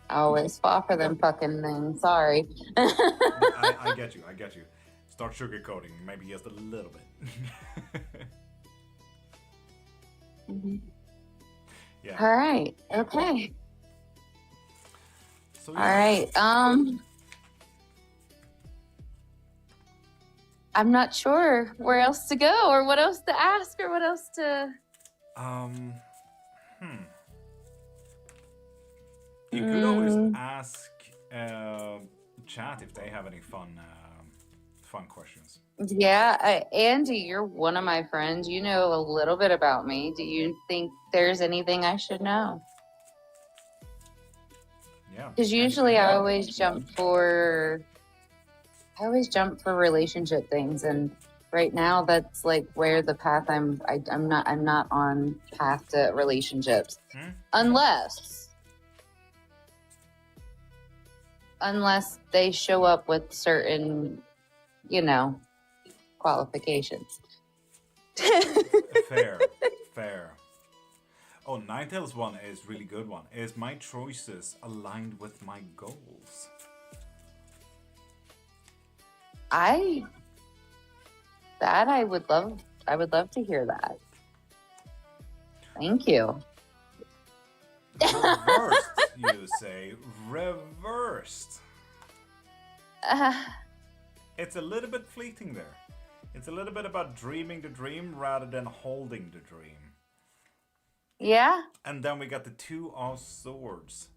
I always fall for them fucking things. Sorry. I get you. Start sugarcoating, maybe just a little bit. Yeah. All right. Okay. So, yeah. All right. I'm not sure where else to go or what else to ask or what else to... You could always ask chat if they have any fun questions. Yeah, Andy, you're one of my friends. You know a little bit about me. Do you think there's anything I should know? Yeah. Because usually I always jump for relationship things, and right now that's like where the path I'm not on path to relationships, unless they show up with certain, qualifications. Fair. Oh, Ninetales one is really good one. Is my choices aligned with my goals? I would love to hear that. Thank you. Reversed, you say. Reversed. It's a little bit fleeting there. It's a little bit about dreaming the dream rather than holding the dream. Yeah. And then we got the Two of Swords.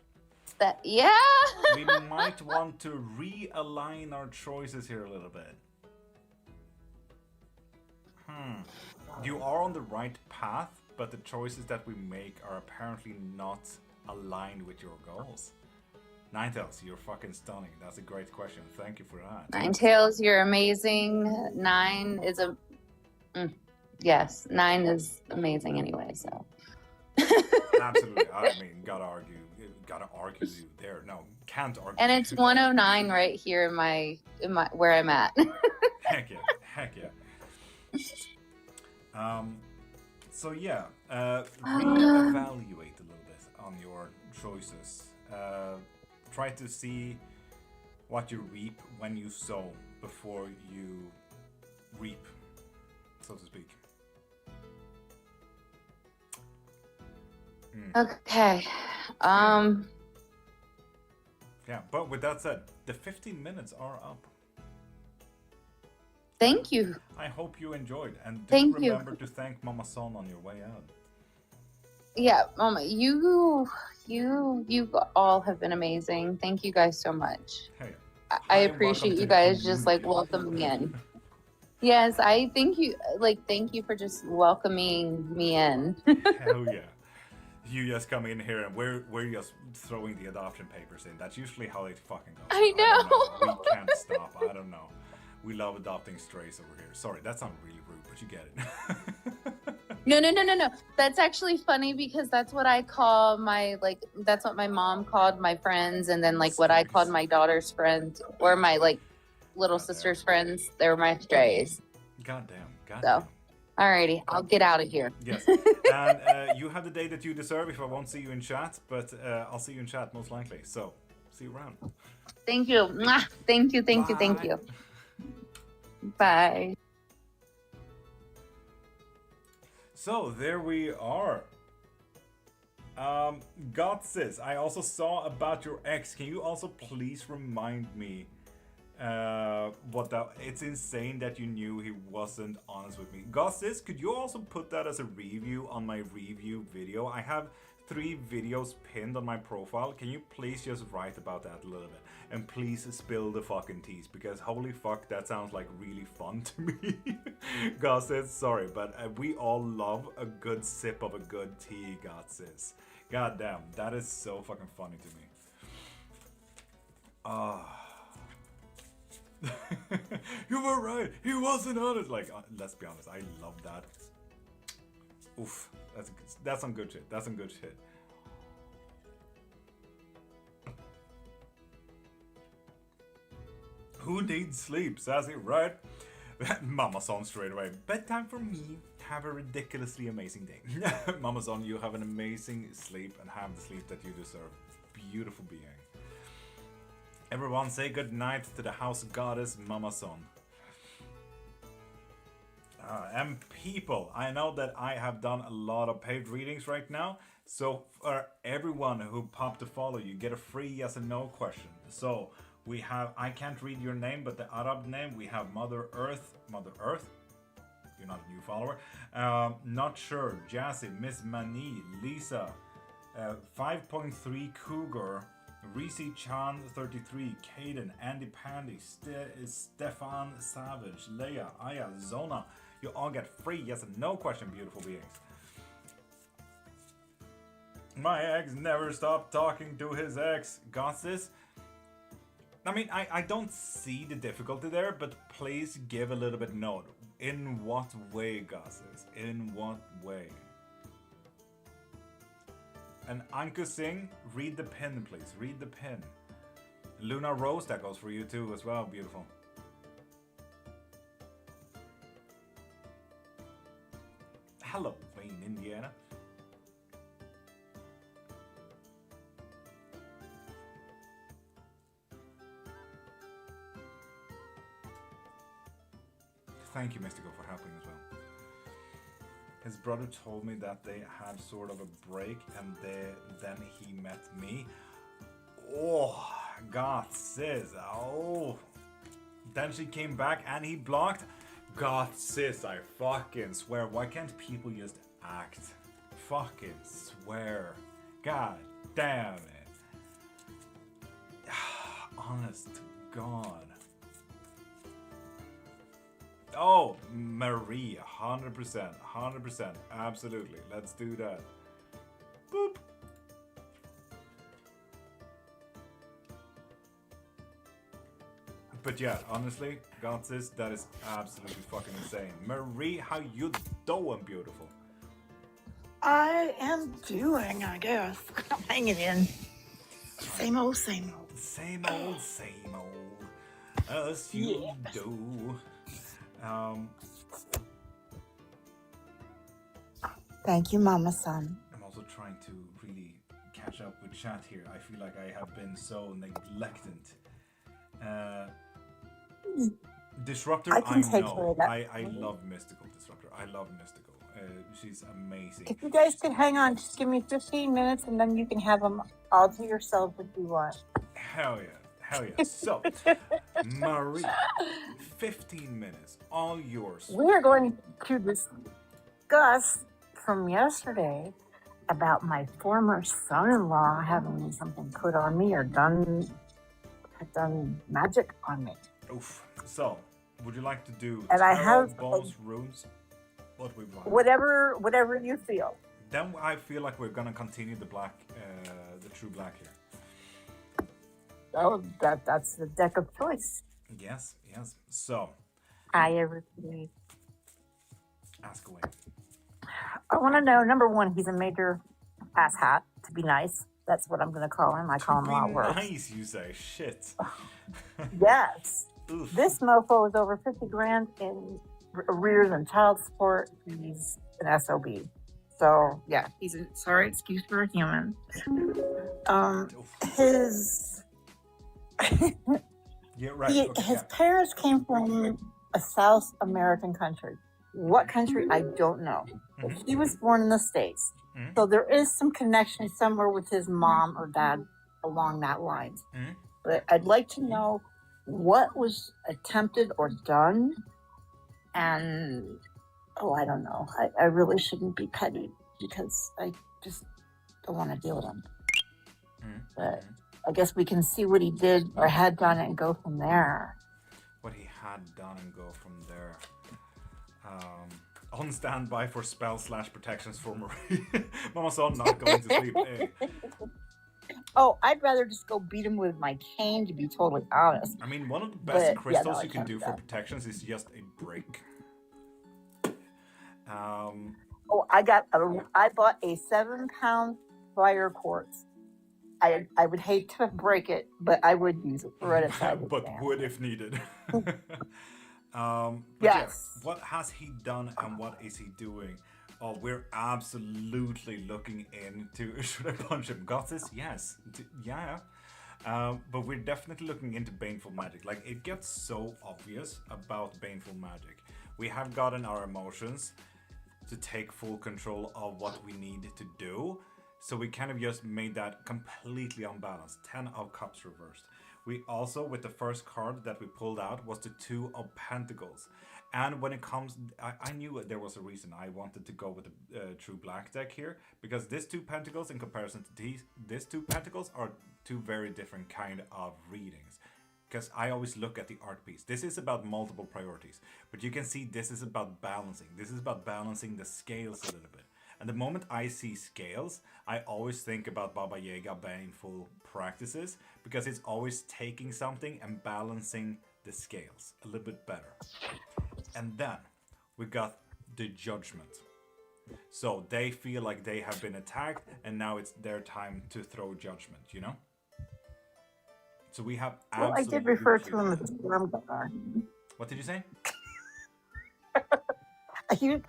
Yeah. We might want to realign our choices here a little bit. You are on the right path, but the choices that we make are apparently not aligned with your goals. Ninetales, you're fucking stunning. That's a great question. Thank you for that. Ninetales, you're amazing. 9 is a... Yes, 9 is amazing anyway. So. Absolutely. I mean, gotta argue you there. No, can't argue. And it's 109 right here in my where I'm at. Heck yeah. So yeah, reevaluate a little bit on your choices. Try to see what you reap when you sow before you reap, so to speak. Okay. Yeah, but with that said, the 15 minutes are up. Thank you. I hope you enjoyed, and Thank remember to thank Mama Son on your way out. Yeah, Mama, you all have been amazing. Thank you guys so much. Hey, I appreciate you guys just like welcoming in. Yes, I thank you. Thank you for just welcoming me in. Hell yeah. You just come in here and we're just throwing the adoption papers in. That's usually how it fucking goes. I know. We can't stop. I don't know. We love adopting strays over here. Sorry, that sounds really rude, but you get it. No. That's actually funny because that's what I call my that's what my mom called my friends, and then what I called my daughter's friends or my little sister's friends. They were my strays. Goddamn. So, alrighty, I'll get out of here. Yes, and you have the day that you deserve. If I won't see you in chat, but I'll see you in chat most likely. So, see you around. Thank you. Mwah. Thank you. Bye. So there we are. Sis, I also saw about your ex. Can you also please remind me what that? It's insane that you knew he wasn't honest with me. Sis, could you also put that as a review on my review video? I have 3 videos pinned on my profile. Can you please just write about that a little bit? And please spill the fucking teas, because holy fuck, that sounds like really fun to me. God says sorry, but we all love a good sip of a good tea, God says. God damn, that is so fucking funny to me. You were right, he wasn't honest. Let's be honest, I love that. Oof, that's some good shit. That's some good shit. Who needs sleep? Sassy, right? Mama Son straight away. Bedtime for me. Have a ridiculously amazing day. Mama Son, you have an amazing sleep and have the sleep that you deserve. Beautiful being. Everyone say good night to the house goddess Mama Son. And people, I know that I have done a lot of paid readings right now. So for everyone who popped a follow, you get a free yes and no question. So we have, I can't read your name, but the Arab name, we have Mother Earth. You're not a new follower. Not sure. Jazzy, Miss Mani, Lisa, 5.3 Cougar, Reese Chan 33, Caden, Andy Pandy, Stefan Savage, Leia, Aya, Zona. You all get free yes and no question, beautiful beings. My ex never stopped talking to his ex. Got this? I mean, I don't see the difficulty there, but please give a little bit note. In what way, Gosses? In what way? And Anku Singh, read the pin, please. Read the pin. Luna Rose, that goes for you too as well. Beautiful. Hello, Wayne, Indiana. Thank you, Mystical, for helping as well. His brother told me that they had sort of a break and then he met me. Oh, God, sis. Oh. Then she came back and he blocked. God, sis, I fucking swear. Why can't people just act? Fucking swear. God damn it. Honest to God. Oh, Marie, 100%, 100%, absolutely. Let's do that. Boop. But yeah, honestly, got this. That is absolutely fucking insane. Marie, how you doing, beautiful? I am doing, I guess. I'm hanging in. Same old, same old. Same old, same old. As you do. Thank you, Mama Son. I'm also trying to really catch up with chat here. I feel like I have been so neglected. Disruptor, I can take know. care of that. I love Mystical Disruptor. I love Mystical. She's amazing. If you guys could hang on, just give me 15 minutes and then you can have them all to yourself if you want. Hell yeah. Hell yeah. So, Marie, 15 minutes, all yours. We are going to discuss from yesterday about my former son-in-law having something put on me or done magic on me. Oof. So, would you like to do and I have bones, runes? What we want? Whatever you feel. Then I feel like we're gonna continue the black, the true black here. Oh, that's the deck of choice. Yes, yes. So, I everything. Ask away. I want to know, number one, he's a major asshat, to be nice. That's what I'm going to call him. I call him a lot worse. Nice, you say. Shit. Yes. Oof. This mofo is over 50 grand in arrears and child support. He's an SOB. So, yeah, he's a, sorry, excuse for a human. His... Yeah, right. His parents came from a South American country. What country, I don't know. But he was born in the States. So there is some connection somewhere with his mom or dad along that line. But I'd like to know what was attempted or done. And, I don't know. I really shouldn't be petty because I just don't want to deal with him. But I guess we can see what he did or had done and go from there. What he had done and go from there. On standby for spell/protections for Marie. Mama Son not going to sleep. Hey. Oh, I'd rather just go beat him with my cane, to be totally honest. I mean, one of the best crystals you can do for protections is just a break. I bought a 7-pound fire quartz. I would hate to break it, but I would use it right aside. But would if needed. Yes. Yeah, what has he done and what is he doing? Oh, we're absolutely looking into... Should I punch him? Got this? Yes. Yeah. But we're definitely looking into baneful magic. Like, it gets so obvious about baneful magic. We have gotten our emotions to take full control of what we need to do. So we kind of just made that completely unbalanced. 10 of Cups reversed. We also, with the first card that we pulled out, was the 2 of Pentacles. And when it comes, I knew there was a reason I wanted to go with the True Black deck here. Because this 2 Pentacles in comparison to these 2 Pentacles are 2 very different kind of readings. Because I always look at the art piece. This is about multiple priorities. But you can see this is about balancing. This is about balancing the scales a little bit. And the moment I see scales, I always think about Baba Yaga baneful practices, because it's always taking something and balancing the scales a little bit better. And then we got the Judgment. So they feel like they have been attacked and now it's their time to throw judgment, you know? So we have absolutely... Well, I did refer to him as a sperm donor. What did you say?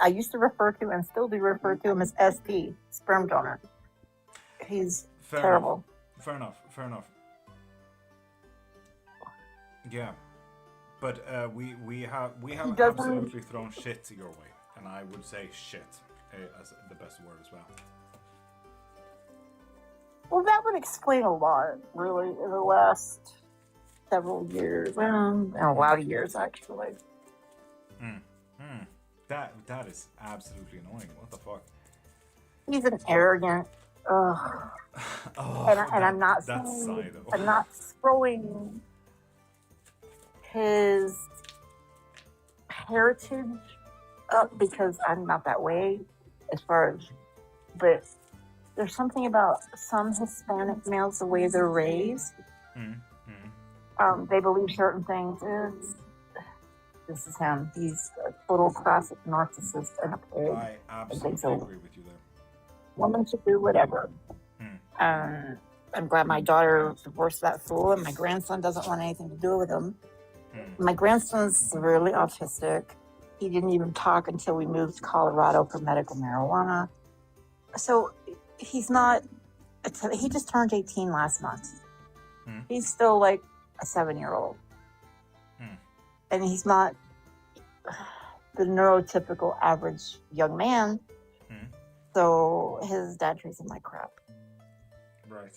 I used to refer to and still do refer to him as SP, sperm donor. He's terrible. Fair enough. Yeah, but we have absolutely thrown shit your way, and I would say shit as the best word as well. Well, that would explain a lot, really, in the last several years, and a lot of years actually. That is absolutely annoying. What the fuck? He's an arrogant. And I'm not saying, I'm not throwing his heritage up because I'm not that way as far as, but there's something about some Hispanic males, the way they're raised. they believe certain things. This is him. He's a total classic narcissist and a pig. I absolutely agree with you there. Women should do whatever. I'm glad my daughter divorced that fool, and my grandson doesn't want anything to do with him. My grandson's severely autistic. He didn't even talk until we moved to Colorado for medical marijuana. So he's not, he just turned 18 last month. He's still like a 7-year-old. And he's not the neurotypical average young man. So his dad treats him like crap. Right.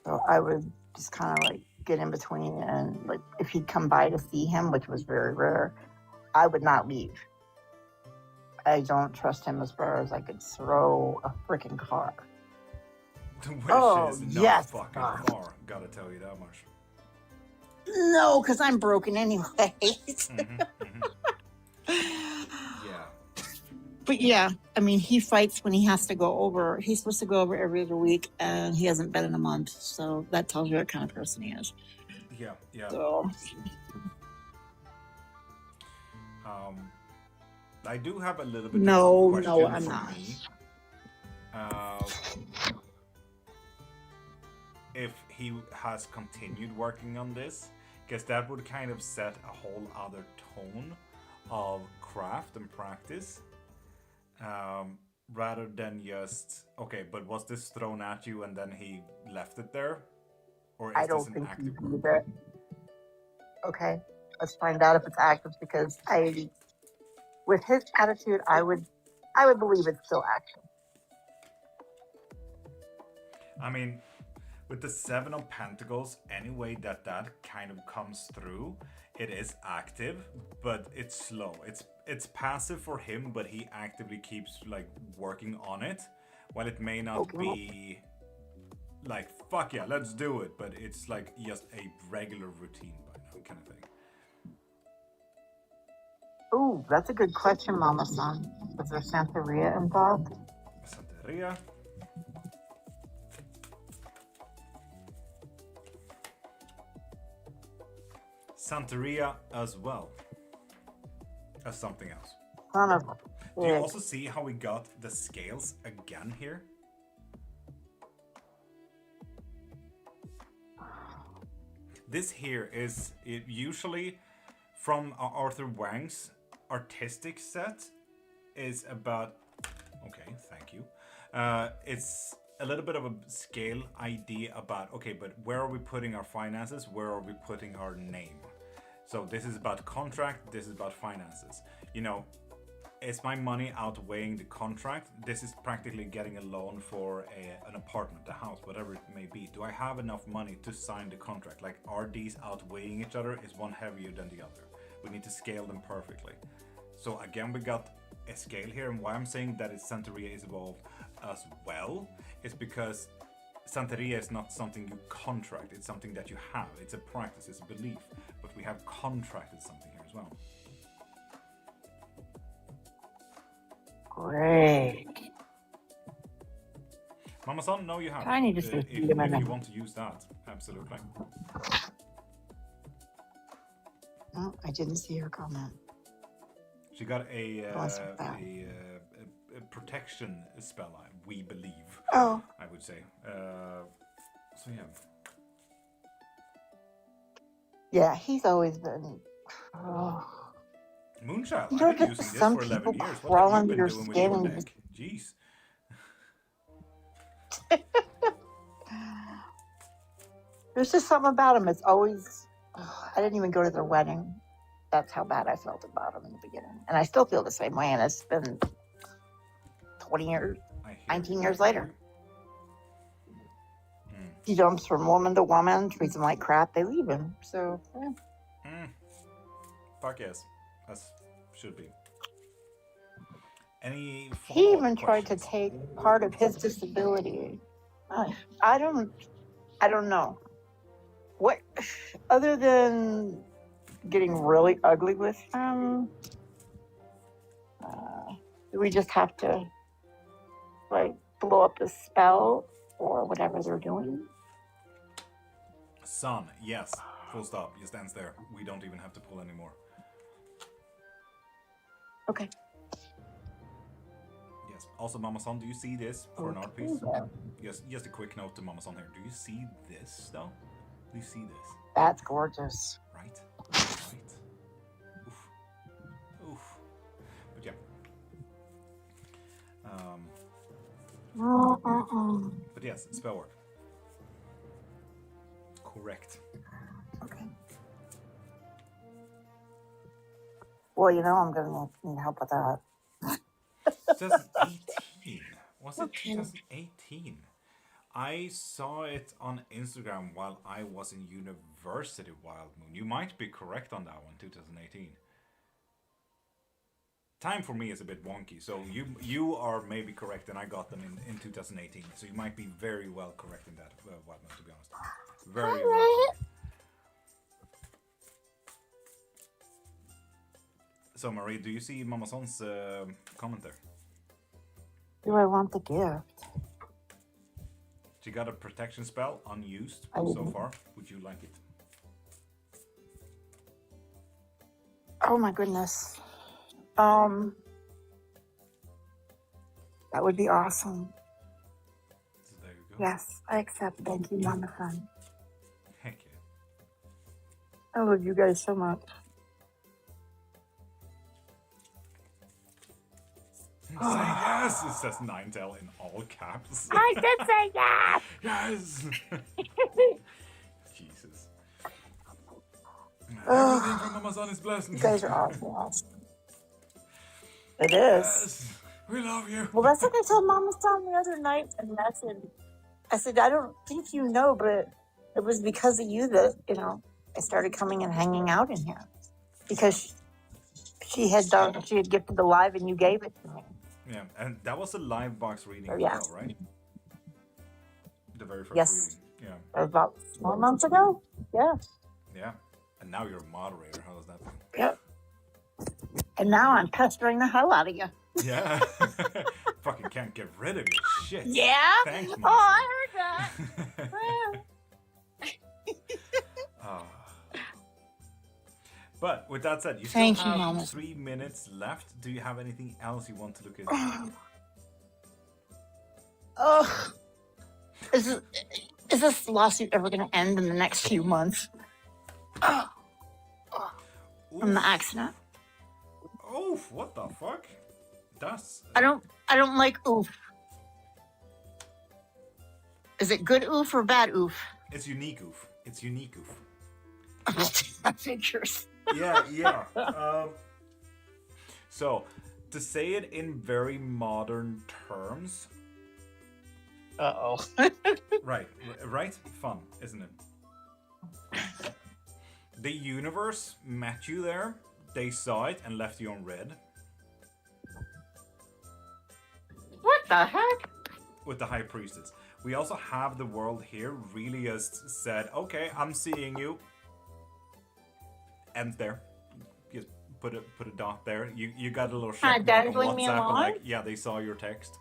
So I would just kind of like get in between, and like if he'd come by to see him, which was very rare, I would not leave. I don't trust him as far as I could throw a freaking car. Which is not fucking far, gotta tell you that much. No, because I'm broken anyway. Yeah. But yeah, I mean, he fights when he has to go over. He's supposed to go over every other week, and he hasn't been in a month. So that tells you what kind of person he is. Yeah. So. I do have a little bit No, question I'm for not. me. If he has continued working on this, because that would kind of set a whole other tone of craft and practice, rather than just, okay, but was this thrown at you and then he left it there? Or is I don't this an think he active did it. Okay, let's find out if it's active, because with his attitude, I would believe it's still active. I mean, with the 7 of Pentacles, any way that kind of comes through, it is active, but it's slow. It's passive for him, but he actively keeps like working on it. While it may not be like, fuck yeah, let's do it, but it's like just a regular routine by now kind of thing. Ooh, that's a good question, Mama Son. Is there Santeria involved? Santeria. Santeria as well as something else. Do you also see how we got the scales again here? This here is usually from Arthur Wang's artistic set is about, okay, thank you. It's a little bit of a scale idea about, okay, but where are we putting our finances? Where are we putting our name? So this is about contract, this is about finances. You know, is my money outweighing the contract? This is practically getting a loan for an apartment, a house, whatever it may be. Do I have enough money to sign the contract? Like, are these outweighing each other? Is one heavier than the other? We need to scale them perfectly. So again, we got a scale here, and why I'm saying that Santeria is involved as well is because Santeria is not something you contract, it's something that you have. It's a practice, it's a belief, but we have contracted something here as well. Great. Mama Son, no, you have. I need to if you want to use that, absolutely. Oh, I didn't see her comment. She got a protection spell, we believe. Oh. I would say. So yeah. Yeah, he's always been. Oh. Moonchild, You I've been using this for 11 years. What have you been doing with your deck? Jeez. There's just something about him. It's always. I didn't even go to their wedding. That's how bad I felt about him in the beginning. And I still feel the same way. And it's been 20 years, 19 years later. He jumps from woman to woman, treats them like crap, they leave him. So, yeah. Fuck yes. As should be. Any He even tried to take part of his disability. I don't know. What, other than getting really ugly with him, do we just have to, like, blow up the spell or whatever they're doing? Sun, yes. Full stop. Just ends there. We don't even have to pull anymore. Okay. Yes. Also, Mama Son, do you see this for an art piece? Yes. Just a quick note to Mama Son here. Do you see this, though? Do you see this? That's gorgeous. Right? Right. Oof. Oof. But yeah. But yes, spell work. Correct. Okay. Well, you know I'm going to need help with that. 2018. Was it 2018? I saw it on Instagram while I was in university, Wild Moon. You might be correct on that one, 2018. Time for me is a bit wonky, so you are maybe correct, and I got them in 2018. So you might be very well correct in that, Wild Moon, to be honest. Very well. So Marie, do you see Mama Son's comment there? Do I want the gift? She got a protection spell unused so far. Would you like it? Oh my goodness. That would be awesome. So there you go. Yes, I accept. Thank you, Mama Son. Heck yeah. I love you guys so much. Say yes! It says Ninetale in all caps. I did say yes! Yes! Jesus. Everything from Mama Son is blessed. You guys are awesome. It is. Yes! We love you! Well, that's what I told Mama Son the other night, and I said, I don't think you know, but it was because of you that, I started coming and hanging out in here. Because she had gifted the live and you gave it to me. Yeah, and that was a live box reading as Yeah. well, right? The very first Yes. reading. Yeah. About 4 months ago? Yeah. Yeah. And now you're a moderator. How does that feel? Yep. And now I'm pestering the hell out of you. Yeah. Fucking can't get rid of your shit. Yeah? Thanks, Mama. Oh, I heard that. Ah. But with that said, you still Thank you, have Mama. 3 minutes left. Do you have anything else you want to look into? Oh, is this lawsuit ever going to end in the next few months? From the accident. Oof, what the fuck? That's... I don't like oof. Is it good oof or bad oof? It's unique oof. It's unique oof. Figures. Yeah. So, to say it in very modern terms... Uh-oh. Right. Fun, isn't it? The universe met you there, they saw it and left you on red. What the heck? With the High Priestess. We also have the world here really just said, okay, I'm seeing you. Ends there. Just put a dot there. You got a little check mark on dangling me WhatsApp. along? Like, yeah, they saw your text.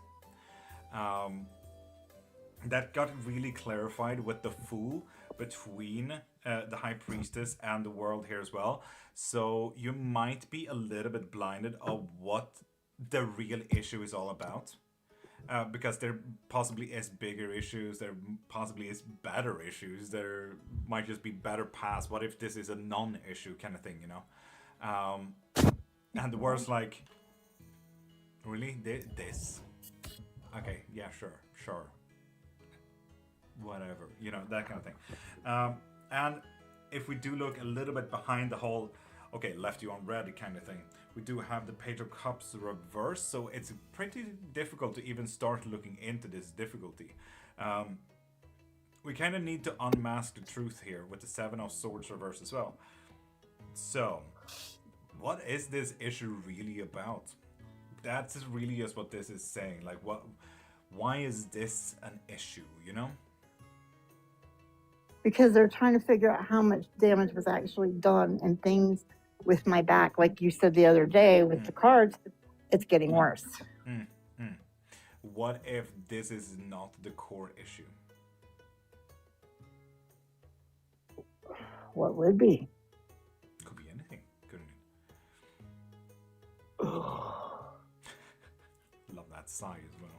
That got really clarified with the Fool between the High Priestess and the world here as well. So you might be a little bit blinded of what the real issue is all about. Because there possibly is bigger issues, there possibly is better issues, there might just be better paths. What if this is a non-issue kind of thing, And the world's like, really? This? Okay, yeah, sure. Whatever, that kind of thing. And if we do look a little bit behind the whole, okay, left you on red kind of thing, we do have the Page of Cups reversed, so it's pretty difficult to even start looking into this difficulty. We kind of need to unmask the truth here with the Seven of Swords reversed as well. So, what is this issue really about? That's really just what this is saying. Like, why is this an issue, Because they're trying to figure out how much damage was actually done and things with my back. Like you said the other day with the cards, it's getting worse. What if this is not the core issue? What would be? Could be anything, couldn't it? Love that sigh as well.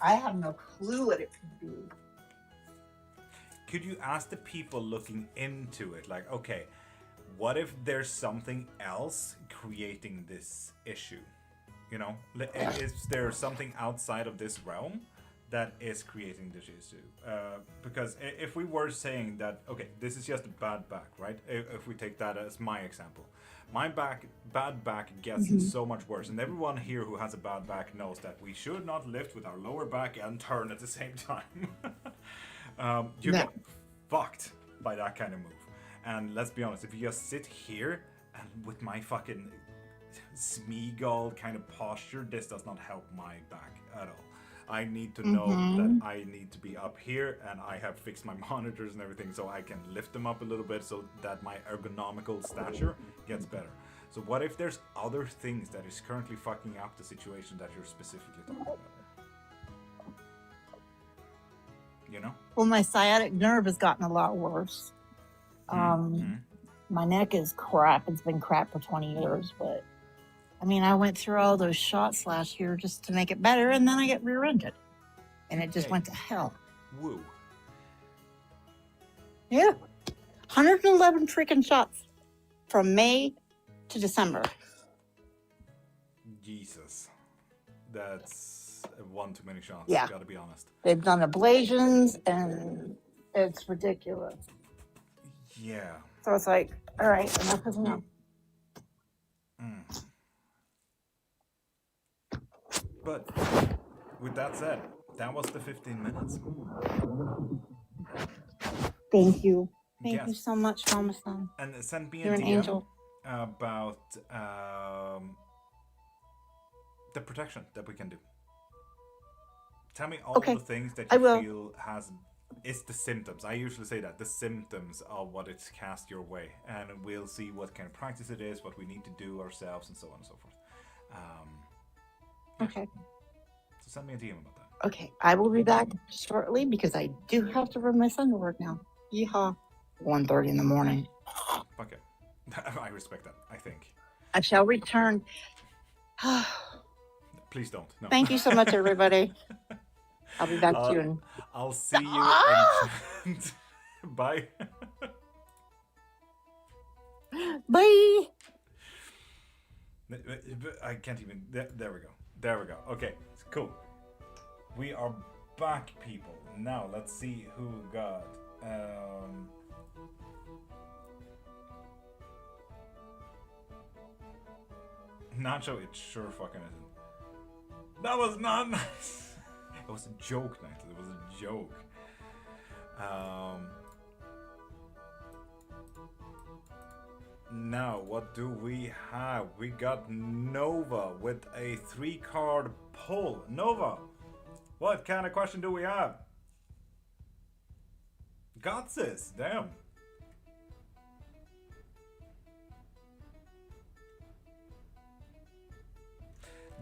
I have no clue what it could be. Could you ask the people looking into it, like, okay, what if there's something else creating this issue? You know, is there something outside of this realm that is creating this issue? Because if we were saying that, okay, this is just a bad back, right? If we take that as my example, my bad back gets so much worse, and everyone here who has a bad back knows that we should not lift with our lower back and turn at the same time. You get fucked by that kind of move. And let's be honest, if you just sit here and with my fucking Smeagol kind of posture, this does not help my back at all. I need to know that I need to be up here, and I have fixed my monitors and everything so I can lift them up a little bit so that my ergonomical stature gets better. So what if there's other things that is currently fucking up the situation that you're specifically talking about? You know? Well, my sciatic nerve has gotten a lot worse. My neck is crap. It's been crap for 20 years, but I mean, I went through all those shots last year just to make it better, and then I get rear-ended, and it just went to hell. Woo. Yeah. 111 freaking shots from May to December. Jesus. That's one too many shots, Yeah. gotta be honest. They've done ablations, and it's ridiculous. Yeah. So it's like, all right, enough is enough. But with that said, that was the 15 minutes. Thank you. Thank Yes. you so much, Mama Son. And send me You're a an DM angel. about the protection that we can do. Tell me all Okay, the things that I you will. feel is the symptoms. I usually say that, the symptoms of what it's cast your way. And we'll see what kind of practice it is, what we need to do ourselves, and so on and so forth. Okay. So send me a DM about that. Okay, I will be back shortly because I do have to run my son to work now. Yeehaw. 1:30 in the morning. Okay. I respect that, I think. I shall return. Please don't. No. Thank you so much, everybody. I'll be back soon. I'll see you in... Bye. Bye. I can't even... There we go. There we go. Okay, cool. We are back, people. Now, let's see who got... Nacho, it sure fucking isn't. That was not nice. It was a joke, Nacho. It was a joke. Now, what do we have? We got Nova with a 3-card pull. Nova, what kind of question do we have? Got this, damn.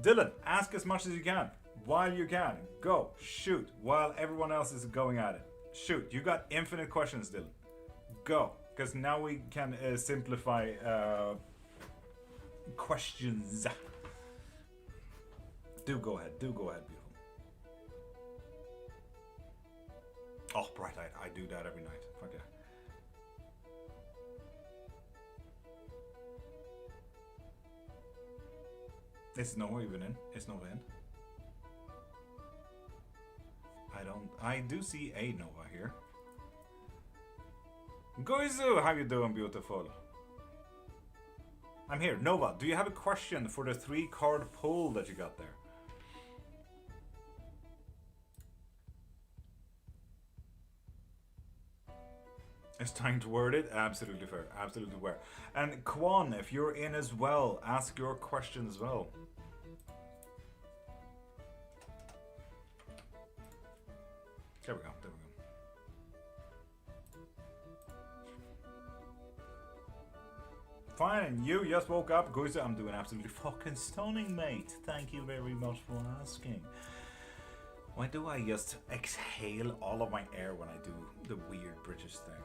Dylan, ask as much as you can. While you can. Go, shoot, while everyone else is going at it. Shoot, you got infinite questions, Dylan. Go, because now we can simplify questions. Do go ahead, beautiful. Oh, bright light, I do that every night. Fuck yeah. Is Nova even in? Is Nova in? I do see a Nova here. Goizu, how you doing, beautiful? I'm here. Nova, do you have a question for the 3-card pull that you got there? It's time to word it? Absolutely fair. Absolutely fair. And Kwan, if you're in as well, ask your question as well. There we go. There we go. Fine, and you just woke up. Guiza, I'm doing absolutely fucking stunning, mate. Thank you very much for asking. Why do I just exhale all of my air when I do the weird British thing?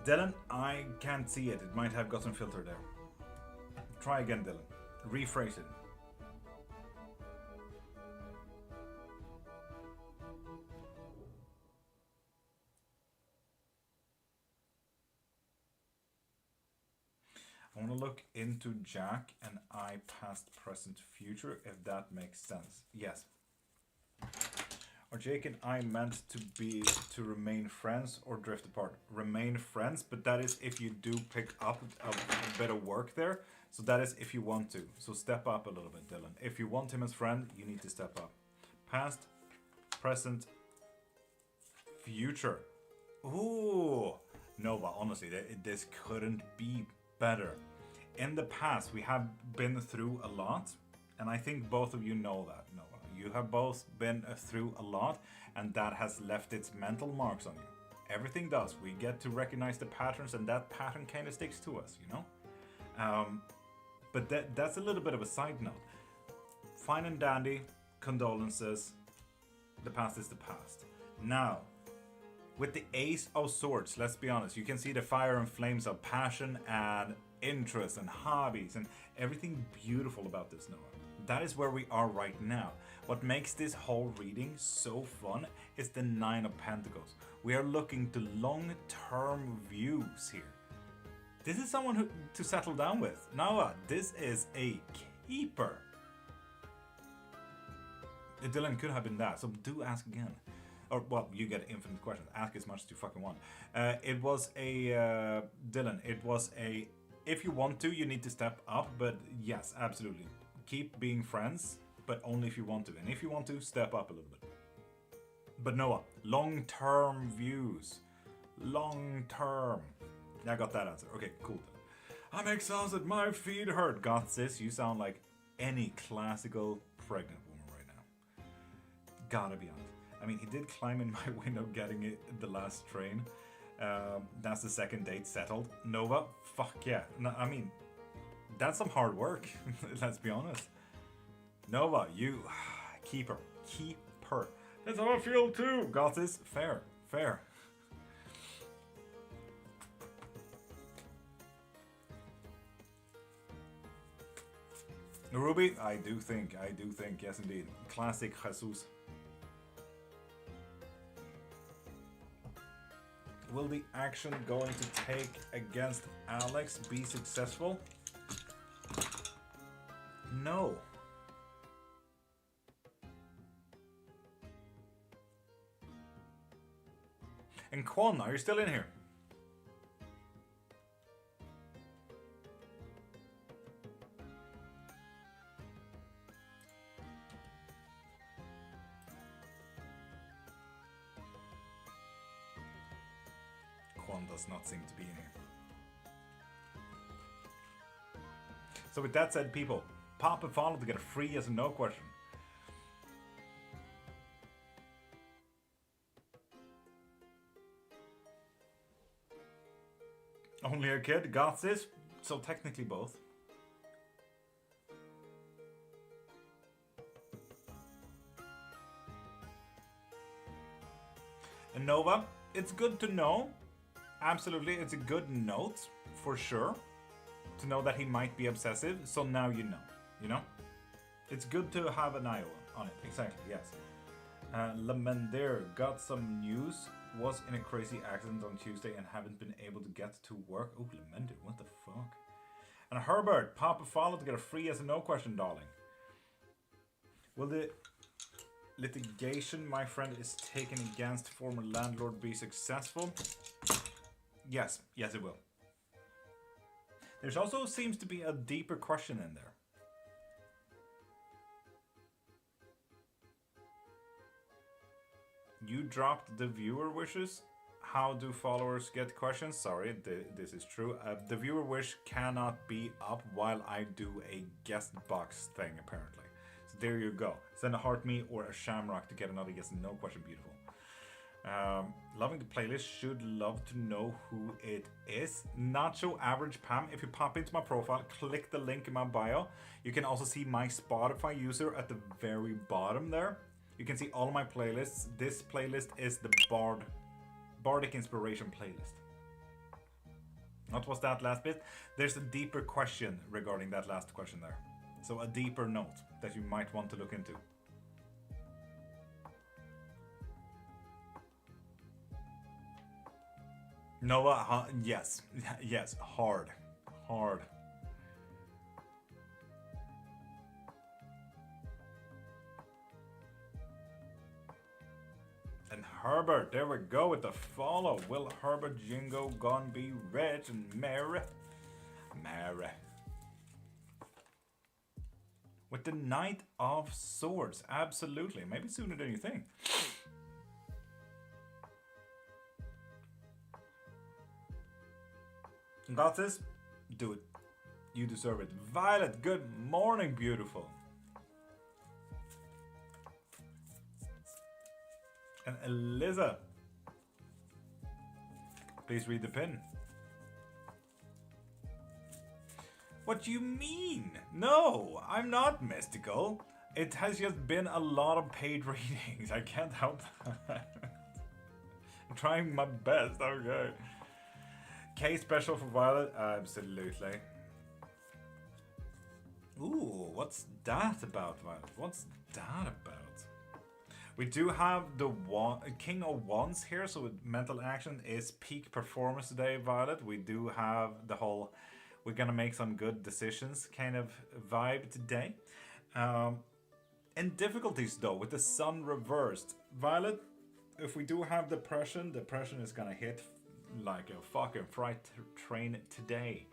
Dylan, I can't see it. It might have gotten filtered there. Try again, Dylan. Rephrase it. I want to look into Jack and I past, present, future, if that makes sense. Yes. Are Jake and I meant to remain friends or drift apart? Remain friends, but that is if you do pick up a bit of work there. So that is if you want to. So step up a little bit, Dylan. If you want him as friend, you need to step up. Past, present, future. Ooh. No, but honestly, this couldn't be better. In the past, we have been through a lot, and I think both of you know that. Noah, you have both been through a lot, and that has left its mental marks on you. Everything does. We get to recognize the patterns, and that pattern kind of sticks to us, you know? But that's a little bit of a side note. Fine and dandy, condolences. The past is the past. Now, with the Ace of Swords, let's be honest, you can see the fire and flames of passion and interests and hobbies and everything beautiful about this, Noah. That is where we are right now. What makes this whole reading so fun is the Nine of Pentacles. We are looking to long-term views here. This is someone to settle down with. Noah, this is a keeper. Dylan could have been that, so do ask again. Or, well, you get infinite questions. Ask as much as you fucking want. It was a... Dylan, it was a... If you want to, you need to step up. But yes, absolutely. Keep being friends, but only if you want to. And if you want to, step up a little bit. But Noah, long-term views. Long-term. Yeah, I got that answer. Okay, cool. I'm exhausted. My feet hurt. Got sis. You sound like any classical pregnant woman right now. Gotta be honest. I mean, he did climb in my window getting it the last train. That's the second date settled. Nova, fuck yeah. No, I mean, that's some hard work. Let's be honest. Nova, you keep her. Keep her. That's how I feel too. Got this? Fair. Fair. Ruby, I do think, yes indeed. Classic Jesus. Will the action going to take against Alex be successful? No. And Quan, are you still in here? Does not seem to be in here. So with that said, people, pop a follow to get a free yes or no question. Only a kid got this, so technically both. And Nova, it's good to know. Absolutely, it's a good note, for sure, to know that he might be obsessive, so now you know? It's good to have an eye on it, exactly, yes. Lamender got some news, was in a crazy accident on Tuesday and haven't been able to get to work. Oh, Lamender, what the fuck? And Herbert, pop a follow to get a free yes or no question, darling. Will the litigation my friend is taking against former landlord be successful? Yes, it will. There's also seems to be a deeper question in there. You dropped the viewer wishes. How do followers get questions? Sorry, this is true. The viewer wish cannot be up while I do a guest box thing, apparently. So there you go. Send a heart me or a shamrock to get another yes and no question. Beautiful. Loving the playlist, should love to know who it is. Not so average Pam. If you pop into my profile, click the link in my bio. You can also see my Spotify user at the very bottom there. You can see all of my playlists. This playlist is the Bardic Inspiration playlist. What was that last bit? There's a deeper question regarding that last question there. So a deeper note that you might want to look into. Noah, yes, yes, hard. And Herbert, there we go with the follow. Will Herbert Jingo gonna be rich and merry? With the Knight of Swords, absolutely. Maybe sooner than you think. Got this? Do it. You deserve it. Violet, good morning, beautiful. And Eliza, please read the pin. What do you mean? No, I'm not mystical. It has just been a lot of paid readings. I can't help that. I'm trying my best, okay. K special for Violet? Absolutely. Ooh, what's that about, Violet? What's that about? We do have the King of Wands here, so with mental action is peak performance today, Violet. We do have the whole, we're gonna make some good decisions kind of vibe today. And difficulties though, with the sun reversed. Violet, if we do have depression is gonna hit like a fucking freight train today.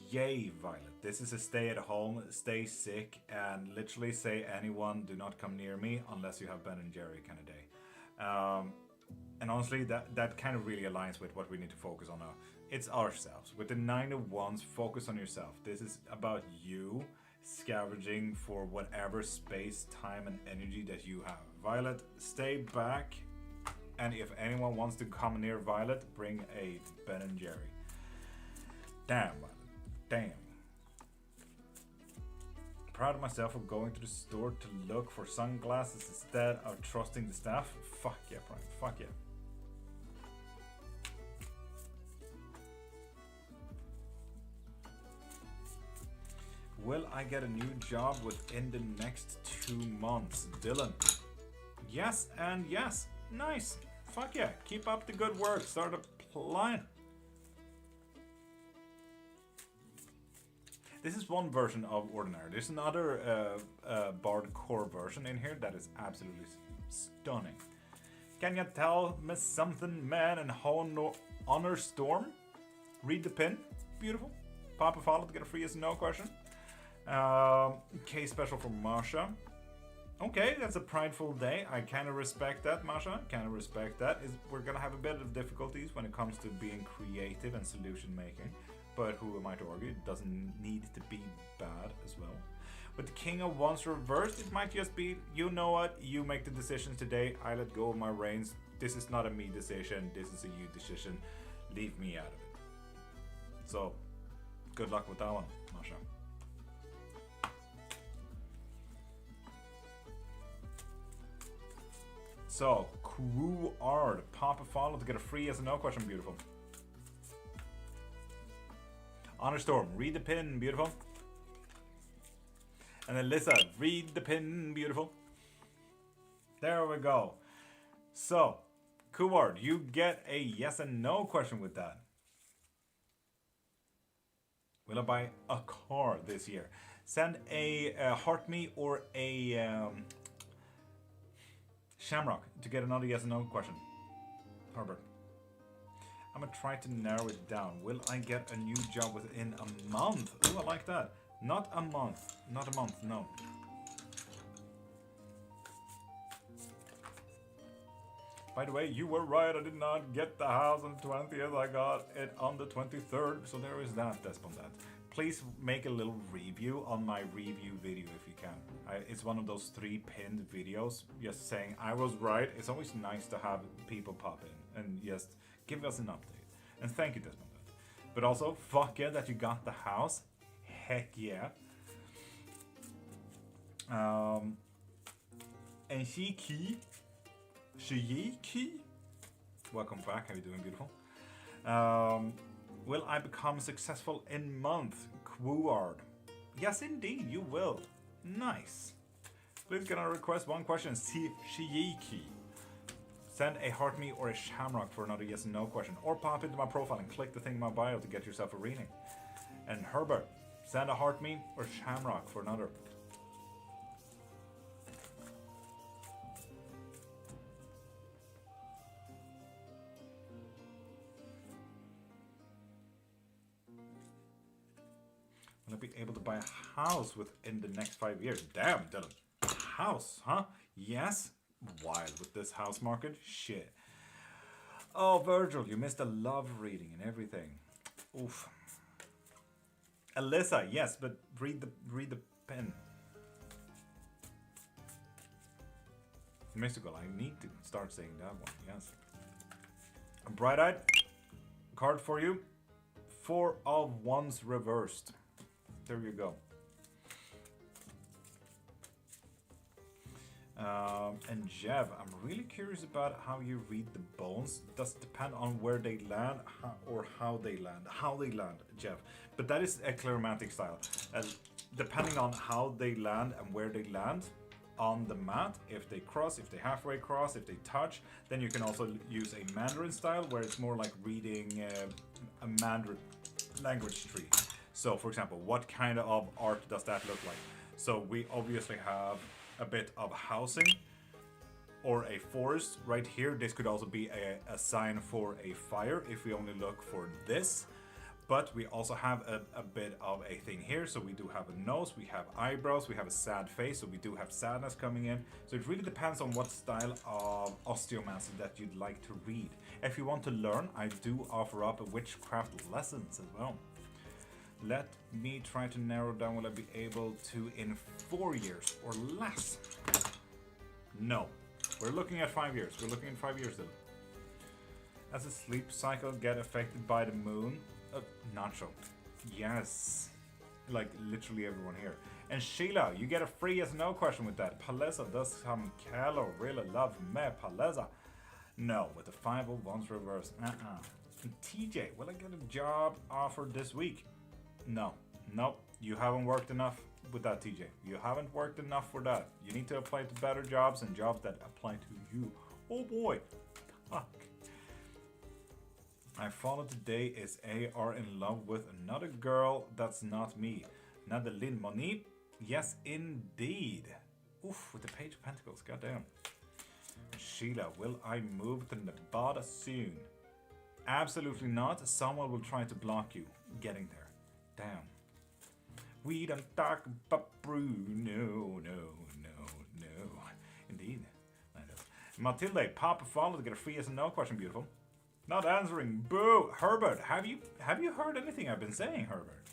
Yay, Violet. This is a stay at home, stay sick, and literally say anyone do not come near me unless you have Ben and Jerry kind of day. And honestly, that kind of really aligns with what we need to focus on now. It's ourselves. With the 9 of Wands, focus on yourself. This is about you scavenging for whatever space, time, and energy that you have. Violet, stay back. And if anyone wants to come near Violet, bring a Ben and Jerry. Damn, Violet. Damn. Proud of myself for going to the store to look for sunglasses instead of trusting the staff. Fuck yeah, Prime. Fuck yeah. Will I get a new job within the next 2 months? Dylan. Yes and yes. Nice. Fuck yeah. Keep up the good work. Start applying. This is one version of Ordinary. There's another Bard core version in here that is absolutely stunning. Can you tell me something, man? And Honor Storm? Read the pin. Beautiful. Pop a follow to get a free yes and no question. K special for Masha. Okay, that's a prideful day. I kind of respect that, Masha. Kind of respect that. We're gonna have a bit of difficulties when it comes to being creative and solution making. But who am I to argue? It doesn't need to be bad as well. With the King of Wands reversed, it might just be, you know what? You make the decisions today. I let go of my reins. This is not a me decision. This is a you decision. Leave me out of it. So, good luck with that one, Masha. So, Crew Ard, pop a follow to get a free yes and no question, beautiful. Honor Storm, read the pin, beautiful. And then Lisa, read the pin, beautiful. There we go. So, Kuward, you get a yes and no question with that. Will I buy a car this year? Send a heart me or a Shamrock to get another yes and no question. Herbert. I'm gonna try to narrow it down. Will I get a new job within a month? Ooh, I like that. Not a month. Not a month, no. By the way, you were right. I did not get the house on the 20th. I got it on the 23rd. So there is that, Despondent. please make a little review on my review video if you can. It's one of those 3 pinned videos just saying I was right. It's always nice to have people pop in and just give us an update. And thank you, Desmond. But also, fuck yeah that you got the house. Heck yeah. And Shiki, welcome back. How you doing, beautiful? Will I become successful in month? Quuard. Yes, indeed, you will. Nice. Please can I request one question? Shiiki. Send a heart me or a shamrock for another yes and no question. Or pop into my profile and click the thing in my bio to get yourself a reading. And Herbert, send a heart me or shamrock for another. Will I be able to buy a house within the next 5 years? Damn, Dylan. House, huh? Yes? Wild with this house market? Shit. Oh, Virgil, you missed a love reading and everything. Oof. Alyssa, yes, but read the pen. Mystical, I need to start saying that one, yes. Bright-eyed, card for you. 4 of Wands reversed. There you go. And Jev, I'm really curious about how you read the bones. Does depend on where they land or how they land. How they land, Jev. But that is a cleromantic style. Depending on how they land and where they land on the mat, if they cross, if they halfway cross, if they touch, then you can also use a Mandarin style where it's more like reading a Mandarin language tree. So, for example, what kind of art does that look like? So we obviously have a bit of housing or a forest right here. This could also be a sign for a fire if we only look for this. But we also have a bit of a thing here. So we do have a nose, we have eyebrows, we have a sad face. So we do have sadness coming in. So it really depends on what style of osteomancy that you'd like to read. If you want to learn, I do offer up witchcraft lessons as well. Let me try to narrow down. Will I be able to in 4 years or less? No. We're looking at 5 years. We're looking at 5 years though. As a sleep cycle get affected by the moon? Nacho. Yes. Like literally everyone here. And Sheila, you get a free yes no question with that. Paleza does some Calo really love me. Paleza. No, with the 5 of Wands reverse. And TJ, will I get a job offer this week? No, nope, you haven't worked enough with that, TJ. You haven't worked enough for that. You need to apply to better jobs and jobs that apply to you. Oh boy, fuck. I followed today is AR in love with another girl that's not me. Nadeline Monique? Yes, indeed. Oof, with the Page of Pentacles, goddamn. Sheila, will I move to Nevada soon? Absolutely not. Someone will try to block you getting there. Damn. We don't talk about Bruno. No. Indeed. Matilde, pop a follow to get a free yes and no question, beautiful. Not answering. Boo. Herbert, have you heard anything I've been saying, Herbert?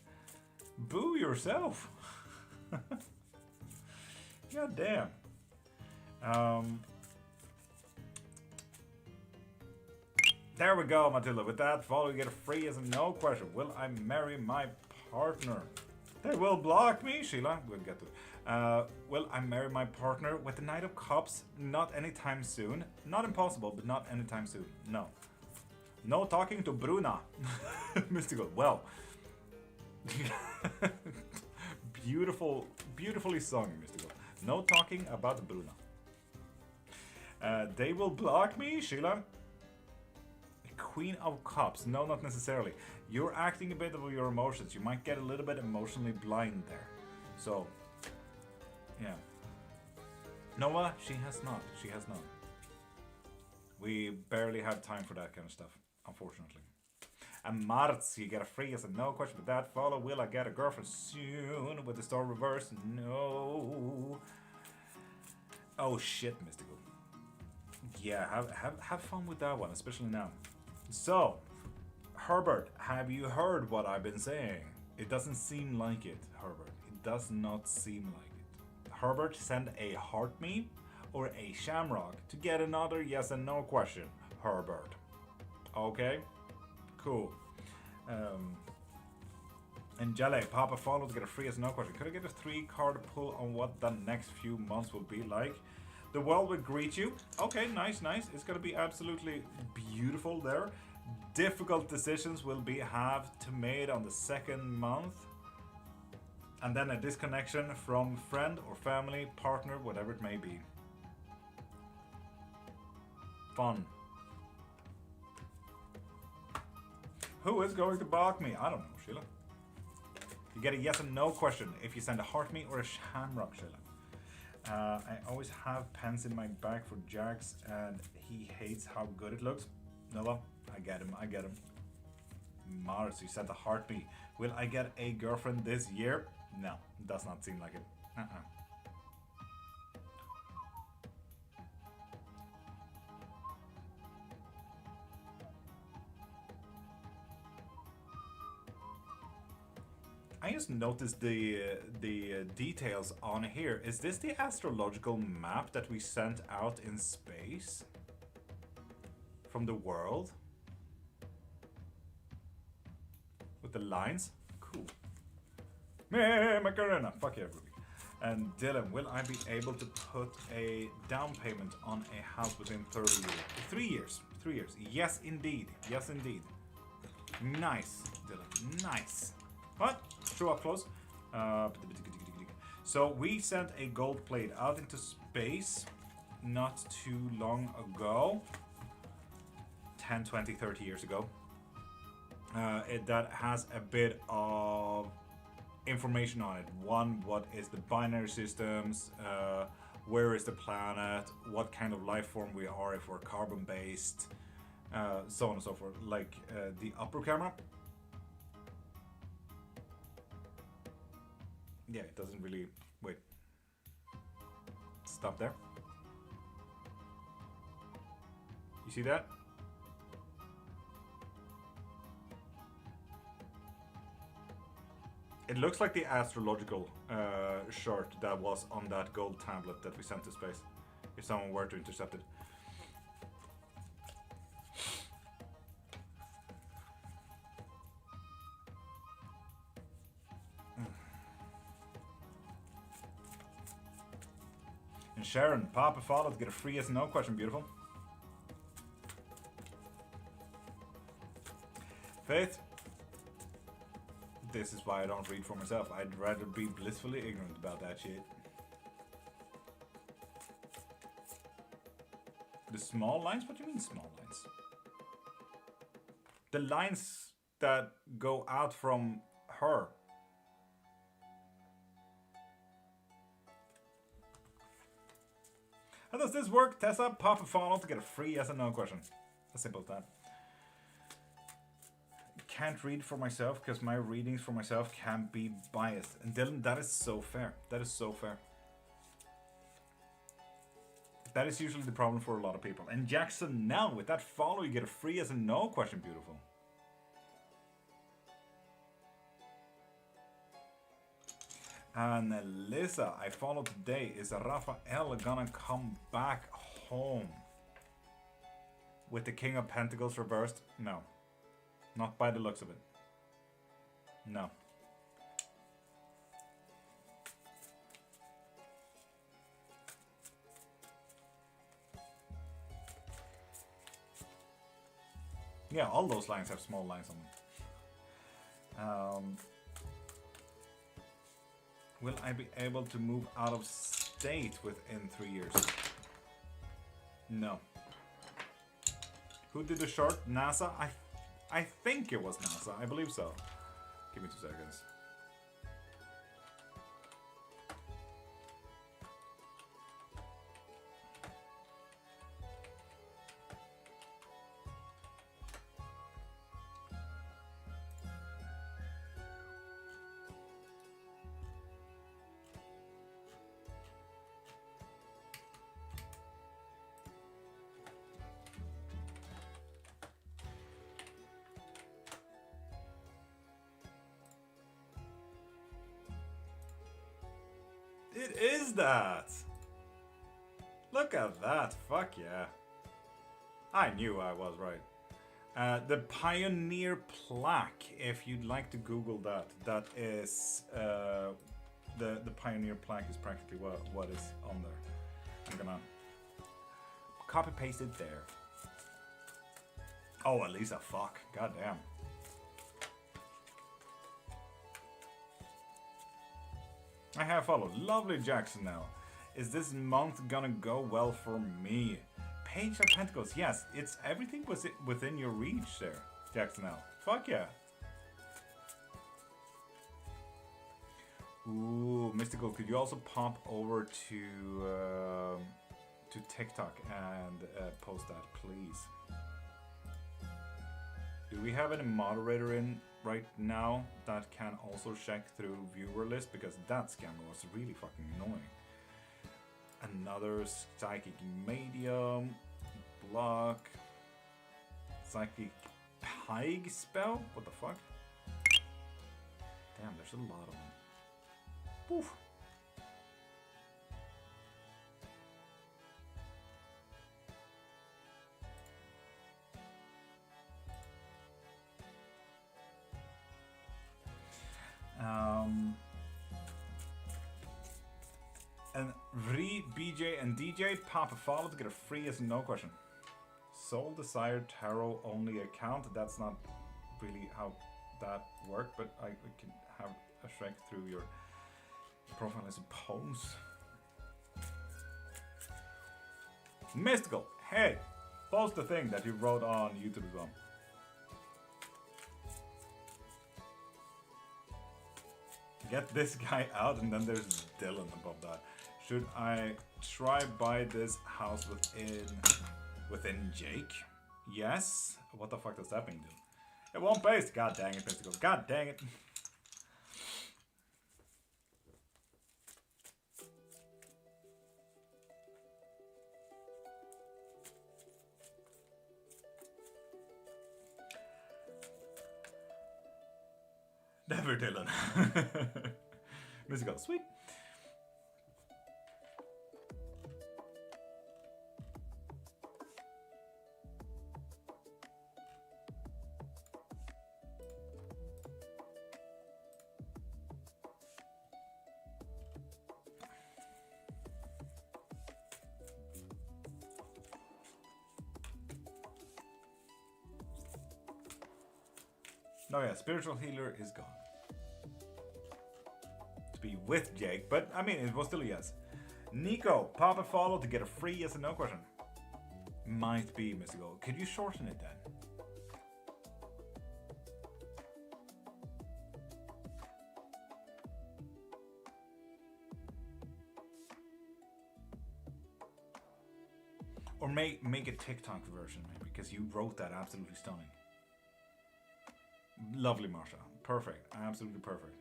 Boo yourself. God damn. There we go, Matilda. With that follow, you get a free yes and no question. Will I marry my partner? They will block me, Sheila. We'll get to it. Will I marry my partner with the Knight of Cups? Not anytime soon. Not impossible, but not anytime soon. No. No talking to Bruna. Mystical. Well. Beautifully sung, Mystical. No talking about Bruna. They will block me, Sheila. Queen of Cups. No, not necessarily. You're acting a bit of your emotions. You might get a little bit emotionally blind there. So, yeah. Nova, she has not. She has not. We barely have time for that kind of stuff, unfortunately. And Marz, you get a free yes and no question with that follow. Will I get a girlfriend soon with the star reverse? No. Oh shit, Mystical. Yeah, have fun with that one, especially now. So, Herbert, have you heard what I've been saying? It doesn't seem like it, Herbert. It does not seem like it. Herbert, send a heart me or a shamrock to get another yes and no question, Herbert. Okay? Cool. And Jelle, Papa follow to get a free yes and no question. Could I get a 3-card pull on what the next few months will be like? The world will greet you. Okay, nice, nice. It's gonna be absolutely beautiful there. Difficult decisions will be have to made on the 2nd month. And then a disconnection from friend or family, partner, whatever it may be. Fun. Who is going to balk me? I don't know, Sheila. You get a yes and no question if you send a heart me or a shamrock, Sheila. I always have pens in my bag for Jax and he hates how good it looks. Noah, I get him, I get him. Mars, you sent a heart me. Will I get a girlfriend this year? No, does not seem like it. I just noticed the details on here. Is this the astrological map that we sent out in space? From the world? With the lines? Cool. Macarena! Fuck yeah, Ruby. And Dylan, will I be able to put a down payment on a house within 30 years? 3 years. 3 years. Yes, indeed. Yes, indeed. Nice, Dylan. Nice. What? Show up close. So we sent a gold plate out into space not too long ago. 10, 20, 30 years ago. That has a bit of information on it. One, what is the binary systems? Where is the planet? What kind of life form we are if we're carbon based? So on and so forth. Like the upper camera. Yeah, it doesn't really... Wait. Stop there. You see that? It looks like the astrological chart that was on that gold tablet that we sent to space. If someone were to intercept it. And Sharon, Papa follow to get a free yes and no question, beautiful. Faith, this is why I don't read for myself. I'd rather be blissfully ignorant about that shit. The small lines? What do you mean small lines? The lines that go out from her. How does this work? Tessa, pop a follow to get a free yes and no question. As simple as that. Can't read for myself because my readings for myself can be biased. And Dylan, that is so fair. That is so fair. That is usually the problem for a lot of people. And Jackson, now with that follow, you get a free yes and no question, beautiful. And Lisa, I follow today. Is Raphael gonna come back home? With the King of Pentacles reversed? No. Not by the looks of it. No. Yeah, all those lines have small lines on them. Will I be able to move out of state within 3 years? No. Who did the short? NASA? I think it was NASA. I believe so. Give me 2 seconds. It is that! Look at that, fuck yeah. I knew I was right. The Pioneer plaque, if you'd like to Google that, that is, the Pioneer plaque is practically what is on there. I'm gonna copy paste it there. Oh, Elisa, fuck, goddamn. I have followed. Lovely Jackson now. Is this month gonna go well for me? Page of Pentacles. Yes, it's everything was within your reach there, Jackson now. Fuck yeah. Ooh, Mystical. Could you also pop over to TikTok and post that, please? Do we have any moderator in right now that can also check through viewer list? Because that scammer was really fucking annoying. Another psychic medium, block, psychic pig spell. What the fuck? Damn, there's a lot of them. Poof. And Re, BJ, and DJ pop a follow to get a free as no question. Soul Desire Tarot only account. That's not really how that worked, but I can have a check through your profile, I suppose. Mystical, hey, post the thing that you wrote on YouTube as well. Get this guy out, and then there's Dylan above that. Should I try buy this house within Jake? Yes. What the fuck does that mean, dude? It won't paste. God dang it, Mystical. God dang it. Never, Dylan. Mystical, sweet. Oh yeah, spiritual healer is gone. To be with Jake, but I mean, it was still a yes. Nico, pop a follow to get a free yes and no question. Might be Mystical. Could you shorten it then? Or make a TikTok version, maybe, because you wrote that absolutely stunning. Lovely, Marsha. Perfect. Absolutely perfect.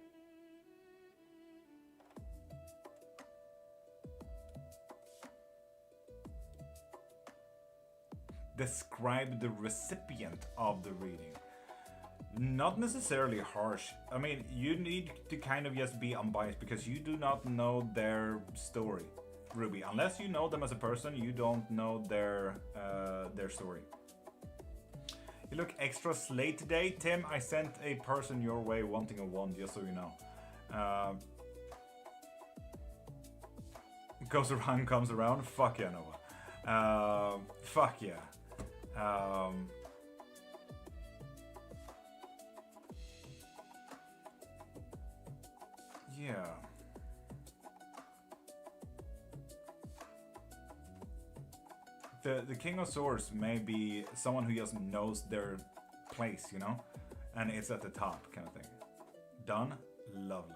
Describe the recipient of the reading. Not necessarily harsh. I mean, you need to kind of just be unbiased because you do not know their story, Ruby. Unless you know them as a person, you don't know their story. You look extra slate today, Tim. I sent a person your way wanting a wand, just so you know. Goes around, comes around. Fuck yeah, Nova. Fuck yeah. Yeah. The King of Swords may be someone who just knows their place, you know? And it's at the top kind of thing. Done? Lovely.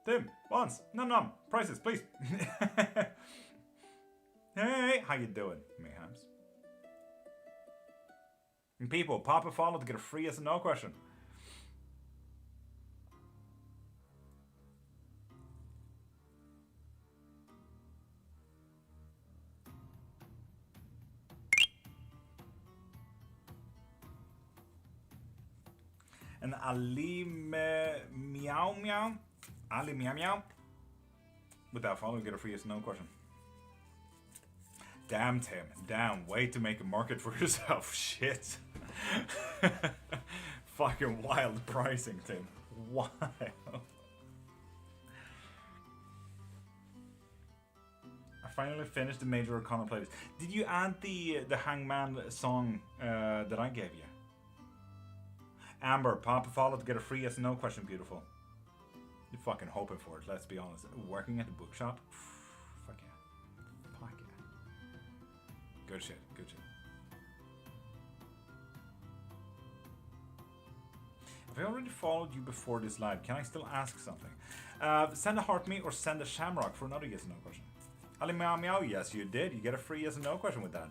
Tim, once, num, prices, please. Hey, how you doing, Mayhems? And people, pop a follow to get a free yes and no question. And Ali Meow Meow. Ali Meow Meow. Without follow, get a free yes no question. Damn, Tim. Damn, way to make a market for yourself. Shit. Fucking wild pricing, Tim. Wild. I finally finished the Major Arcana playlist. Did you add the Hangman song that I gave you? Amber, pop a follow to get a free yes no question, beautiful. You're fucking hoping for it, let's be honest. Working at the bookshop? Fuck yeah. Fuck yeah. Good shit, good shit. If I already followed you before this live, can I still ask something? Send a heart me or send a shamrock for another yes or no question. Ali Meow Meow, yes you did. You get a free yes or no question with that.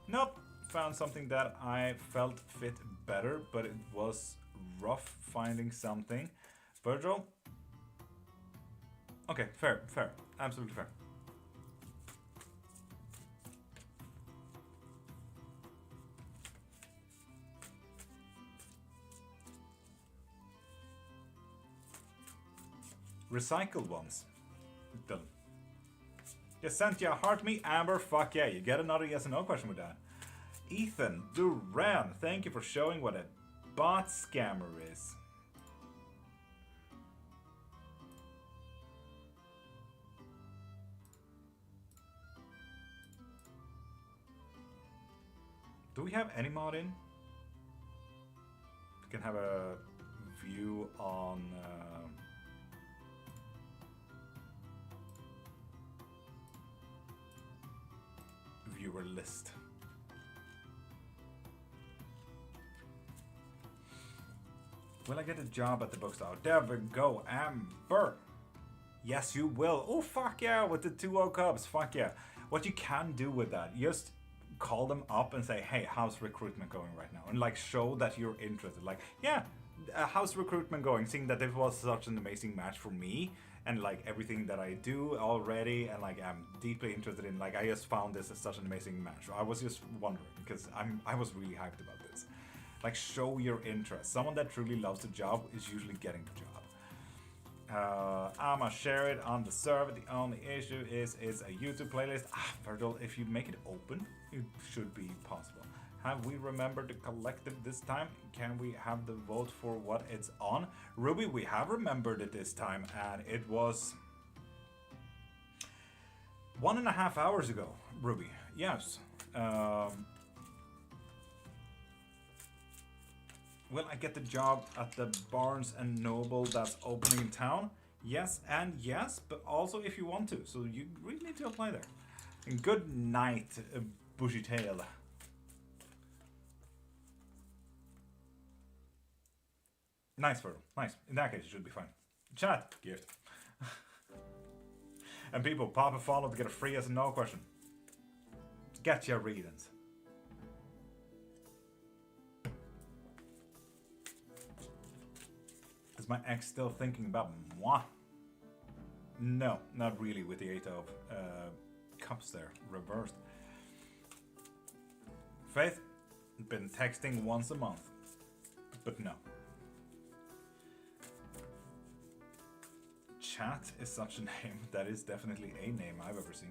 Nope. Found something that I felt fit better, but it was rough finding something. Virgil? Okay, fair, fair. Absolutely fair. Recycled ones. Done. You sent you a heart me, Amber. Fuck yeah, you get another yes or no question with that. Ethan Duran, thank you for showing what a bot scammer is. Do we have any mod in? We can have a view on viewer list. Will I get a job at the bookstore? There we go, Amber. Yes, you will. Oh, fuck yeah, with the 2-0 Cubs. Fuck yeah. What you can do with that, just call them up and say, hey, how's recruitment going right now? And like show that you're interested. Like, yeah, how's recruitment going? Seeing that this was such an amazing match for me and like everything that I do already, and like I'm deeply interested in, like I just found this as such an amazing match. I was just wondering because I was really hyped about this. Like, show your interest. Someone that truly loves the job is usually getting the job. I'ma share it on the server. The only issue is it's a YouTube playlist. Virgil, if you make it open, it should be possible. Have we remembered the collective this time? Can we have the vote for what it's on? Ruby, we have remembered it this time, and it was 1.5 hours ago, Ruby. Yes. Will I get the job at the Barnes and Noble that's opening in town? Yes and yes, but also if you want to. So you really need to apply there. And good night, bushy tail. Nice, Virgil. Nice. In that case, it should be fine. Chat. Gift. And people, pop a follow to get a free yes and no question. Get your readings. Is my ex still thinking about moi? No, not really with the 8 of cups there, reversed. Faith, been texting once a month, but no. Chat is such a name. That is definitely a name I've ever seen.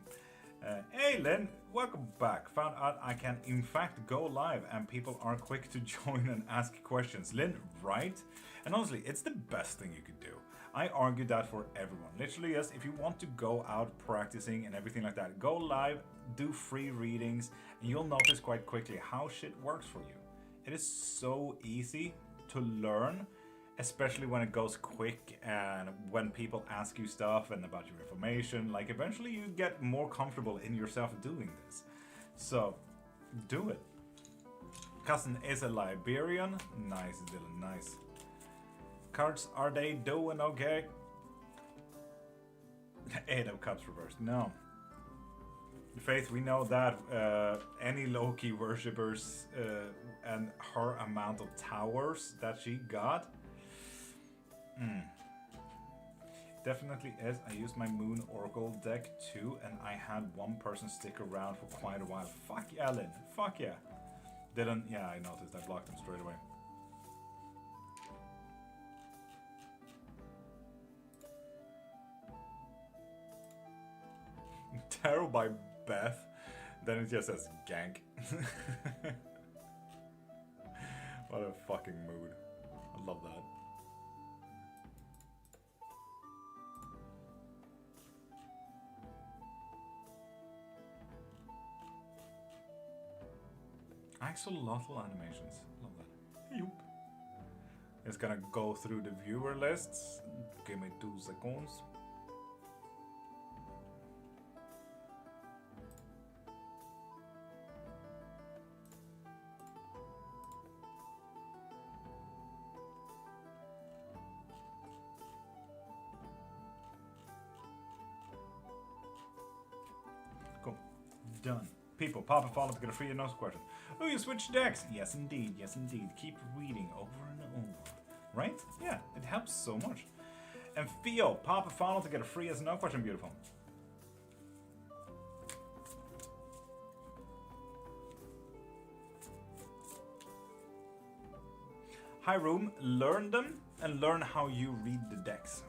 Hey Lynn, welcome back. Found out I can in fact go live and people are quick to join and ask questions. Lynn, right? And honestly, it's the best thing you could do. I argue that for everyone. Literally, yes, if you want to go out practicing and everything like that, go live, do free readings, and you'll notice quite quickly how shit works for you. It is so easy to learn, especially when it goes quick and when people ask you stuff and about your information. Like, eventually you get more comfortable in yourself doing this. So, do it. Cousin is a Liberian. Nice, Dylan, nice. Cards, are they doing okay? 8 of Cups reversed. No. Faith, we know that any Loki worshippers and her amount of towers that she got. Definitely is. I used my Moon Oracle deck too, and I had one person stick around for quite a while. Fuck yeah, Lynn. Fuck yeah. Didn't, yeah, I noticed. I blocked them straight away. Tarot by Beth. Then it just says gank. What a fucking mood. I love that. Axolotl animations. Love that. Yup. It's gonna go through the viewer lists. Give me 2 seconds. Cool. Done. People, pop a follow to get a free announce question. Oh, you switched decks. Yes, indeed. Yes, indeed. Keep reading over and over. Right? Yeah, it helps so much. And Theo, pop a follow to get a free as no question. Beautiful. Hi, room. Learn them and learn how you read the decks.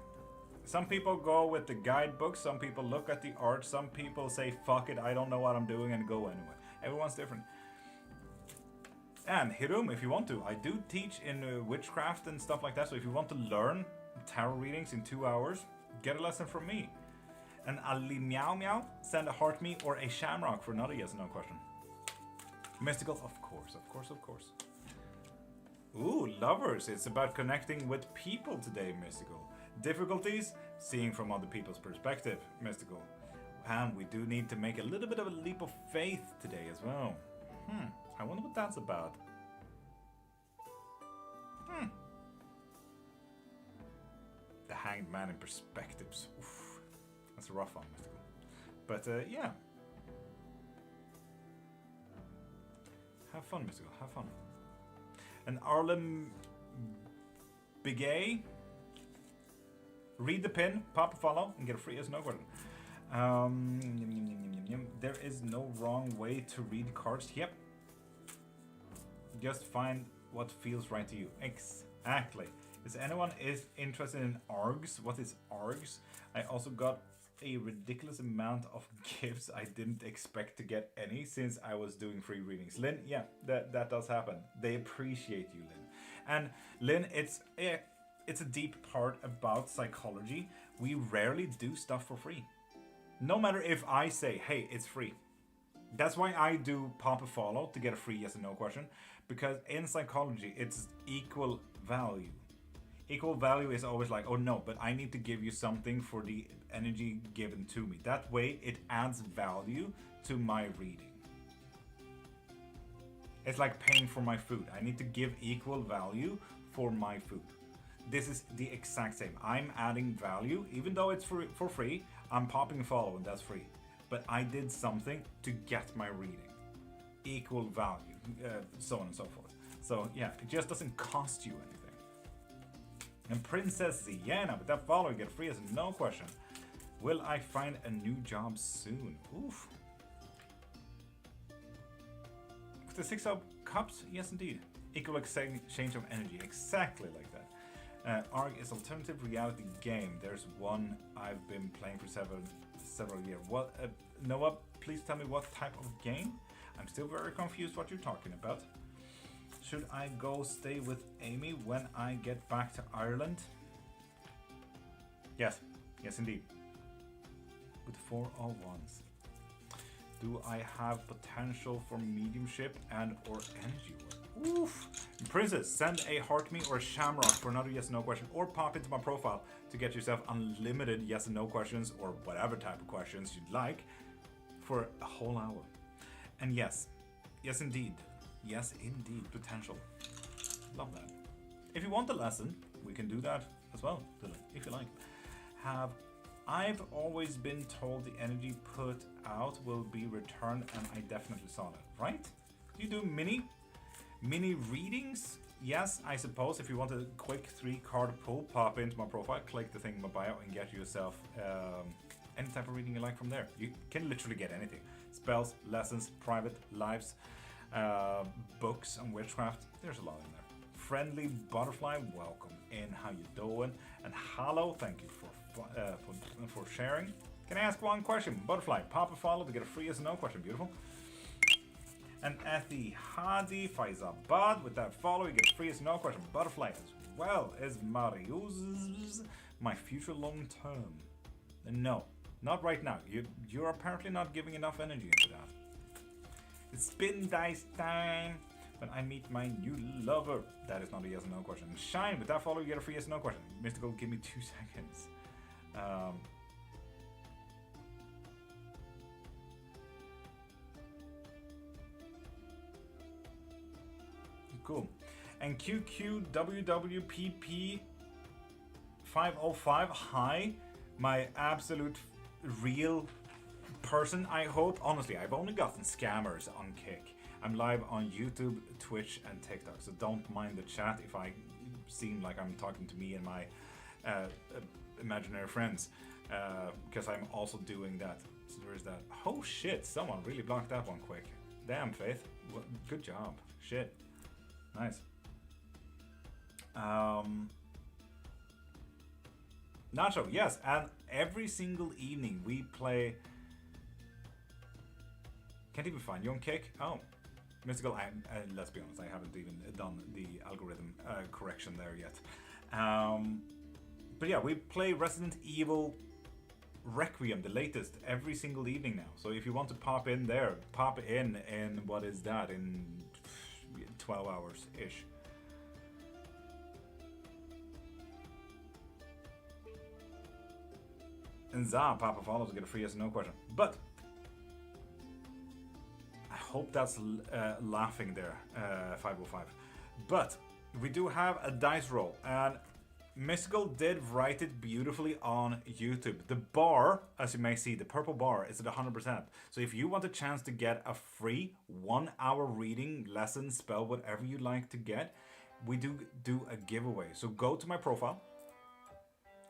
Some people go with the guidebook, some people look at the art, some people say, fuck it, I don't know what I'm doing, and go anyway. Everyone's different. And Hirum, if you want to, I do teach in witchcraft and stuff like that, so if you want to learn tarot readings in 2 hours, get a lesson from me. And Ali Meow Meow, send a heart me or a shamrock for another yes or no question. Mystical, of course, of course, of course. Ooh, lovers, it's about connecting with people today, Mystical. Difficulties, seeing from other people's perspective, Mystical. And we do need to make a little bit of a leap of faith today as well. I wonder what that's about. The Hanged Man in perspectives. Oof, that's a rough one, Mystical. But yeah. Have fun, Mystical, have fun. And Arlen Bigay, read the pin, pop a follow, and get a free as no question. There is no wrong way to read cards. Yep. Just find what feels right to you. Exactly. Is anyone interested in ARGs? What is ARGs? I also got a ridiculous amount of gifts. I didn't expect to get any since I was doing free readings. Lynn, yeah, that does happen. They appreciate you, Lynn. And Lynn, it's a deep part about psychology. We rarely do stuff for free. No matter if I say, hey, it's free. That's why I do pop a follow to get a free yes or no question. Because in psychology, it's equal value. Equal value is always like, oh no, but I need to give you something for the energy given to me. That way it adds value to my reading. It's like paying for my food. I need to give equal value for my food. This is the exact same. I'm adding value, even though it's for free. I'm popping a follow and that's free. But I did something to get my reading. Equal value, so on and so forth. So yeah, it just doesn't cost you anything. And Princess Sienna, with that follow, you get free as no question. Will I find a new job soon? Oof. With the 6 of Cups, yes indeed. Equal exchange of energy, exactly like that. ARG is alternative reality game. There's one I've been playing for several years. What, Noah, please tell me what type of game? I'm still very confused what you're talking about. Should I go stay with Amy when I get back to Ireland? Yes, yes indeed. With 4 of Wands. Do I have potential for mediumship and or energy work? Oof! Princess, send a heart me or a shamrock for another yes or no question, or pop into my profile to get yourself unlimited yes and no questions or whatever type of questions you'd like for a whole hour. And yes, yes indeed. Yes, indeed, potential. Love that. If you want the lesson, we can do that as well, Dylan, if you like. I've always been told the energy put out will be returned, and I definitely saw that, right? You do mini readings? Yes, I suppose. If you want a quick 3-card pull, pop into my profile, click the thing in my bio, and get yourself any type of reading you like from there. You can literally get anything. Spells, lessons, private lives. books on witchcraft. There's a lot in there. Friendly Butterfly, welcome in. How you doing? And hello, thank you for sharing. Can I ask one question? Butterfly, pop a follow to get a free yes or no question. Beautiful. And Ethi Hadi Faizabad, with that follow, you get a free yes or no question. Butterfly as well as Marius, my future long term. No, not right now. You're apparently not giving enough energy into that. It's spin dice time when I meet my new lover. That is not a yes or no question. Shine, with that follow, you get a free yes or no question. Mystical, give me 2 seconds. Cool. And QQWWPP 505, hi, my absolute real person, I hope. Honestly, I've only gotten scammers on Kick. I'm live on YouTube, Twitch, and TikTok, so don't mind the chat if I seem like I'm talking to me and my imaginary friends, because I'm also doing that. So there's that. Oh shit, someone really blocked that one quick. Damn, Faith. Well, good job. Shit. Nice. Nacho, yes, and every single evening we play. Can't even find you on Kick. Oh, Mystical. Let's be honest, I haven't even done the algorithm correction there yet. But yeah, we play Resident Evil Requiem, the latest, every single evening now. So if you want to pop in there, pop in what is that, in 12 hours ish. And Za, Papa follows to get a free yes or no question. But I hope that's laughing there, 505. But we do have a dice roll, and Mystical did write it beautifully on YouTube. The bar, as you may see, the purple bar is at 100%. So if you want a chance to get a free 1 hour reading, lesson, spell, whatever you like to get, we do a giveaway. So go to my profile,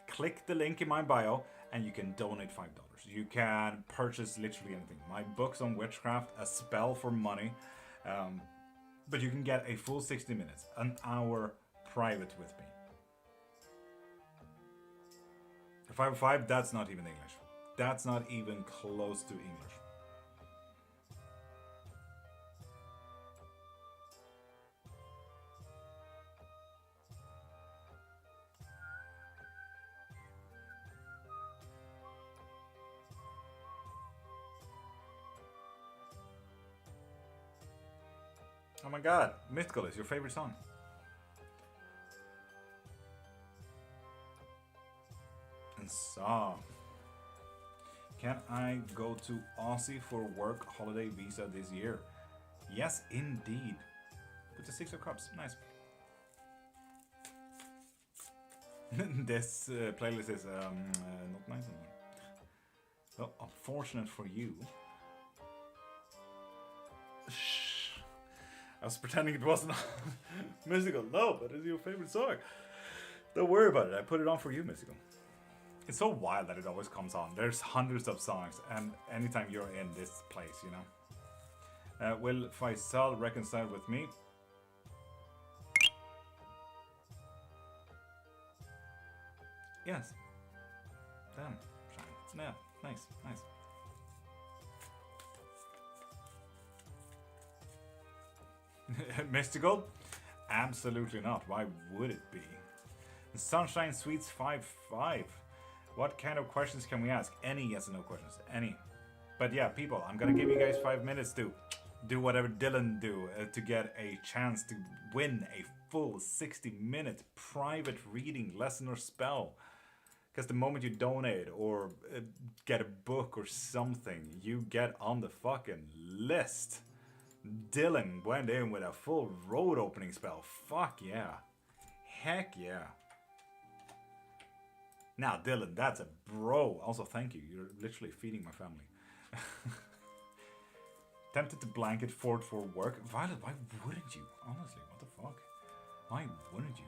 click the link in my bio, and you can donate $5. You can purchase literally anything. My books on witchcraft, a spell for money, but you can get a full 60 minutes, an hour private with me. 505, that's not even English. That's not even close to English. Oh my god, Mystical is your favorite song. And so, can I go to Aussie for work holiday visa this year? Yes, indeed. With the 6 of Cups, nice. This playlist is not nice anymore. Well, unfortunate for you. Shh. I was pretending it wasn't Mystical. No, but it's your favorite song. Don't worry about it. I put it on for you, Mystical. It's so wild that it always comes on. There's hundreds of songs, and anytime you're in this place, you know. Will Faisal reconcile with me? Yes. Damn. Yeah, nice, nice. Mystical? Absolutely not. Why would it be? Sunshine Sweets 5-5. What kind of questions can we ask? Any yes or no questions. Any. But yeah, people, I'm gonna give you guys 5 minutes to do whatever Dylan do to get a chance to win a full 60-minute private reading, lesson, or spell. Because the moment you donate or get a book or something, you get on the fucking list. Dylan went in with a full road opening spell. Fuck yeah. Heck yeah. Now, Dylan, that's a bro. Also, thank you. You're literally feeding my family. Tempted to blanket fort for work. Violet, why wouldn't you? Honestly, what the fuck? Why wouldn't you?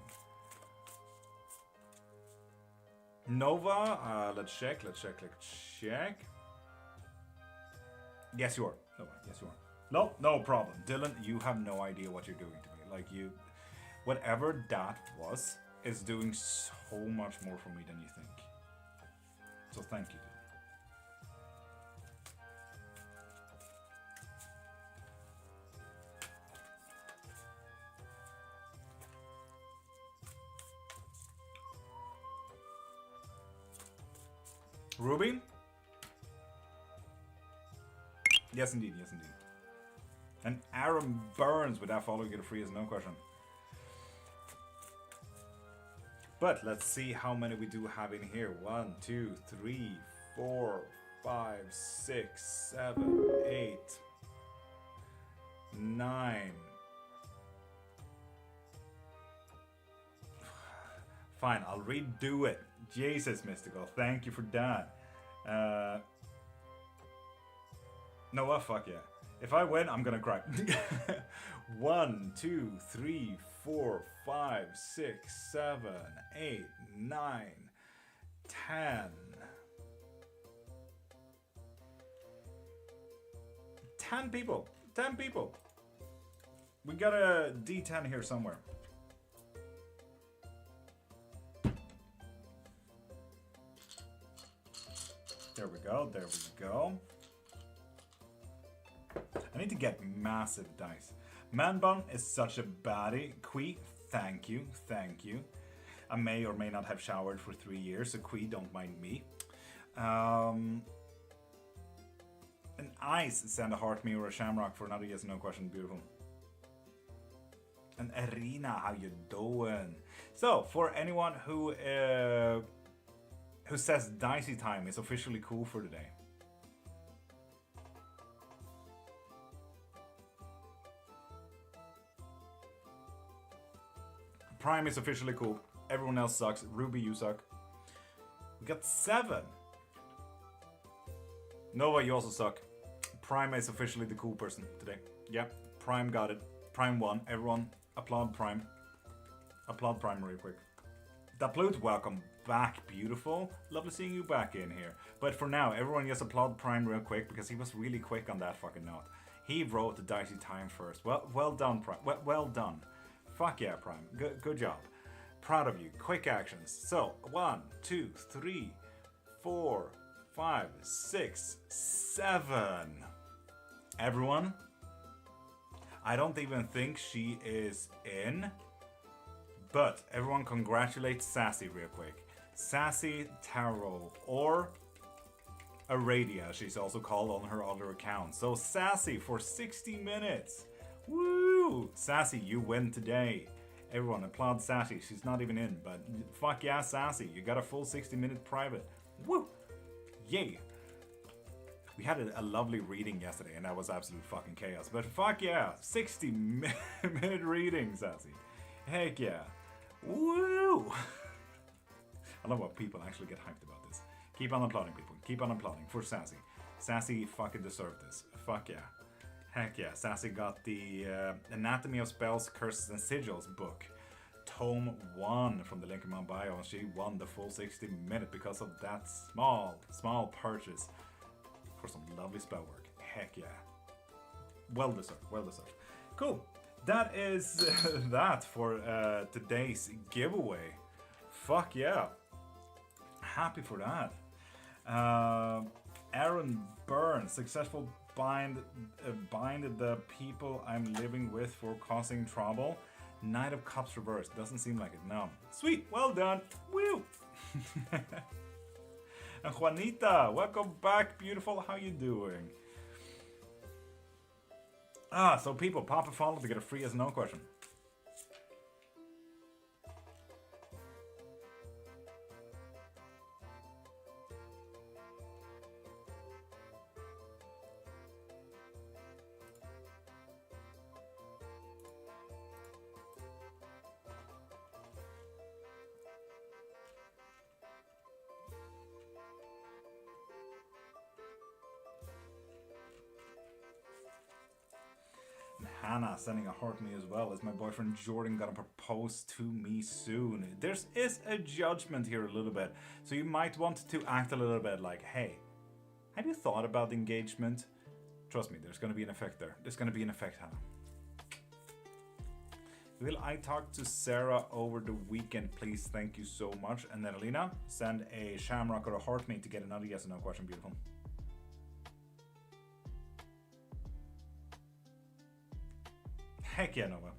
Nova, let's check. Yes, you are. Nova, yes, you are. No problem. Dylan, you have no idea what you're doing to me. Like, whatever that was, is doing so much more for me than you think. So thank you, Dylan. Ruby? Yes, indeed. Yes, indeed. And Aaron Burns with that follow, you get a free as no question. But let's see how many we do have in here. 1, 2, 3, 4, 5, 6, 7, 8, 9. Fine, I'll redo it. Jesus, Mystical, thank you for that. No, what? Fuck yeah. If I win, I'm gonna cry. 1, 2, 3, 4, 5, 6, 7, 8, 9, 10. 10 people. 10 people. We got a D10 here somewhere. There we go. There we go. I need to get massive dice. Manbun is such a baddie. Quee, thank you, thank you. I may or may not have showered for 3 years, so Quee, don't mind me. An Ice send a heart, me or a shamrock for another yes no question. Beautiful. And Arena, how you doing? So, for anyone who says Dicey Time is officially cool for today. Prime is officially cool. Everyone else sucks. Ruby, you suck. We got 7. Nova, you also suck. Prime is officially the cool person today. Yeah, Prime got it. Prime won. Everyone applaud Prime. Applaud Prime real quick. Daplut, welcome back. Beautiful. Lovely seeing you back in here. But for now, everyone just applaud Prime real quick because he was really quick on that fucking note. He wrote the Dicey Time first. Well done, Prime. Well done. Fuck yeah, Prime. Good job. Proud of you. Quick actions. So, 1, 2, 3, 4, 5, 6, 7. Everyone, I don't even think she is in. But everyone congratulate Sassy real quick. Sassy Tarot, or Aradia, she's also called on her other account. So Sassy for 60 minutes. Woo! Sassy, you win today. Everyone applaud Sassy. She's not even in, but fuck yeah, Sassy. You got a full 60-minute private. Woo! Yay! We had a lovely reading yesterday, and that was absolute fucking chaos. But fuck yeah, 60-minute reading, Sassy. Heck yeah. Woo! I love what people actually get hyped about this. Keep on applauding, people. Keep on applauding for Sassy. Sassy fucking deserved this. Fuck yeah. Heck yeah, Sassy got the Anatomy of Spells, Curses and Sigils book. Tome 1 from the link in my bio, and she won the full 60 minute because of that small purchase for some lovely spell work. Heck yeah. Well deserved, well deserved. Cool. That is that for today's giveaway. Fuck yeah. Happy for that. Aaron Burns, successful bind the people I'm living with for causing trouble. Knight of Cups reversed. Doesn't seem like it, no. Sweet, well done. Woo! And Juanita, welcome back, beautiful. How you doing? So people, pop a follow to get a free yes no question. Hannah sending a heart me as well. Is my boyfriend Jordan gonna propose to me soon? There is a judgment here a little bit. So you might want to act a little bit like, hey, have you thought about engagement? Trust me, there's gonna be an effect there. There's gonna be an effect, Hannah. Will I talk to Sarah over the weekend, please? Thank you so much. And then Alina, send a shamrock or a heart me to get another yes or no question. Beautiful. Heck yeah, Nova.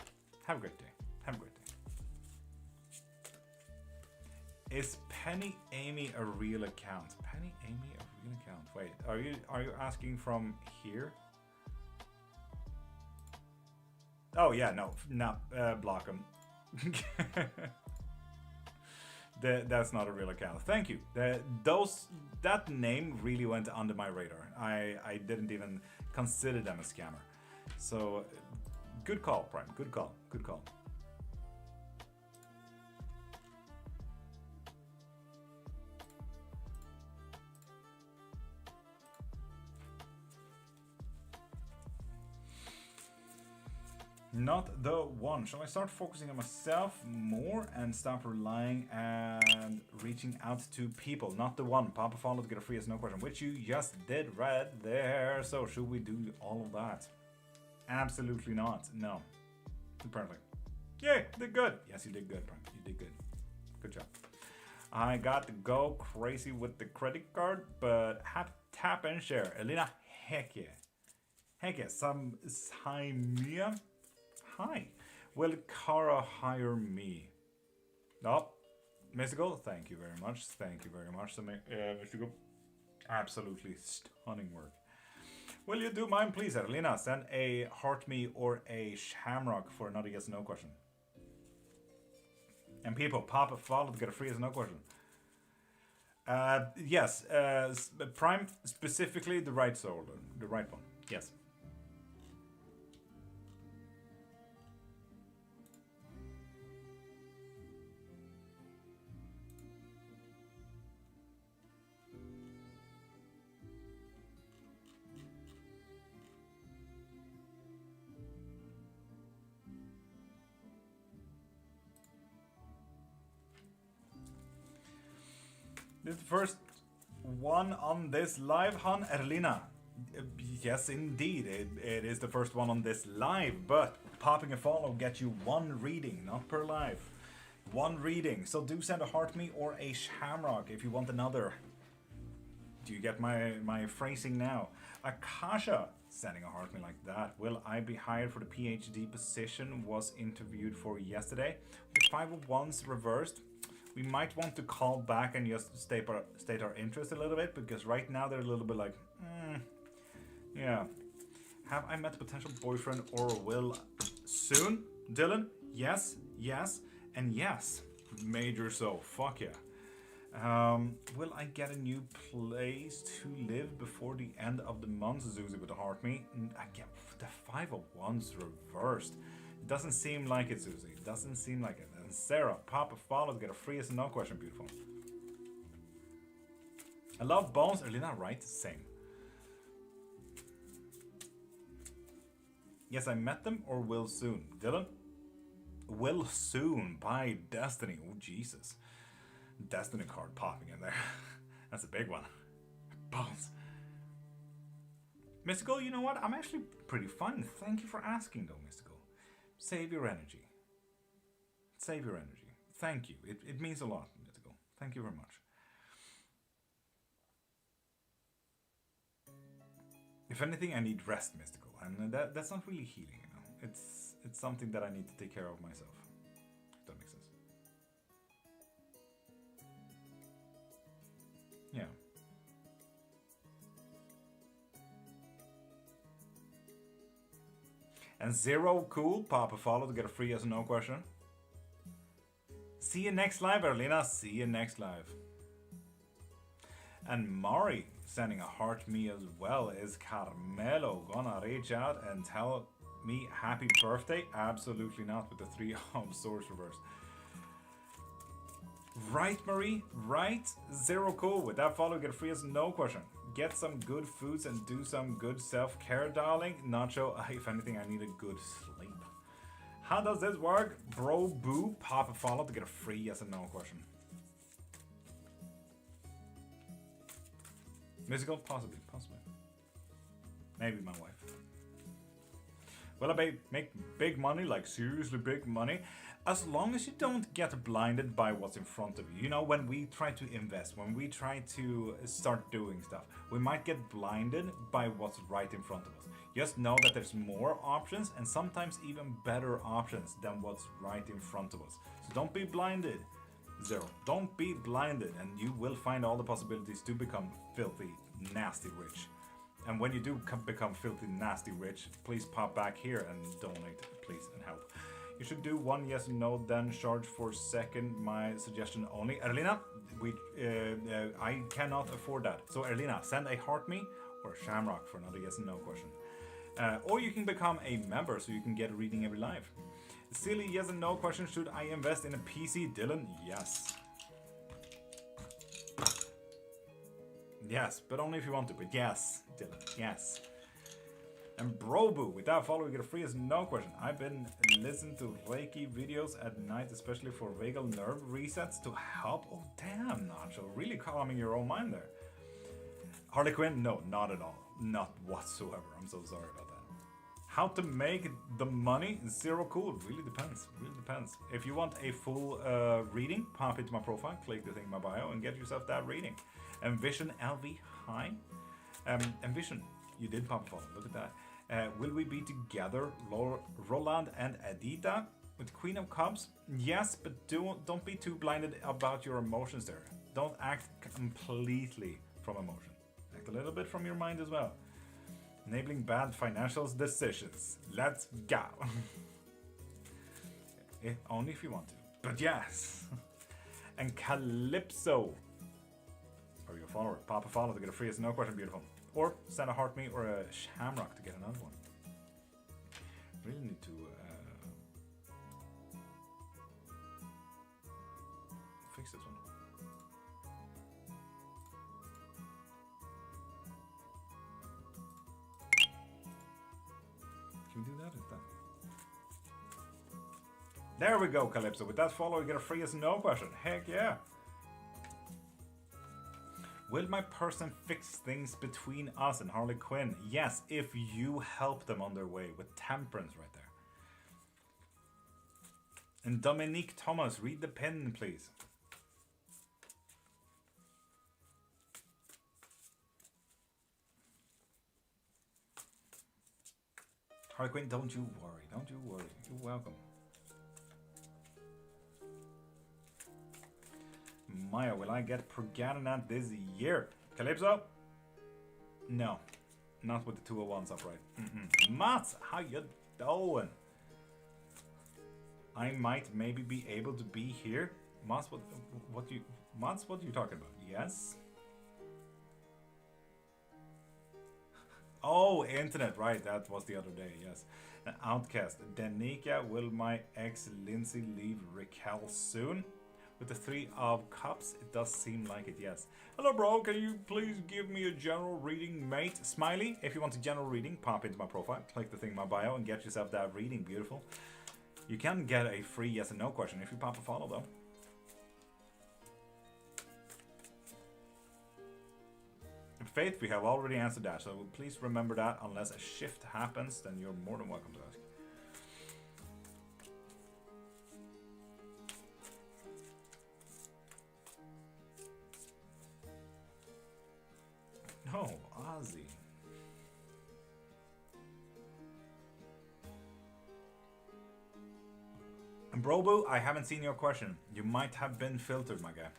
Have a great day. Have a great day. Is Penny Amy a real account? Penny Amy a real account? Wait, are you asking from here? Oh yeah, no, block them. That's not a real account. Thank you. That name really went under my radar. I didn't even consider them a scammer. So good call, Prime. Good call. Good call. Not the one. Shall I start focusing on myself more and stop relying and reaching out to people? Not the one. Papa follow to get a free as no question, which you just did right there. So should we do all of that? Absolutely not. No. Apparently. Yay, did good. Yes, you did good, Frank. You did good. Good job. I got to go crazy with the credit card, but tap and share. Elena, heck yeah. Heck yeah. Some Simia. Hi. Will Kara hire me? Oh, Mystical, thank you very much. Thank you very much, Mystical. Absolutely stunning work. Will you do mine, please, Adelina? Send a heart me or a shamrock for another yes or no question. And people, pop a follow to get a free yes or no question. Yes, Prime, specifically the right shoulder, the right one. Yes. This is the first one on this live, Han Erlina. Yes, indeed, it is the first one on this live, but popping a follow gets you one reading, not per live. One reading, so do send a heart me or a shamrock if you want another. Do you get my phrasing now? Akasha, sending a heart me like that. Will I be hired for the PhD position was interviewed for yesterday? The 5 of Wands reversed. We might want to call back and just state our interest a little bit, because right now they're a little bit like, yeah. Have I met a potential boyfriend or will soon? Dylan, yes, and yes. Major so, fuck yeah. Will I get a new place to live before the end of the month, Zuzi with the heart me? Again, the 5 of Wands reversed. It doesn't seem like it, Susie. It doesn't seem like it. And Sarah, pop a follow to get a free yes or no question. Beautiful. I love bones. Erlina, right? Same. Yes, I met them or will soon. Dylan? Will soon by Destiny. Oh, Jesus. Destiny card popping in there. That's a big one. Bones. Mystical, you know what? I'm actually pretty fine. Thank you for asking, though, Mystical. Save your energy. Save your energy. Thank you. It means a lot, Mystical. Thank you very much. If anything, I need rest, Mystical. And that's not really healing, you know. It's something that I need to take care of myself. If that makes sense. Yeah. And Zero, cool. Pop a follow to get a free yes or no question. See you next live, Erlina. See you next live. And Mari sending a heart me as well. Is Carmelo gonna reach out and tell me happy birthday? Absolutely not, with the 3 of Swords reversed. Right, Marie? Right? Zero cool. With that follow, get a free yes no question. Get some good foods and do some good self-care, darling. Nacho, if anything, I need a good sleep. How does this work? Bro boo, pop a follow to get a free yes and no question. Musical? Possibly. Maybe my wife. Will I make big money, like seriously big money? As long as you don't get blinded by what's in front of you. You know, when we try to invest, when we try to start doing stuff, we might get blinded by what's right in front of us. Just know that there's more options and sometimes even better options than what's right in front of us. So don't be blinded. Zero. Don't be blinded, and you will find all the possibilities to become filthy, nasty rich. And when you do become filthy, nasty rich, please pop back here and donate, please, and help. You should do one yes and no, then charge for second. My suggestion only. Erlina, I cannot afford that. So Erlina, send a heart me or a shamrock for another yes and no question. Or you can become a member so you can get a reading every live. Silly yes and no question. Should I invest in a PC? Dylan, yes. Yes, but only if you want to. But yes, Dylan, yes. And Brobu, with that follow, you get a free as no question. I've been listening to Reiki videos at night, especially for vagal nerve resets to help. Oh, damn, Nacho. Really calming your own mind there. Harley Quinn? No, not at all. Not whatsoever. I'm so sorry about that. How to make the money? Zero cool. Really depends. Really depends. If you want a full reading, pop into my profile, click the thing in my bio, and get yourself that reading. Envision LV, hi. Envision, you did pop a follow. Look at that. Will we be together, Roland and Edita, with Queen of Cups? Yes, but don't be too blinded about your emotions there. Don't act completely from emotion. Act a little bit from your mind as well. Enabling bad financial decisions. Let's go. Only if you want to. But yes. And Calypso. Or your follower. Pop a follow to get a free as no question, beautiful. Or send a heart me or a shamrock to get another one. Really need to fix this one. Can we do that instead? There we go, Calypso. With that follow, you get a free as no question. Heck yeah. Will my person fix things between us and Harley Quinn? Yes, if you help them on their way with temperance right there. And Dominique Thomas, read the pen, please. Harley Quinn, don't you worry. Don't you worry. You're welcome. Maya, will I get Progananat this year? Calypso? No. Not with the 201s upright. Mats, how you doing? I might maybe be able to be here. Mats, what are you talking about? Yes? Oh, internet, right, that was the other day, yes. Outcast. Danica, will my ex Lindsay leave Raquel soon? With the 3 of Cups, it does seem like it, yes. Hello, bro, can you please give me a general reading, mate? Smiley, if you want a general reading, pop into my profile, click the thing in my bio, and get yourself that reading, beautiful. You can get a free yes and no question if you pop a follow, though. Faith, we have already answered that, so please remember that. Unless a shift happens, then you're more than welcome to ask. No, Ozzy. And Brobu, I haven't seen your question. You might have been filtered, my guy.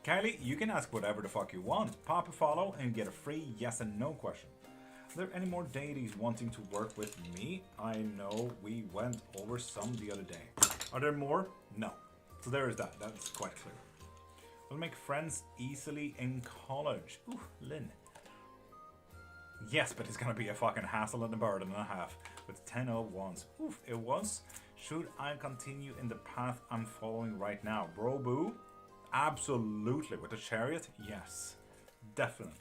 Kylie, you can ask whatever the fuck you want. Pop a follow and get a free yes and no question. Are there any more deities wanting to work with me? I know we went over some the other day. Are there more? No. So there is that. That's quite clear. We'll make friends easily in college. Ooh, Lynn. Yes, but it's gonna be a fucking hassle and a burden and a half. With 10 of wands. Oof, it was. Should I continue in the path I'm following right now? Bro boo? Absolutely. With the chariot? Yes. Definitely.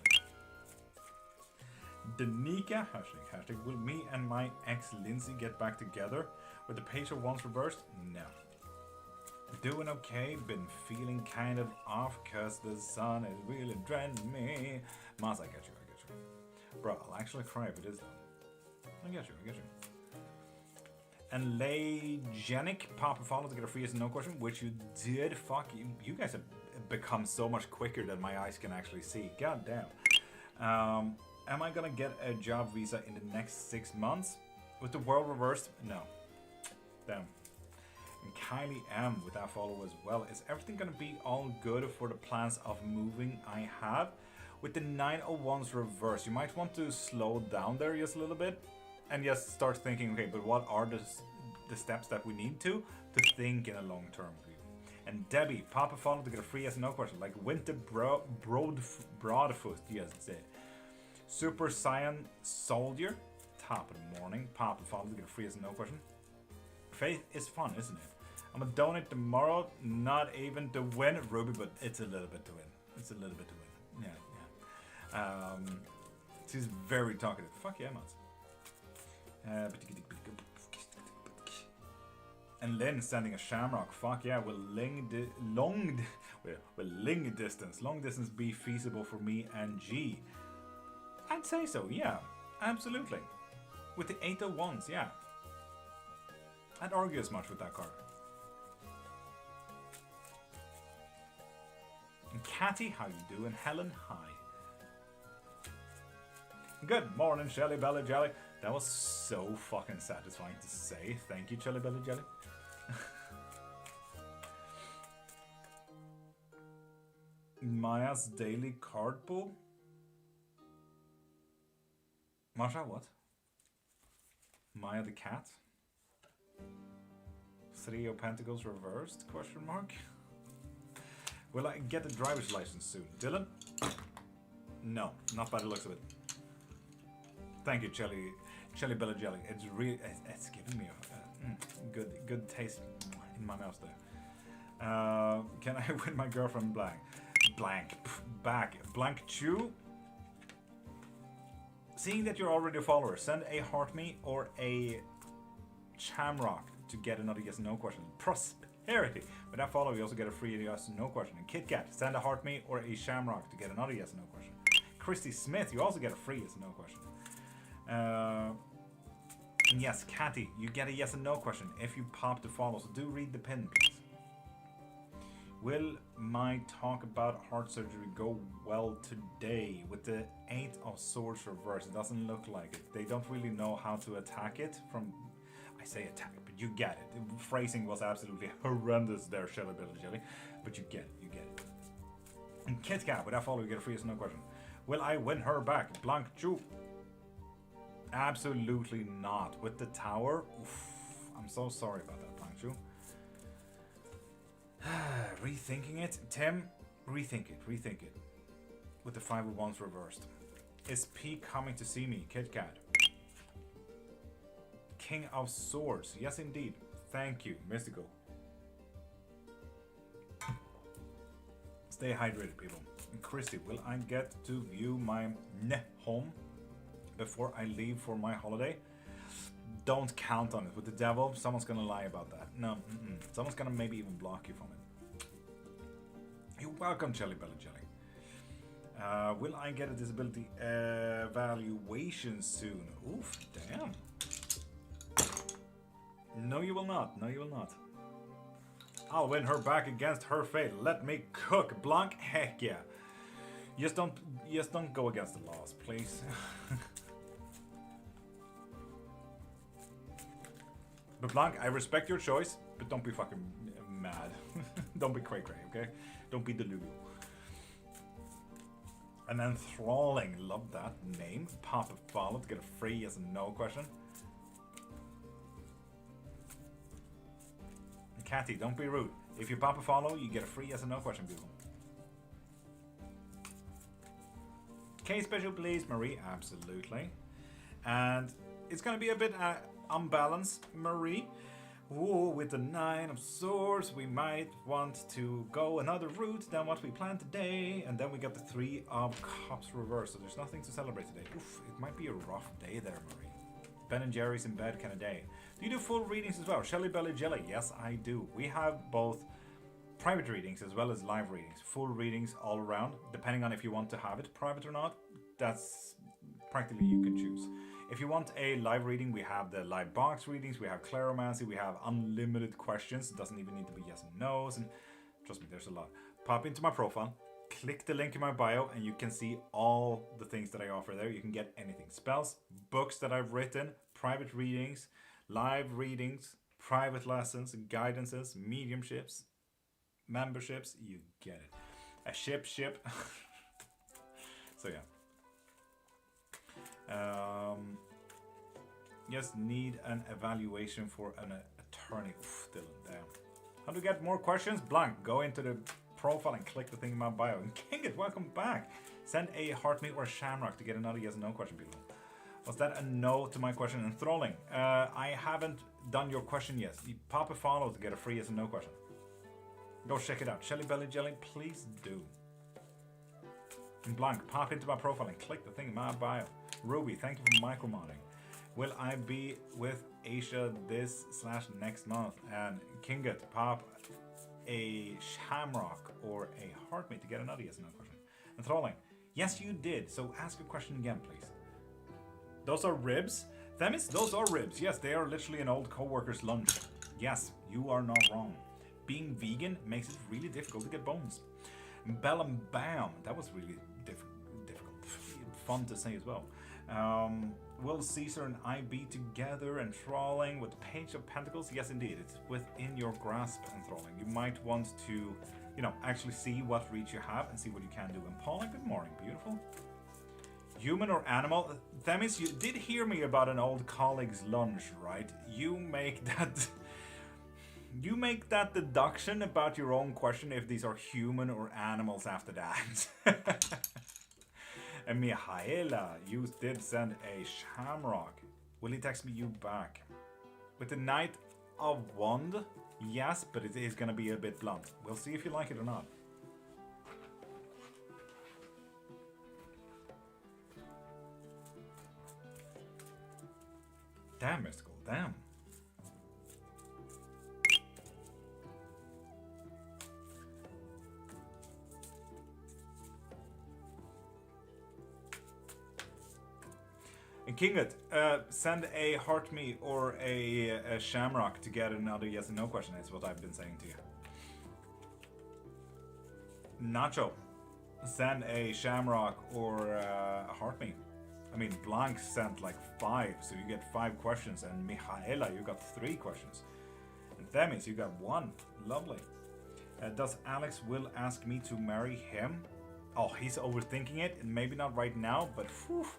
Danica, hashtag, will me and my ex Lindsay get back together? With the page of wands reversed? No. Doing okay, been feeling kind of off cause the sun is really draining me. Maz, I get you. Bro, I'll actually cry if it is though. I get you. And Legenic, Papa follow to get a free yes and no question, which you did. Fuck, you guys have become so much quicker than my eyes can actually see. God damn. Am I gonna get a job visa in the next 6 months? With the world reversed? No. Damn. And Kylie M with that follow as well. Is everything gonna be all good for the plans of moving I have? With the 901s reversed, you might want to slow down there just a little bit and just start thinking, okay, but what are the steps that we need to think in a long-term view? And Debbie, Papa follow to get a free yes and no question, like Winter Broadfoot, yes, it's it. Super Saiyan Soldier, top of the morning, Papa follow to get a free yes and no question. Faith is fun, isn't it? I'm gonna donate tomorrow, not even to win, Ruby, but it's a little bit to win. It's a little bit to win. Yeah. She's very talkative. Fuck yeah, man. And Lynn sending a shamrock. Fuck yeah, will long distance be feasible for me and G? I'd say so, yeah. Absolutely. With the 801s, yeah. I'd argue as much with that card. And Catty, how you doing? Helen, hi. Good morning, Shelly Belly Jelly. That was so fucking satisfying to say. Thank you, Shelly Belly Jelly. Maya's daily card pool. Masha, what? Maya the cat? 3 of Pentacles reversed? Question mark. Will I get a driver's license soon? Dylan? No, not by the looks of it. Thank you, Shelly Bella Jelly. It's really, it's giving me a good taste in my mouth there. Can I win my girlfriend blank chew? Seeing that you're already a follower, send a heart me or a shamrock to get another yes no question. Prosperity. With that follow, you also get a free yes no question. And Kit Kat, send a heart me or a shamrock to get another yes no question. Christy Smith, you also get a free yes no question. And yes, Catty, you get a yes and no question if you pop the follow, so do read the pin, please. Will my talk about heart surgery go well today? With the 8 of Swords reverse, it doesn't look like it. They don't really know how to attack it from... I say attack, but you get it. The phrasing was absolutely horrendous there, Shelly Billy Jelly. But you get it. And Kit Kat, with that follow, you get a free yes no question. Will I win her back? Blank Chu. Absolutely not. With the tower, oof, I'm so sorry about that, Pancho. Rethinking it, Tim. Rethink it. With the 5 of Wands reversed. Is P coming to see me? Kit Kat. King of Swords. Yes, indeed. Thank you, Mystical. Stay hydrated, people. And Christy, will I get to view my home before I leave for my holiday? Don't count on it. With the devil, someone's gonna lie about that. No, someone's gonna maybe even block you from it. You're welcome, Jelly Belly Jelly. Will I get a disability evaluation soon? Oof, damn. No, you will not. I'll win her back against her fate. Let me cook. Blanc, heck yeah. Just don't go against the laws, please. But Blanc, I respect your choice, but don't be fucking mad. Don't be cray-cray, okay? Don't be delulu. And then Enthralling, love that name. Pop a follow to get a free yes and no question. And Catty, don't be rude. If you pop a follow, you get a free yes and no question, people. K special, please, Marie. Absolutely. And it's gonna be a bit unbalanced, Marie. Ooh, with the 9 of Swords, we might want to go another route than what we planned today. And then we got the 3 of Cups reversed, so there's nothing to celebrate today. Oof, it might be a rough day there, Marie. Ben and Jerry's in bed kind of day. Do you do full readings as well? Shelly Belly Jelly? Yes, I do. We have both private readings as well as live readings. Full readings all around, depending on if you want to have it private or not. That's practically you can choose. If you want a live reading, we have the live box readings, we have claromancy, we have unlimited questions. It doesn't even need to be yes and no's, and trust me, there's a lot. Pop into my profile, click the link in my bio, and you can see all the things that I offer there. You can get anything. Spells, books that I've written, private readings, live readings, private lessons, guidances, mediumships, memberships, you get it. A ship. So yeah. Yes, need an evaluation for an attorney. Oof, Dylan, damn. How to get more questions? Blank. Go into the profile and click the thing in my bio. And King it, welcome back. Send a heart me or shamrock to get another yes and no question, people. Was that a no to my question? Enthralling. I haven't done your question yet. You pop a follow to get a free yes and no question. Go check it out. Shelly Belly Jelly, please do. And Blank, pop into my profile and click the thing in my bio. Ruby, thank you for micromodding. Will I be with Asia this/next month? And Kingut, pop a shamrock or a heartmate to get another yes and no question. Enthralling. Yes, you did. So ask a question again, please. Those are ribs? Themis, those are ribs. Yes, they are literally an old co-worker's lunch. Yes, you are not wrong. Being vegan makes it really difficult to get bones. Bell and Bam, that was really difficult. Fun to say as well. Will Caesar and I be together enthralling with Page of Pentacles? Yes, indeed. It's within your grasp, enthralling. You might want to, actually see what reach you have and see what you can do. And Paula, good morning, beautiful. Human or animal? Themis, you did hear me about an old colleague's lunch, right? You make that deduction about your own question if these are human or animals after that. And Mihaela, you did send a shamrock. Will he text me you back? With the Knight of Wand? Yes, but it is going to be a bit blunt. We'll see if you like it or not. Damn, Mystical, damn. And Kingut, send a heart me or a shamrock to get another yes and no question, is what I've been saying to you. Nacho, send a shamrock or a heart me. I mean, Blank sent like 5, so you get 5 questions, and Mihaela, you got 3 questions. And Themis, you got 1. Lovely. Does Alex will ask me to marry him? Oh, he's overthinking it, and maybe not right now, but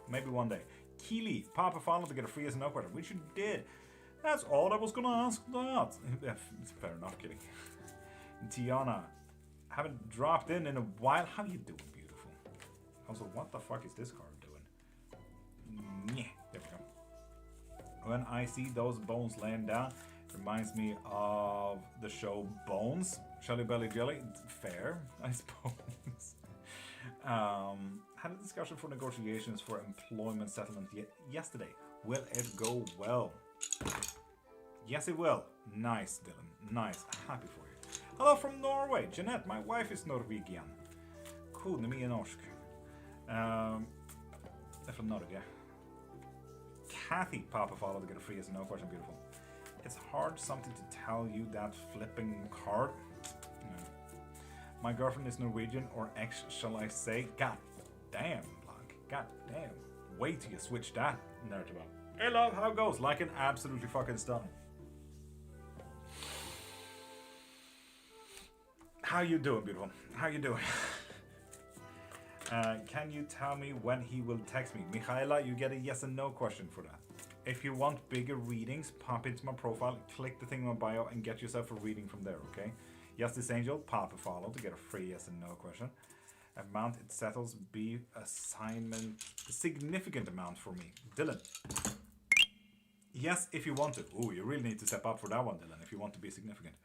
maybe one day. Keely, pop a follow to get a free yes and no question, which you did. That's all I was gonna ask that. Fair enough, kidding. Tiana, haven't dropped in a while. How you doing, beautiful? Also, what the fuck is this card doing? There we go. When I see those bones laying down, it reminds me of the show Bones. Shelly Belly Jelly. Fair, I suppose. Had a discussion for negotiations for employment settlement yesterday. Will it go well? Yes, it will. Nice, Dylan. Nice. Happy for you. Hello from Norway. Jeanette, my wife is Norwegian. Kone mi er norsk. They're from Norway. Kathy, pop a follow to get a free yes and no question, beautiful. It's hard something to tell you that flipping card. My girlfriend is Norwegian, or ex, shall I say. God damn, Blanc. God damn. Wait till you switch that narrative up. Hey love, how it goes? Like an absolutely fucking stunning. How you doing, beautiful? How you doing? Can you tell me when he will text me? Michaela, you get a yes and no question for that. If you want bigger readings, pop into my profile, click the thing in my bio, and get yourself a reading from there, okay? Yes, this angel, pop a follow to get a free yes and no question. Amount it settles be assignment, a significant amount for me. Dylan. Yes, if you want to. Ooh, you really need to step up for that one, Dylan, if you want to be significant.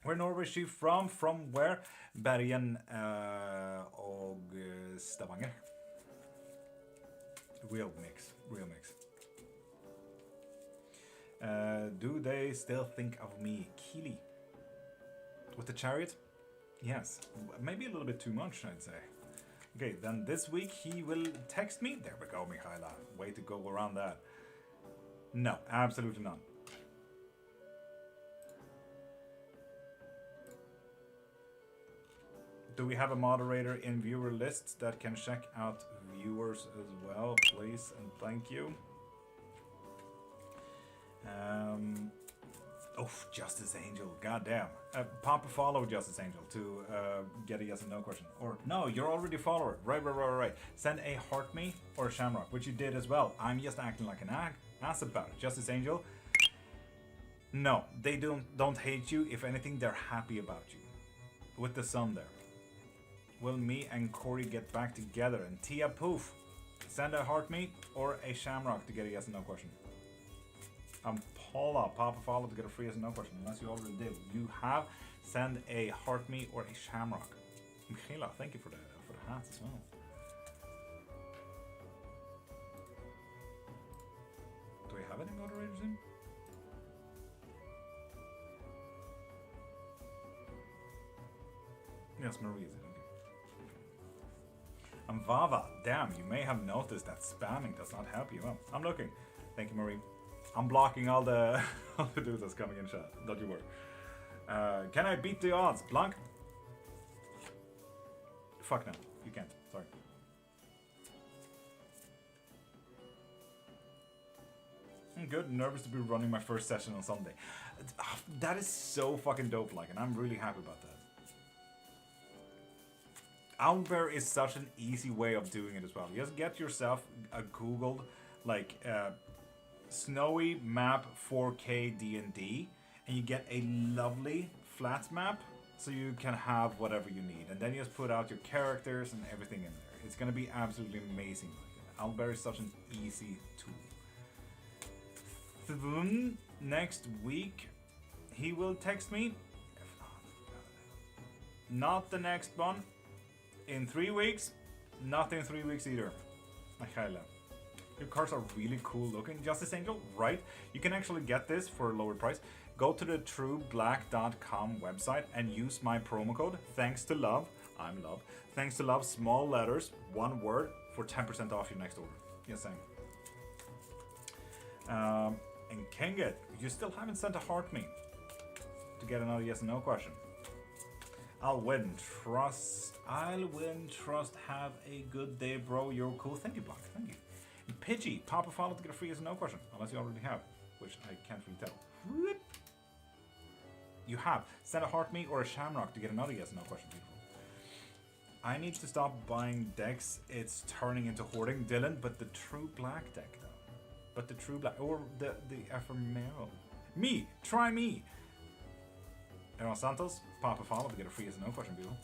Where Norway is she from? From where? Bergen og Stavanger. Real mix. Do they still think of me? Keely. With the chariot? Yes. Maybe a little bit too much, I'd say. Okay, then this week he will text me. There we go, Michaela. Way to go around that. No, absolutely not. Do we have a moderator in viewer lists that can check out viewers as well, please? And thank you. Oh, Justice Angel, goddamn. Pop a follow Justice Angel to get a yes and no question. Or, no, you're already a follower. Right. Send a heart me or a shamrock, which you did as well. I'm just acting like an ass about it. Justice Angel, no, they don't hate you. If anything, they're happy about you. With the sun there. Will me and Corey get back together? And Tia Poof, send a heart me or a shamrock to get a yes and no question. Paula, pop a follow to get a free yes and no question, unless you already did. You have, send a heart me or a shamrock. Michaela, thank you for the hats as well. Do we have any moderators in? Yes, Marie is in. And Vava, damn, you may have noticed that spamming does not help you. Well, I'm looking. Thank you, Marie. I'm blocking all the dudes that's coming in chat. Don't you worry. Can I beat the odds? Blanc? Fuck no. You can't. Sorry. I'm good. Nervous to be running my first session on Sunday. That is so fucking dope, like, and I'm really happy about that. Owlbear is such an easy way of doing it as well. Just get yourself a Googled, like, snowy map 4K D&D, and you get a lovely flat map, so you can have whatever you need. And then you just put out your characters and everything in there. It's gonna be absolutely amazing. Owlbear is such an easy tool. Next week, he will text me. Not the next one. In 3 weeks, not in 3 weeks either. Michaela. Your cards are really cool looking. Justice Angel, right? You can actually get this for a lower price. Go to the trueblack.com website and use my promo code, thanks to love. I'm love. Thanks to love, small letters, one word, for 10% off your next order. Yes, same. And Kenget, you still haven't sent a heart me to get another yes and no question. I'll win, trust. Have a good day, bro. You're cool. Thank you, Blanc. Thank you. And Pidgey, pop a follow to get a free yes and no question. Unless you already have, which I can't really tell. You have. Send a heart me or a shamrock to get another yes and no question. Beautiful. I need to stop buying decks. It's turning into hoarding, Dylan. But the true black deck, though. But the true black, or the ephemeral. Me, try me. Aaron Santos, pop a follow to get a free yes and no question, beautiful.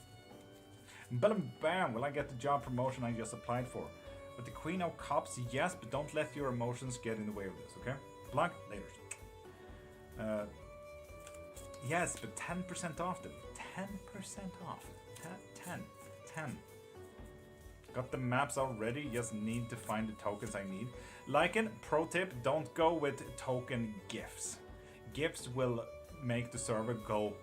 Bam, bam, will I get the job promotion I just applied for? With the Queen of Cups, yes, but don't let your emotions get in the way of this, okay? Blank, later. Yes, but 10% off, dude. 10% off. 10. Got the maps already, just need to find the tokens I need. Lycan, pro tip, don't go with token gifts. Gifts will make the server go.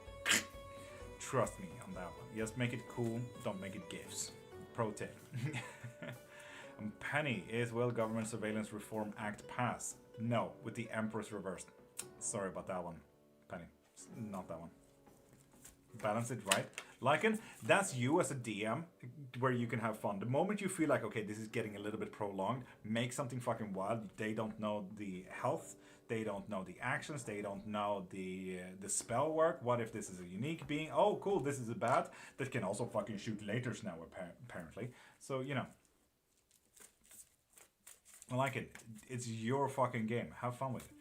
Trust me on that one. Just make it cool, don't make it gifts. Pro tip. Penny, is will Government Surveillance Reform Act pass? No, with the Empress reversed. Sorry about that one, Penny. Not that one. Balance it right. Lycan, that's you as a DM, where you can have fun. The moment you feel like, okay, this is getting a little bit prolonged, make something fucking wild. They don't know the health, they don't know the actions, they don't know the spell work. What if this is a unique being? Oh, cool, this is a bat that can also fucking shoot lasers now, apparently. So, you know. I like it. It's your fucking game. Have fun with it.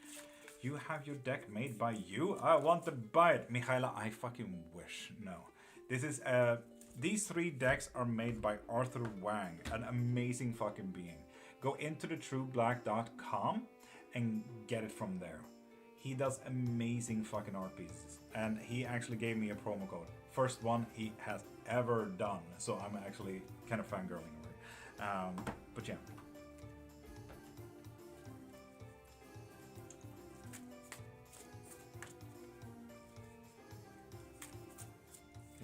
You have your deck made by you? I want to buy it. Michaela, I fucking wish. No. This is, these 3 decks are made by Arthur Wang, an amazing fucking being. Go into the trueblack.com and get it from there. He does amazing fucking art pieces. And he actually gave me a promo code. First one he has ever done. So I'm actually kind of fangirling over it. But yeah.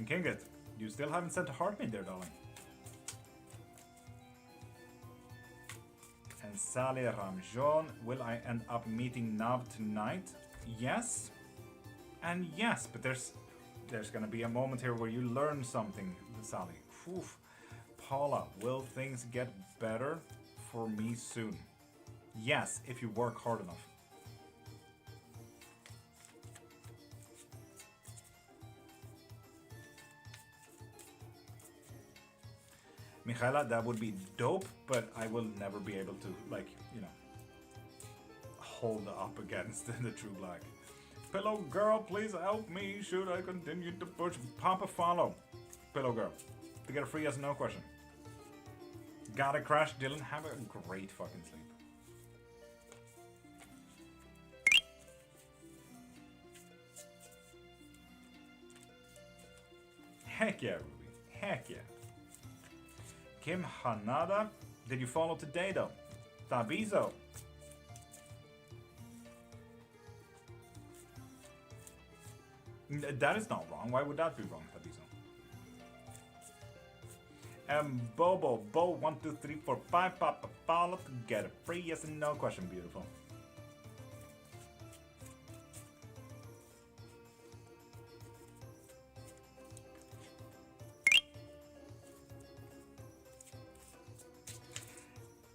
And Kingit, you still haven't sent a heartbeat there, darling. And Sally Ramjon, will I end up meeting Nav tonight? Yes. And yes, but there's gonna be a moment here where you learn something, Sally. Oof. Paula, will things get better for me soon? Yes, if you work hard enough. Michaela, that would be dope, but I will never be able to, like, you know, hold up against the true black. Pillow girl, please help me. Should I continue to push? Papa follow. Pillow girl. To get a free yes or no question. Gotta crash, Dylan. Have a great fucking sleep. Heck yeah, Ruby. Heck yeah. Kim Hanada. Did you follow today though? Tabizo. That is not wrong. Why would that be wrong, Tabizo? Bobo, Bo, 1, 2, 3, 4, 5, Papa, follow to get a free yes and no question. Beautiful.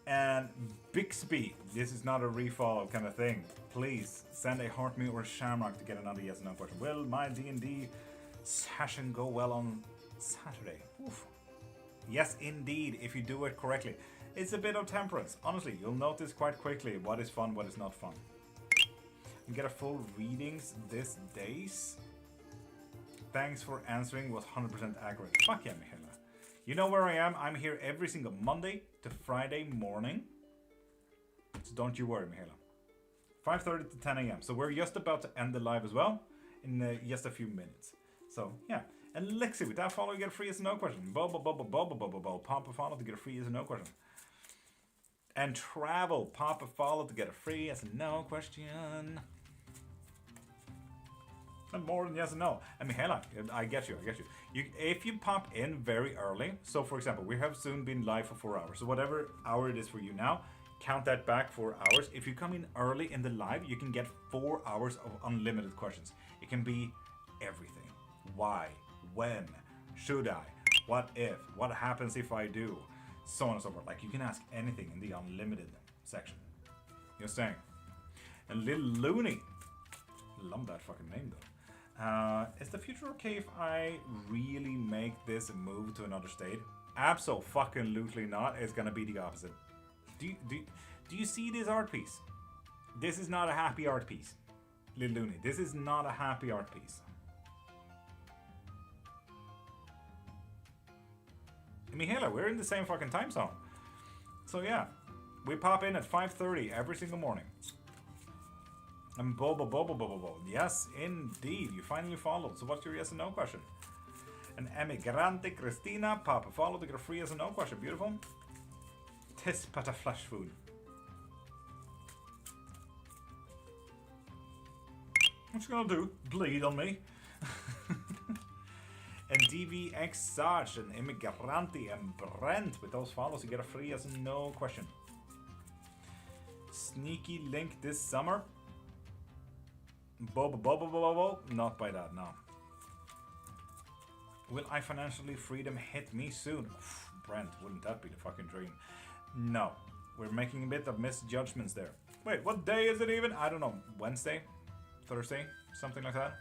And Bixby, this is not a refollow kind of thing. Please send a heart me or a shamrock to get another yes or no question. Will my D&D session go well on Saturday? Oof. Yes, indeed, if you do it correctly. It's a bit of temperance. Honestly, you'll notice quite quickly what is fun, what is not fun. You get a full readings this days. Thanks for answering, was 100% accurate. Fuck yeah, Michaela. You know where I am. I'm here every single Monday to Friday morning. So don't you worry, Michaela. 5:30 to 10 a.m. So we're just about to end the live as well in just a few minutes. So yeah. And Lexi, with that follow, you get a free yes or no question. Pop a follow to get a free yes or no question. And Travel, pop a follow to get a free yes or no question. And more than yes and no. And Michaela, I get you. If you pop in very early, so for example, we have soon been live for 4 hours. So whatever hour it is for you now, count that back 4 hours. If you come in early in the live, you can get 4 hours of unlimited questions. It can be everything. Why? When? Should I? What if? What happens if I do? So on and so forth. Like, you can ask anything in the unlimited section. You're saying. And Lil Looney. Love that fucking name though. Is the future okay if I really make this move to another state? Abso-fucking-lutely not. It's gonna be the opposite. Do you see this art piece? This is not a happy art piece. Lil Looney. This is not a happy art piece. Michaela, we're in the same fucking time zone. So yeah, we pop in at 5:30 every single morning. And Bobo. Yes, indeed. You finally followed. So what's your yes and no question? And Emigrante Cristina, pop a follow to get a free yes and no question. Beautiful. Tispata flash food. What you gonna do? Bleed on me? And DVX Sarge and Immigranti and Brent, with those follows, you get a free yes and no question. Sneaky link this summer. Bobo. Not by that, no. Will I financially freedom hit me soon? Oof, Brent, wouldn't that be the fucking dream? No. We're making a bit of misjudgments there. Wait, what day is it even? I don't know. Wednesday? Thursday? Something like that?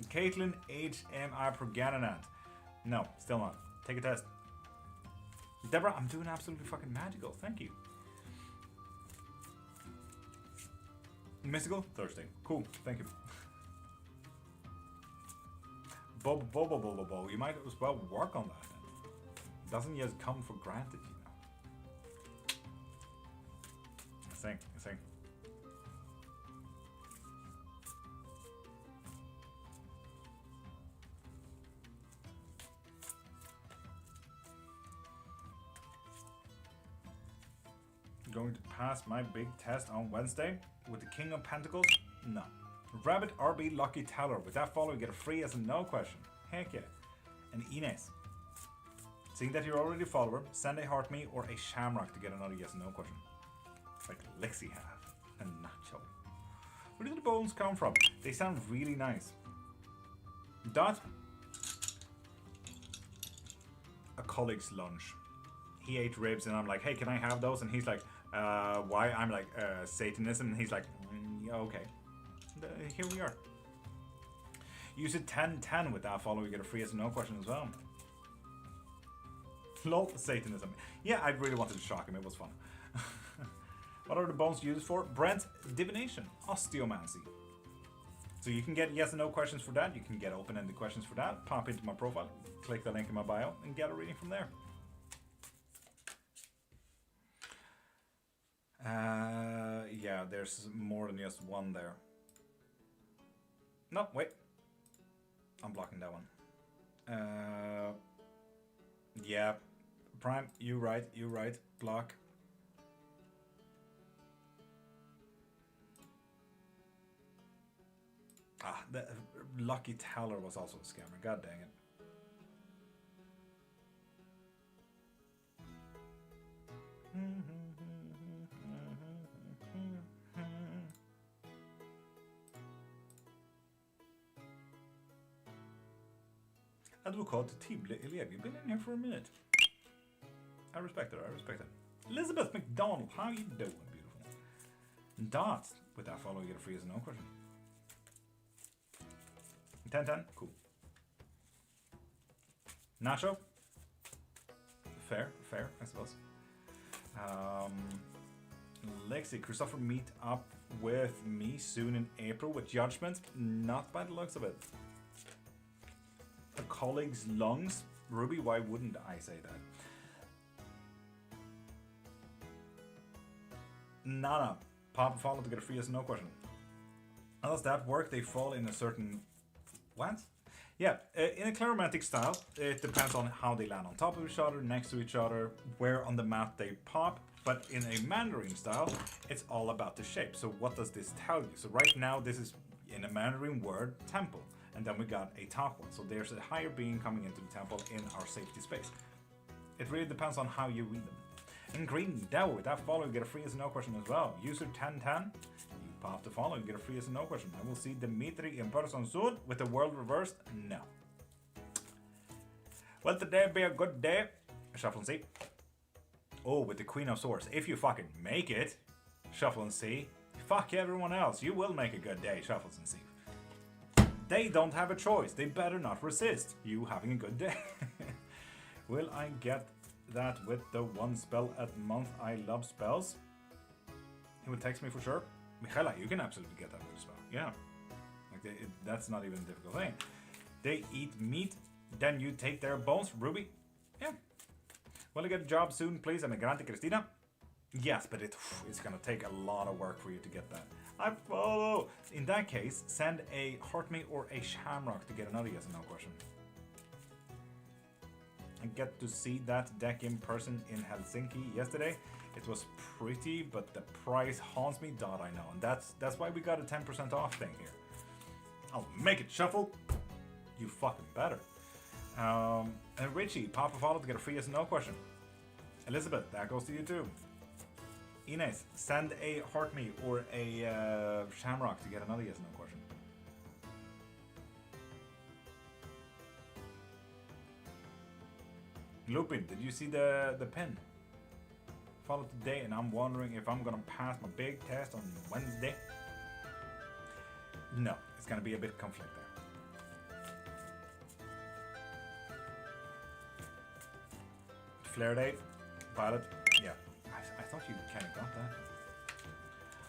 Caitlin HMI Progananant. No, still not. Take a test. Deborah, I'm doing absolutely fucking magical. Thank you. Mystical? Thursday. Cool. Thank you. Bo. You might as well work on that then. Doesn't just come for granted, you know. I think. Going to pass my big test on Wednesday with the King of Pentacles? No. Rabbit RB Lucky Teller. With that follow, you get a free yes and no question. Heck yeah. And Ines. Seeing that you're already a follower, send a heart me or a shamrock to get another yes and no question. Like Lexi have. And Nacho. Where did the bones come from? They sound really nice. Dot. A colleague's lunch. He ate ribs and I'm like, hey, can I have those? And he's like, why? I'm like, Satanism. And he's like, yeah, okay. Here we are. Use it 10-10 with that follow. You get a free yes and no question as well. Lol, Satanism. Yeah, I really wanted to shock him. It was fun. What are the bones used for? Brent, Divination, Osteomancy. So you can get yes and no questions for that. You can get open-ended questions for that. Pop into my profile, click the link in my bio, and get a reading from there. Yeah, there's more than just one there. No, wait. I'm blocking that one. Yeah, Prime, you right. Block. Ah, the Lucky Teller was also a scammer. God dang it. Advokat Tible Elev, you've been in here for a minute. I respect it. Elizabeth McDonald, how you doing, beautiful? Dot, with that follow, you get a free yes and no question. 10-10, cool. Nacho, fair, I suppose. Lexi, Christopher meet up with me soon in April with Judgment. Not by the looks of it. A colleague's lungs. Ruby, why wouldn't I say that? Nana, pop follow to get a free yes and no question. How does that work? They fall in a certain... What? Yeah, in a claromantic style, it depends on how they land on top of each other, next to each other, where on the map they pop. But in a Mandarin style, it's all about the shape. So what does this tell you? So right now, this is in a Mandarin word, temple. And then we got a top one. So there's a higher being coming into the temple in our safety space. It really depends on how you read them. And Green Devil, with that follow, you get a free yes and no question as well. User 1010. Pop to follow, you get a free yes and no question. I will see Dimitri in person soon. With the world reversed, no. Will today be a good day? Shuffle and see. Oh, with the Queen of Swords. If you fucking make it, shuffle and see. Fuck everyone else. You will make a good day, shuffles and see. They don't have a choice. They better not resist you having a good day. Will I get that with the one spell at month? I love spells. He will text me for sure. Michaela, you can absolutely get that with a spell. Yeah. Like that's not even a difficult thing. They eat meat, then you take their bones. Ruby? Yeah. Will I get a job soon, please? Emigrante Cristina? Yes, but it's gonna take a lot of work for you to get that. I follow! In that case, send a heart me or a shamrock to get another yes and no question. I get to see that deck in person in Helsinki yesterday. It was pretty, but the price haunts me, I know. And that's why we got a 10% off thing here. I'll make it shuffle. You fucking better. And Richie, pop a follow to get a free yes and no question. Elizabeth, that goes to you too. Ines, send a heart me or a shamrock to get another yes and no question. Lupin, did you see the pin? Follow today, and I'm wondering if I'm gonna pass my big test on Wednesday. No, it's gonna be a bit conflict there. Flare date, Violet, yeah. I thought you kind of got that.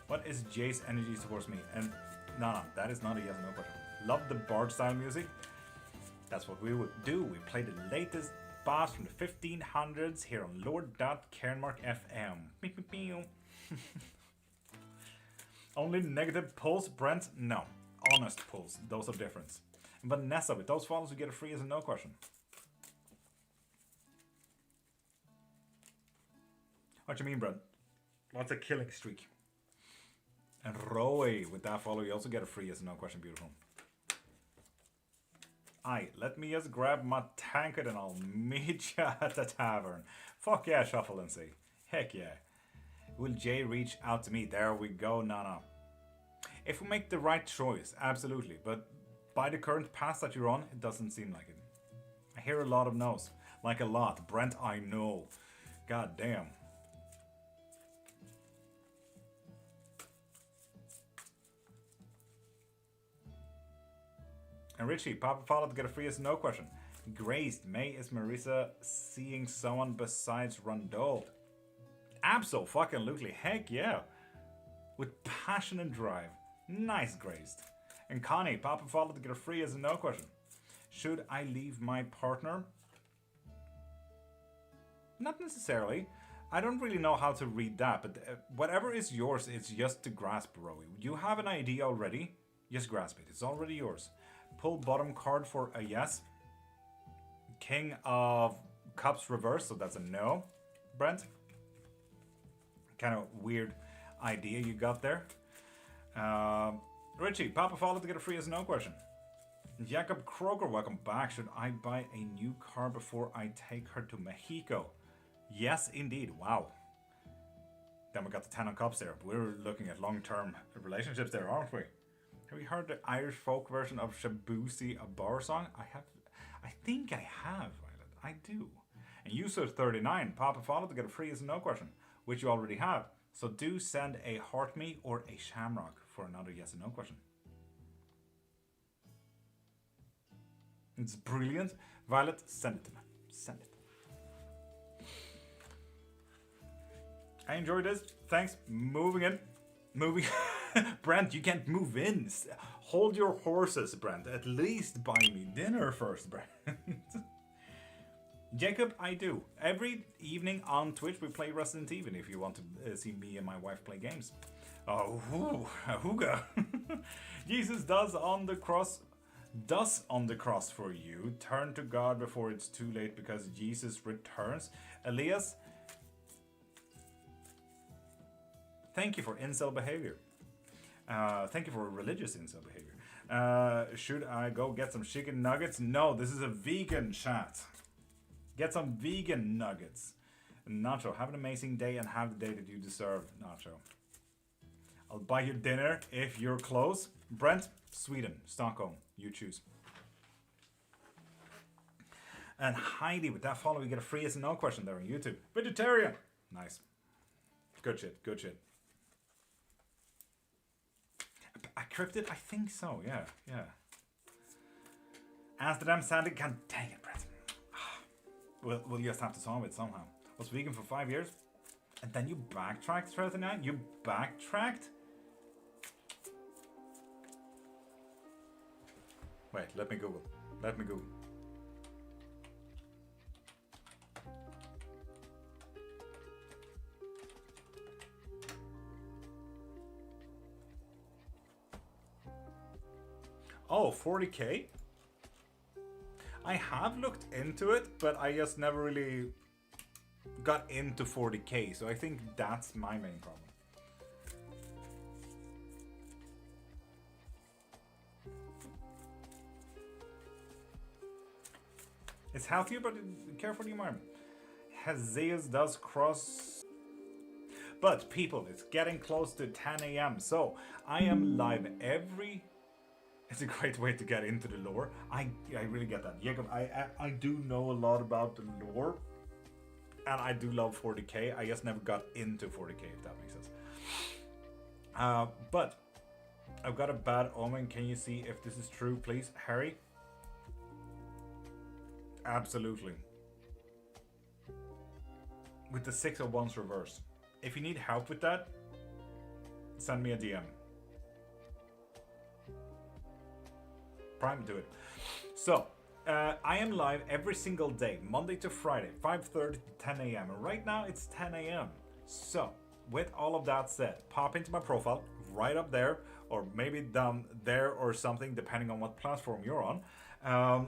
What is Jay's energy towards me? And no, that is not a yes or no question. Love the bard style music. That's what we would do. We play the latest boss from the 1500s here on Lord.Cairnmark FM. Only negative pulls, Brent? No. Honest pulls. Those are different. But Nessa, with those follows, you get a free yes and no question. What you mean, Brent? What's a killing streak? And Roy, with that follow, you also get a free yes or no question. Beautiful. Aye, let me just grab my tankard and I'll meet you at the tavern. Fuck yeah, Shuffle and see. Heck yeah. Will Jay reach out to me? There we go, Nana. If we make the right choice, absolutely. But by the current path that you're on, it doesn't seem like it. I hear a lot of no's. Like a lot. Brent, I know. God damn. And Richie, Papa follow to get a free yes no question. Graced, May is Marisa seeing someone besides Rondold? Abso-fucking-lutely, heck yeah. With passion and drive. Nice, Graced. And Connie, Papa follow to get a free yes no question. Should I leave my partner? Not necessarily. I don't really know how to read that, but whatever is yours, it's just to grasp, Rowie. You have an idea already, just grasp it. It's already yours. Pull bottom card for a yes. King of Cups reverse, so that's a no. Brent? Kind of weird idea you got there. Richie, Papa follow to get a free as no question. Jacob Kroger, welcome back. Should I buy a new car before I take her to Mexico? Yes, indeed. Wow. Then we got the 10 of Cups there. We're looking at long-term relationships there, aren't we? Have you heard the Irish folk version of Shabusi, a bar song? I think I have, Violet. I do. And User39, Papa follow to get a free as no question, which you already have. So do send a heart me or a shamrock for another yes or no question. It's brilliant. Violet, send it to me. Send it. I enjoyed this. Thanks. Moving in. Moving. Brent, you can't move in. Hold your horses, Brent. At least buy me dinner first, Brent. Jacob, I do. Every evening on Twitch we play Resident Evil if you want to see me and my wife play games. Oh, hooga. Jesus does on the cross for you. Turn to God before it's too late because Jesus returns. Elias, thank you for incel behavior. Thank you for religious incel behavior. Should I go get some chicken nuggets? No, this is a vegan chat. Get some vegan nuggets. Nacho, have an amazing day and have the day that you deserve, Nacho. I'll buy you dinner if you're close. Brent, Sweden, Stockholm, you choose. And Heidi, with that follow, you get a free yes and no question there on YouTube. Vegetarian. Nice. Good shit, good shit. A cryptid? I think so, yeah. Amsterdam Sandy, god dang it, Brett. We'll just have to solve it somehow. Was vegan for 5 years, and then you backtracked throughout the night? You backtracked? Wait, let me Google. Oh, 40k? I have looked into it, but I just never really got into 40k, so I think that's my main problem. It's healthier, but care for the environment. Zeus does cross... But people, it's getting close to 10 a.m. So I am live every... It's a great way to get into the lore. I really get that. Jacob, I do know a lot about the lore. And I do love 40k. I just never got into 40k, if that makes sense. But I've got a bad omen. Can you see if this is true, please? Harry? Absolutely. With the 6 of Wands reverse. If you need help with that, send me a DM. Prime, do it. So, I am live every single day, Monday to Friday, 5:30 to 10 a.m. And right now it's 10 a.m. So, with all of that said, pop into my profile right up there, or maybe down there or something, depending on what platform you're on.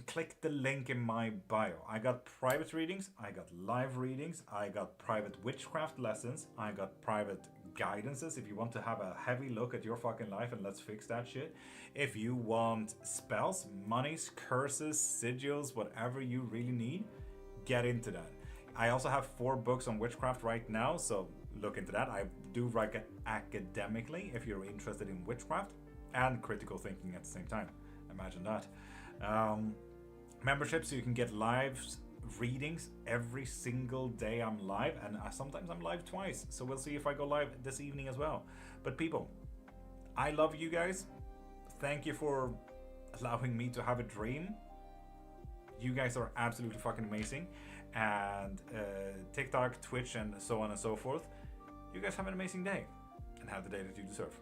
Click the link in my bio. I got private readings, I got live readings, I got private witchcraft lessons, I got private guidances, if you want to have a heavy look at your fucking life and let's fix that shit, if you want spells, monies, curses, sigils, whatever you really need, get into that. I also have 4 books on witchcraft right now, so look into that. I do write it academically if you're interested in witchcraft and critical thinking at the same time. Imagine that. Membership, so you can get live readings every single day I'm live, and sometimes I'm live twice, so we'll see if I go live this evening as well. But people, I love you guys. Thank you for allowing me to have a dream. You guys are absolutely fucking amazing. And TikTok, Twitch, and so on and so forth. You guys have an amazing day and have the day that you deserve.